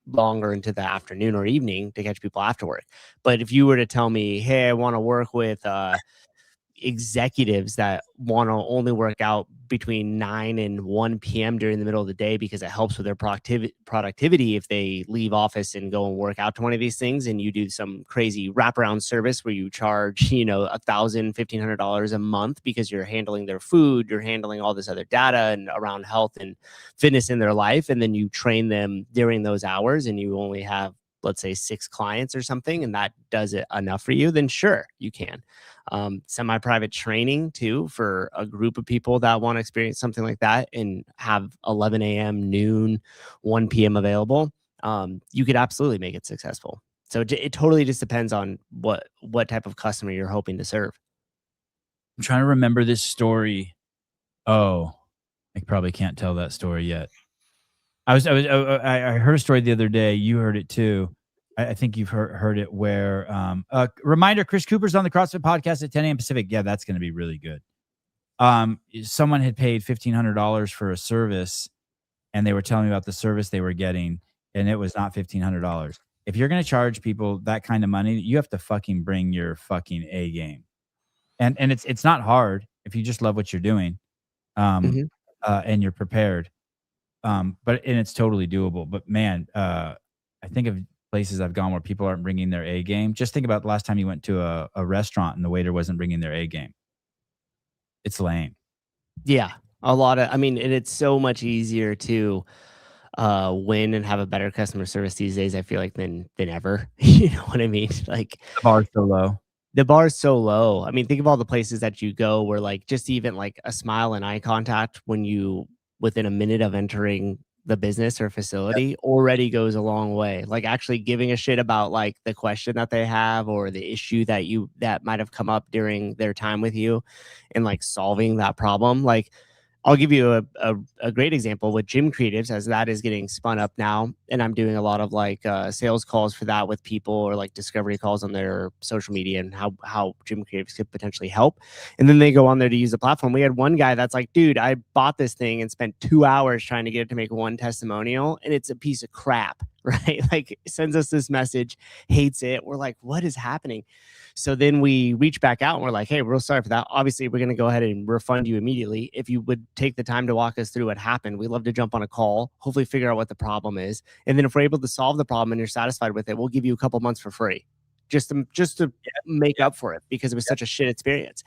longer into the afternoon or evening to catch people after work. But if you were to tell me, hey, I want to work with executives that want to only work out between 9 and 1 p.m. during the middle of the day because it helps with their productivity if they leave office and go and work out to one of these things, and you do some crazy wraparound service where you charge, $1,000, $1,500 a month because you're handling their food, you're handling all this other data and around health and fitness in their life, and then you train them during those hours and you only have, let's say, 6 clients or something, and that does it enough for you, then sure, you can. Semi-private training too for a group of people that want to experience something like that and have 11 a.m., noon, 1 p.m. available. You could absolutely make it successful. So it totally just depends on what type of customer you're hoping to serve. I'm trying to remember this story. Oh, I probably can't tell that story yet. I heard a story the other day. You heard it too. I think you've heard it where, reminder, Chris Cooper's on the CrossFit podcast at 10 a.m. Pacific. Yeah, that's going to be really good. Someone had paid $1,500 for a service, and they were telling me about the service they were getting, and it was not $1,500. If you're going to charge people that kind of money, you have to fucking bring your fucking A game. And it's not hard if you just love what you're doing, and you're prepared. But it's totally doable. But man, I think of places I've gone where people aren't bringing their A game. Just think about the last time you went to a restaurant and the waiter wasn't bringing their A game. It's lame. Yeah, a lot of. I mean, and it's so much easier to win and have a better customer service these days. I feel like than ever. You know what I mean? Like The bar's so low. The bar's so low. I mean, think of all the places that you go where like just even like a smile and eye contact when you within a minute of entering the business or facility already goes a long way. Like actually giving a shit about like the question that they have or the issue that might have come up during their time with you and like solving that problem. Like I'll give you a great example with Gym Creatives, as that is getting spun up now. And I'm doing a lot of like sales calls for that with people, or like discovery calls on their social media and how Gym Creatives could potentially help. And then they go on there to use the platform. We had one guy that's like, dude, I bought this thing and spent 2 hours trying to get it to make one testimonial, and it's a piece of crap, right? Like sends us this message, hates it. We're like, what is happening? So then we reach back out and we're like, hey, we're real sorry for that. Obviously, we're going to go ahead and refund you immediately. If you would take the time to walk us through what happened, we'd love to jump on a call, hopefully figure out what the problem is. And then if we're able to solve the problem and you're satisfied with it, we'll give you a couple months for free just to make up for it, because it was such a shit experience.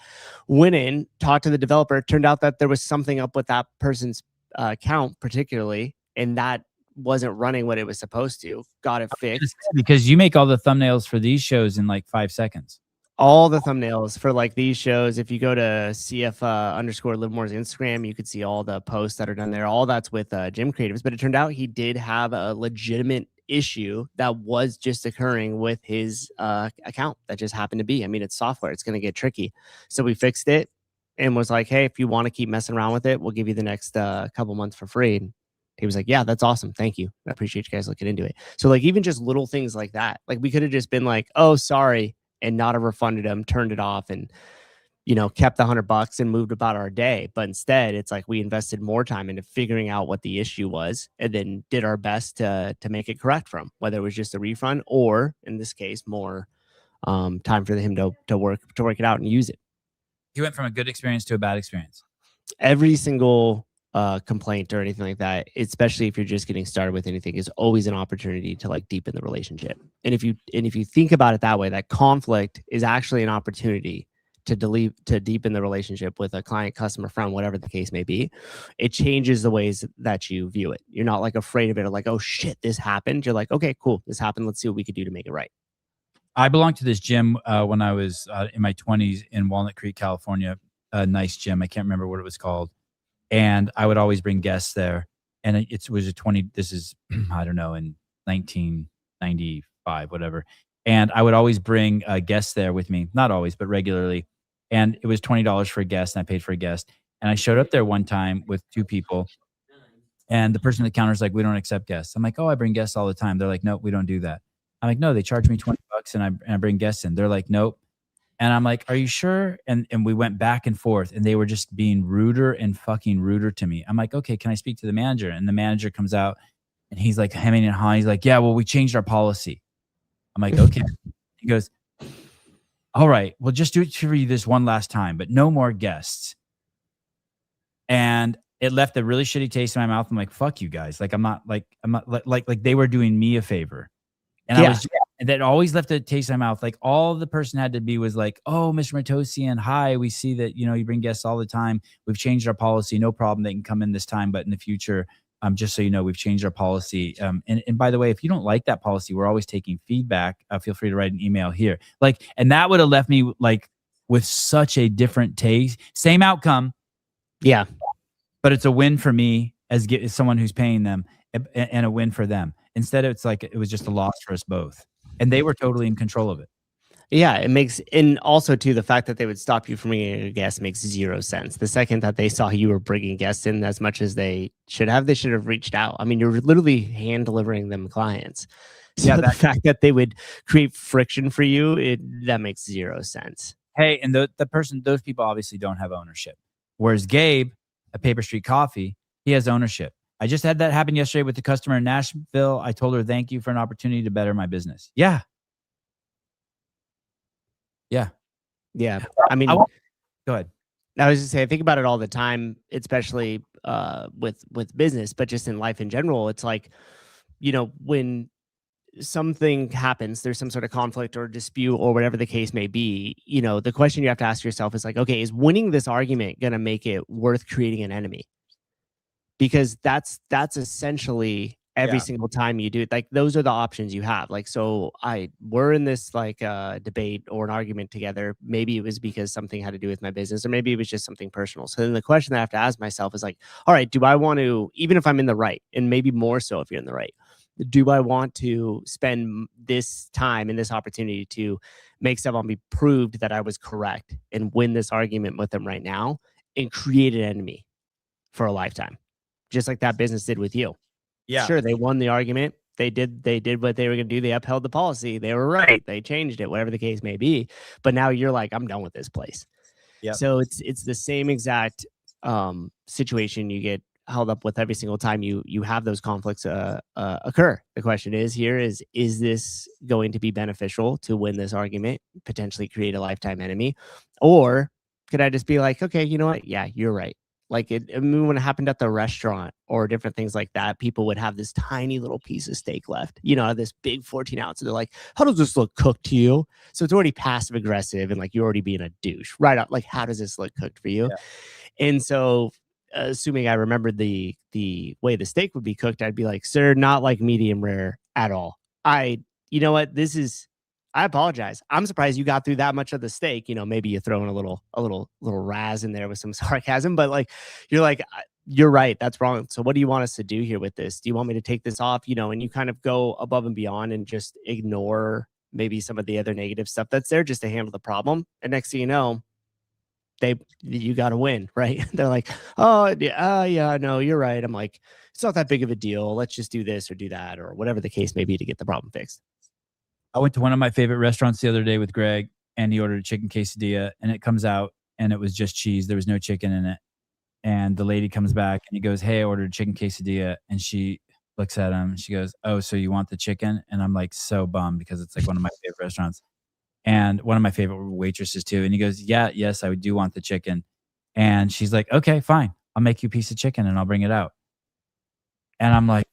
Went in, talked to the developer. It turned out that there was something up with that person's account particularly, and that wasn't running what it was supposed to. Got it fixed. Because you make all the thumbnails for these shows in like 5 seconds. All the thumbnails for like these shows. If you go to CF underscore Livermore's Instagram, you could see all the posts that are done there. All that's with Gym Creatives. But it turned out he did have a legitimate issue that was just occurring with his account. That just happened to be. I mean, it's software. It's going to get tricky. So we fixed it and was like, hey, if you want to keep messing around with it, we'll give you the next couple months for free. And he was like, yeah, that's awesome. Thank you. I appreciate you guys looking into it. So like even just little things like that, like we could have just been like, oh, sorry, and not have refunded him, turned it off, and kept the $100 and moved about our day. But instead, it's like we invested more time into figuring out what the issue was, and then did our best to make it correct from, whether it was just a refund or, in this case, more time for him to work it out and use it. You went from a good experience to a bad experience. Every single complaint or anything like that, especially if you're just getting started with anything, is always an opportunity to like deepen the relationship. And if you think about it that way, that conflict is actually an opportunity to deepen the relationship with a client, customer, friend, whatever the case may be. It changes the ways that you view it. You're not like afraid of it or like, oh shit, this happened. You're like, okay, cool, this happened. Let's see what we could do to make it right. I belonged to this gym when I was in my 20s in Walnut Creek, California. A nice gym. I can't remember what it was called. And I would always bring guests there. And this is, I don't know, in 1995, whatever. And I would always bring guests there with me. Not always, but regularly. And it was $20 for a guest, and I paid for a guest. And I showed up there one time with 2 people. And the person at the counter is like, we don't accept guests. I'm like, oh, I bring guests all the time. They're like, nope, we don't do that. I'm like, no, they charge me $20 and I bring guests in. They're like, nope. And I'm like, are you sure? And we went back and forth, and they were just being ruder and fucking ruder to me. I'm like, okay, can I speak to the manager? And the manager comes out and he's like hemming and hawing. He's like, yeah, well, we changed our policy. I'm like, okay. He goes, all right, we'll just do it for you this one last time, but no more guests. And it left a really shitty taste in my mouth. I'm like, fuck you guys. Like, I'm not like they were doing me a favor. And and that always left a taste in my mouth. Like all the person had to be was like, oh, Mr. Matosian, hi, we see that, you bring guests all the time. We've changed our policy. No problem. They can come in this time, but in the future, just so you know, we've changed our policy. And by the way, if you don't like that policy, we're always taking feedback. Feel free to write an email here. Like, and that would have left me like with such a different taste. Same outcome. Yeah. But it's a win for me as someone who's paying them, and a win for them. Instead, it's like it was just a loss for us both. And they were totally in control of it. Yeah, it makes, and also too, the fact that they would stop you from bringing a guest makes zero sense. The second that they saw you were bringing guests in as much as they should have reached out. I mean, you're literally hand delivering them clients. So Yeah, the fact that they would create friction for you, that makes zero sense. Hey, and those people obviously don't have ownership. Whereas Gabe at Paper Street Coffee, he has ownership. I just had that happen yesterday with the customer in Nashville. I told her, thank you for an opportunity to better my business. Yeah. Yeah. Yeah. I mean, go ahead. I was just saying, I think about it all the time, especially with business, but just in life in general. It's like, when something happens, there's some sort of conflict or dispute or whatever the case may be, the question you have to ask yourself is like, okay, is winning this argument going to make it worth creating an enemy? Because that's essentially every single time you do it. Like, those are the options you have. Like, so we're in this like debate or an argument together. Maybe it was because something had to do with my business, or maybe it was just something personal. So then the question that I have to ask myself is like, all right, do I want to, even if I'm in the right, and maybe more so if you're in the right, do I want to spend this time and this opportunity to make someone be proved that I was correct and win this argument with them right now and create an enemy for a lifetime? Just like that business did with you. Yeah. Sure, they won the argument. They did what they were going to do. They upheld the policy. They were right. They changed it, whatever the case may be. But now you're like, I'm done with this place. Yep. So it's the same exact situation you get held up with every single time you have those conflicts occur. The question is this going to be beneficial to win this argument, potentially create a lifetime enemy? Or could I just be like, okay, you know what? Yeah, you're right. Like when it happened at the restaurant or different things like that, people would have this tiny little piece of steak left, this big 14 ounce. And they're like, how does this look cooked to you? So it's already passive aggressive and like you're already being a douche, right? Like, how does this look cooked for you? Yeah. And so assuming I remembered the way the steak would be cooked, I'd be like, sir, not like medium rare at all. You know what? I apologize. I'm surprised you got through that much of the steak. Maybe you throw in a little raz in there with some sarcasm, but like, you're like, you're right. That's wrong. So what do you want us to do here with this? Do you want me to take this off? And you kind of go above and beyond and just ignore maybe some of the other negative stuff that's there just to handle the problem. And next thing you know, you got to win, right? They're like, oh yeah, no, you're right. I'm like, it's not that big of a deal. Let's just do this or do that or whatever the case may be to get the problem fixed. I went to one of my favorite restaurants the other day with Greg, and he ordered a chicken quesadilla, and it comes out and it was just cheese. There was no chicken in it. And the lady comes back and he goes, hey, I ordered a chicken quesadilla. And she looks at him and she goes, oh, so you want the chicken? And I'm like so bummed because it's like one of my favorite restaurants and one of my favorite waitresses too. And he goes, yes, I do want the chicken. And she's like, okay, fine. I'll make you a piece of chicken and I'll bring it out. And I'm like,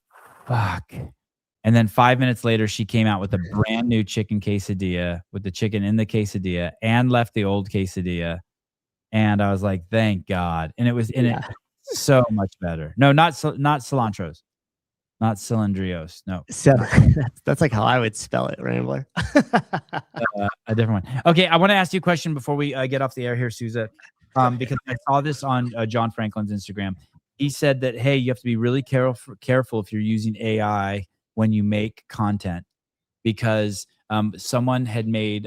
fuck. And then 5 minutes later, she came out with a brand new chicken quesadilla with the chicken in the quesadilla and left the old quesadilla. And I was like, thank God. And it was in it so much better. No, not cilantros, not cilindrios. No. So that's like how I would spell it, Rambler. A different one. Okay. I want to ask you a question before we get off the air here, Souza, because I saw this on John Franklin's Instagram. He said that, hey, you have to be really careful if you're using AI when you make content, because someone had made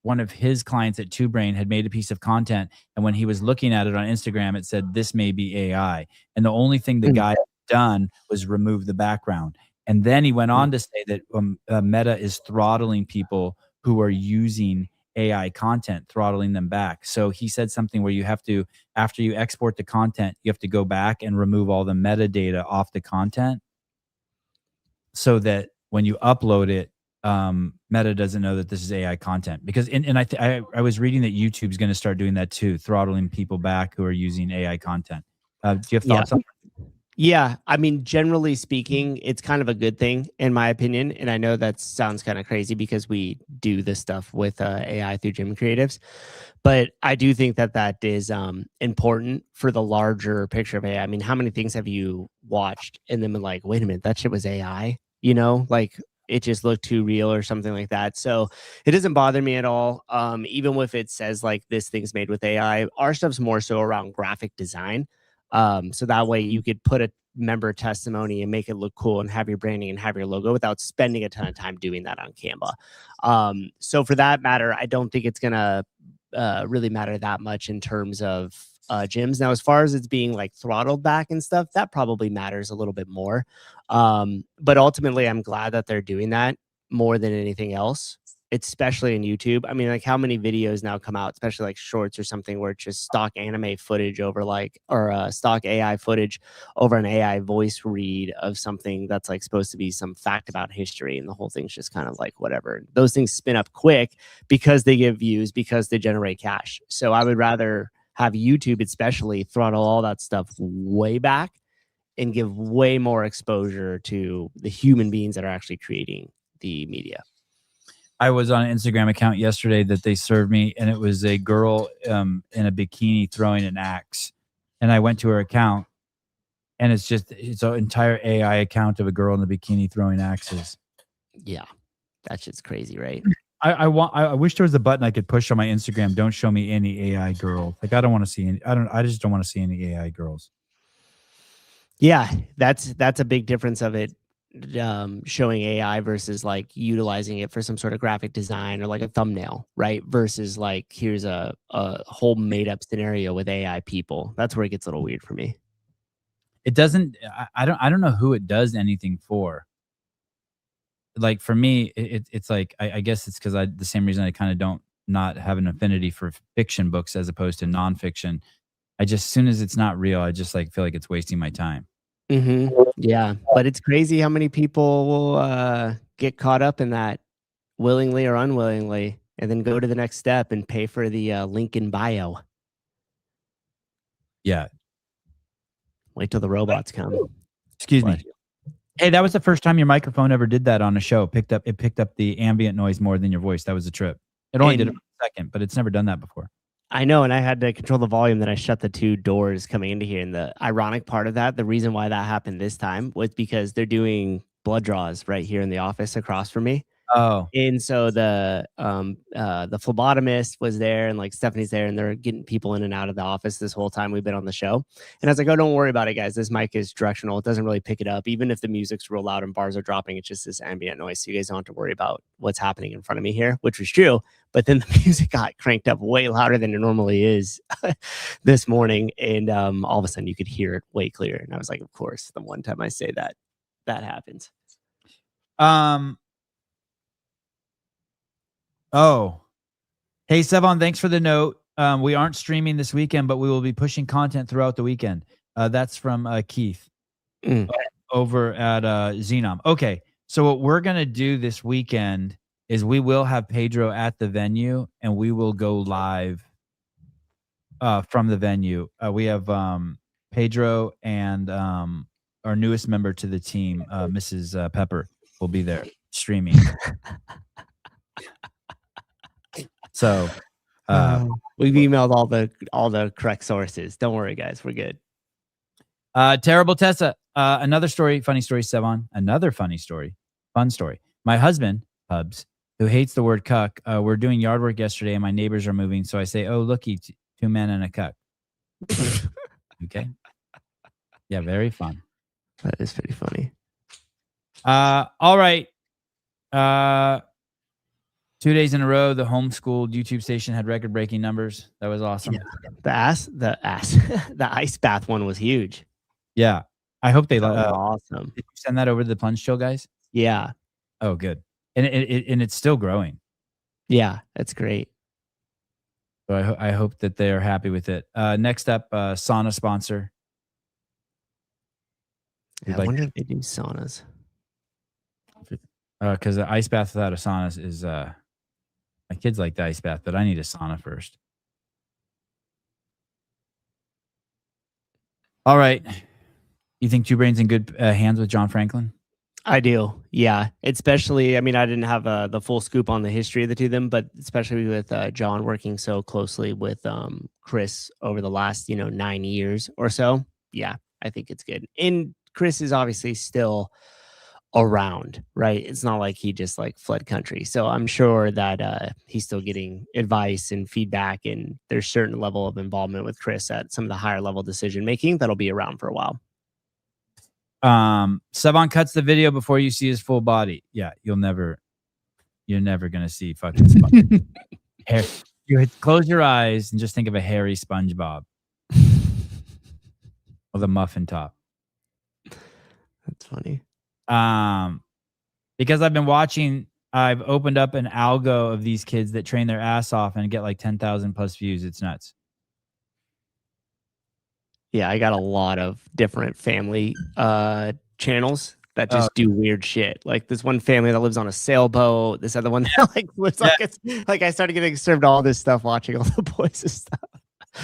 one of his clients at Two Brain had made a piece of content, and when he was looking at it on Instagram, it said this may be AI, and the only thing the guy had done was remove the background. And then he went on to say that Meta is throttling people who are using AI content, throttling them back. So he said something where you have to, after you export the content, you have to go back and remove all the metadata off the content, so that when you upload it, Meta doesn't know that this is AI content. Because I was reading that YouTube's going to start doing that too, throttling people back who are using AI content. Do you have thoughts on that? Yeah, I mean, generally speaking, it's kind of a good thing in my opinion. And I know that sounds kind of crazy because we do this stuff with AI through Gym Creatives, but I do think that is important for the larger picture of AI. I mean, how many things have you watched and then been like, wait a minute, that shit was AI? Like it just looked too real or something like that. So it doesn't bother me at all. Even if it says like this thing's made with AI, our stuff's more so around graphic design. So that way you could put a member testimony and make it look cool and have your branding and have your logo without spending a ton of time doing that on Canva. So for that matter, I don't think it's gonna really matter that much in terms of gyms. Now, as far as it's being like throttled back and stuff, that probably matters a little bit more. But ultimately, I'm glad that they're doing that more than anything else, especially in YouTube. I mean, like how many videos now come out, especially like shorts or something where it's just stock anime footage over like, or stock AI footage over an AI voice read of something that's like supposed to be some fact about history. And the whole thing's just kind of like whatever. Those things spin up quick because they give views, because they generate cash. So I would rather have YouTube especially throttle all that stuff way back and give way more exposure to the human beings that are actually creating the media. I was on an Instagram account yesterday that they served me, and it was a girl in a bikini throwing an axe. And I went to her account, and it's an entire AI account of a girl in a bikini throwing axes. Yeah, that's just crazy, right? I wish there was a button I could push on my Instagram. Don't show me any AI girls. Like I don't want to see any. I just don't want to see any AI girls. Yeah, that's a big difference of it. Showing AI versus like utilizing it for some sort of graphic design or like a thumbnail, right? Versus like here's a whole made up scenario with AI people. That's where it gets a little weird for me. It doesn't. I don't know who it does anything for. Like for me, it's like I guess it's because the same reason I kind of don't not have an affinity for fiction books as opposed to nonfiction. I just, as soon as it's not real, I just like feel like it's wasting my time. Yeah, but it's crazy how many people will get caught up in that willingly or unwillingly, and then go to the next step and pay for the link in bio. Yeah. Wait till the robots come. Excuse me. Hey, that was the first time your microphone ever did that on a show. It picked up the ambient noise more than your voice. That was a trip. It only did it for a second, but it's never done that before. I know, and I had to control the volume. Then I shut the two doors coming into here. And the ironic part of that, the reason why that happened this time was because they're doing blood draws right here in the office across from me. Oh, And so the phlebotomist was there, and like Stephanie's there, and they're getting people in and out of the office this whole time we've been on the show. And I was like, oh, don't worry about it, guys. This mic is directional. It doesn't really pick it up. Even if the music's real loud and bars are dropping, it's just this ambient noise. So you guys don't have to worry about what's happening in front of me here, which was true. But then the music got cranked up way louder than it normally is this morning. And all of a sudden you could hear it way clearer. And I was like, of course, the one time I say that, that happens. Oh, hey, Sevon, thanks for the note. We aren't streaming this weekend, but we will be pushing content throughout the weekend. That's from Keith over at Xenom. Okay, so what we're going to do this weekend is we will have Pedro at the venue, and we will go live from the venue. We have Pedro and our newest member to the team, Mrs. Pepper, will be there streaming. So we've emailed all the correct sources. Don't worry, guys, we're good. Terrible Tessa. Another story, funny story, Sevon. Another funny story, fun story. My husband, Hubs, who hates the word cuck, we're doing yard work yesterday and my neighbors are moving. So I say, oh, looky, two men and a cuck. Okay. Yeah, very fun. That is pretty funny. All right. 2 days in a row, the homeschooled YouTube station had record-breaking numbers. That was awesome. Yeah. The ice bath one was huge. Yeah, I hope they awesome. Did you send that over to the Plunge Chill guys? Yeah. Oh, good. And it's still growing. Yeah, that's great. So I hope that they are happy with it. Next up, sauna sponsor. Yeah, I wonder if they do saunas. Because the ice bath without a sauna is my kids like the ice bath, but I need a sauna first. All right. You think Two Brains in good hands with John Franklin? I do. Yeah. Especially, I mean, I didn't have the full scoop on the history of the two of them, but especially with John working so closely with Chris over the last, 9 years or so. Yeah, I think it's good. And Chris is obviously still around, right? It's not like he just like fled country. So I'm sure that he's still getting advice and feedback, and there's certain level of involvement with Chris at some of the higher level decision making that'll be around for a while. Savon cuts the video before you see his full body. Yeah, you're never gonna see fucking SpongeBob. Close your eyes and just think of a hairy SpongeBob with a muffin top. That's funny. Because I've opened up an algo of these kids that train their ass off and get like 10,000 plus views. It's nuts. Yeah, I got a lot of different family channels that just do weird shit. Like this one family that lives on a sailboat. This other one that like lives like I started getting served all this stuff watching all the boys and stuff.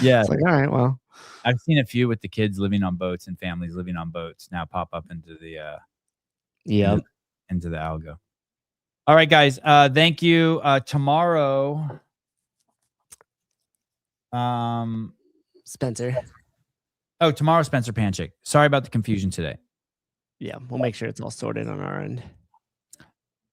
Yeah, it's like, all right, well, I've seen a few with the kids living on boats and families living on boats now pop up into the into the algo. All right, guys. Thank you. Tomorrow, Spencer. Oh, tomorrow, Spencer Panchik. Sorry about the confusion today. Yeah, we'll make sure it's all sorted on our end.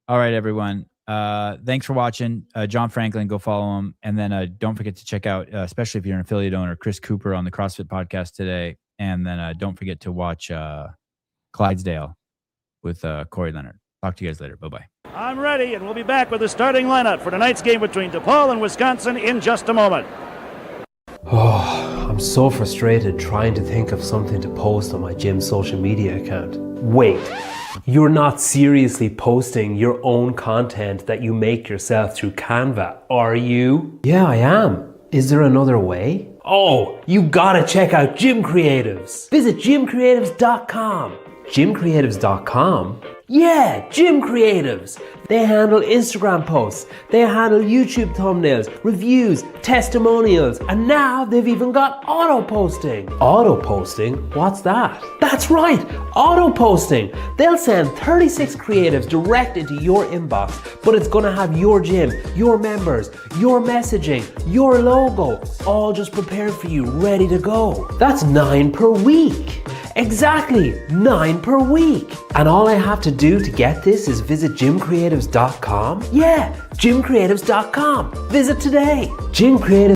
All right, everyone. Thanks for watching. John Franklin, go follow him. And then don't forget to check out, especially if you're an affiliate owner, Chris Cooper on the CrossFit podcast today. And then don't forget to watch Clydesdale with Corey Leonard. Talk to you guys later. Bye-bye. I'm ready, and we'll be back with the starting lineup for tonight's game between DePaul and Wisconsin in just a moment. Oh, I'm so frustrated trying to think of something to post on my gym social media account. Wait, you're not seriously posting your own content that you make yourself through Canva, are you? Yeah, I am. Is there another way? Oh, you gotta check out Gym Creatives. Visit gymcreatives.com. Gymcreatives.com? Yeah, Gym Creatives. They handle Instagram posts, they handle YouTube thumbnails, reviews, testimonials, and now they've even got auto posting. Auto posting? What's that? That's right, auto posting. They'll send 36 creatives direct into your inbox, but it's gonna have your gym, your members, your messaging, your logo, all just prepared for you, ready to go. That's 9 per week. Exactly, 9 per week. And all I have to do to get this is visit gymcreatives.com. Yeah, gymcreatives.com. Visit today. Gym Creatives.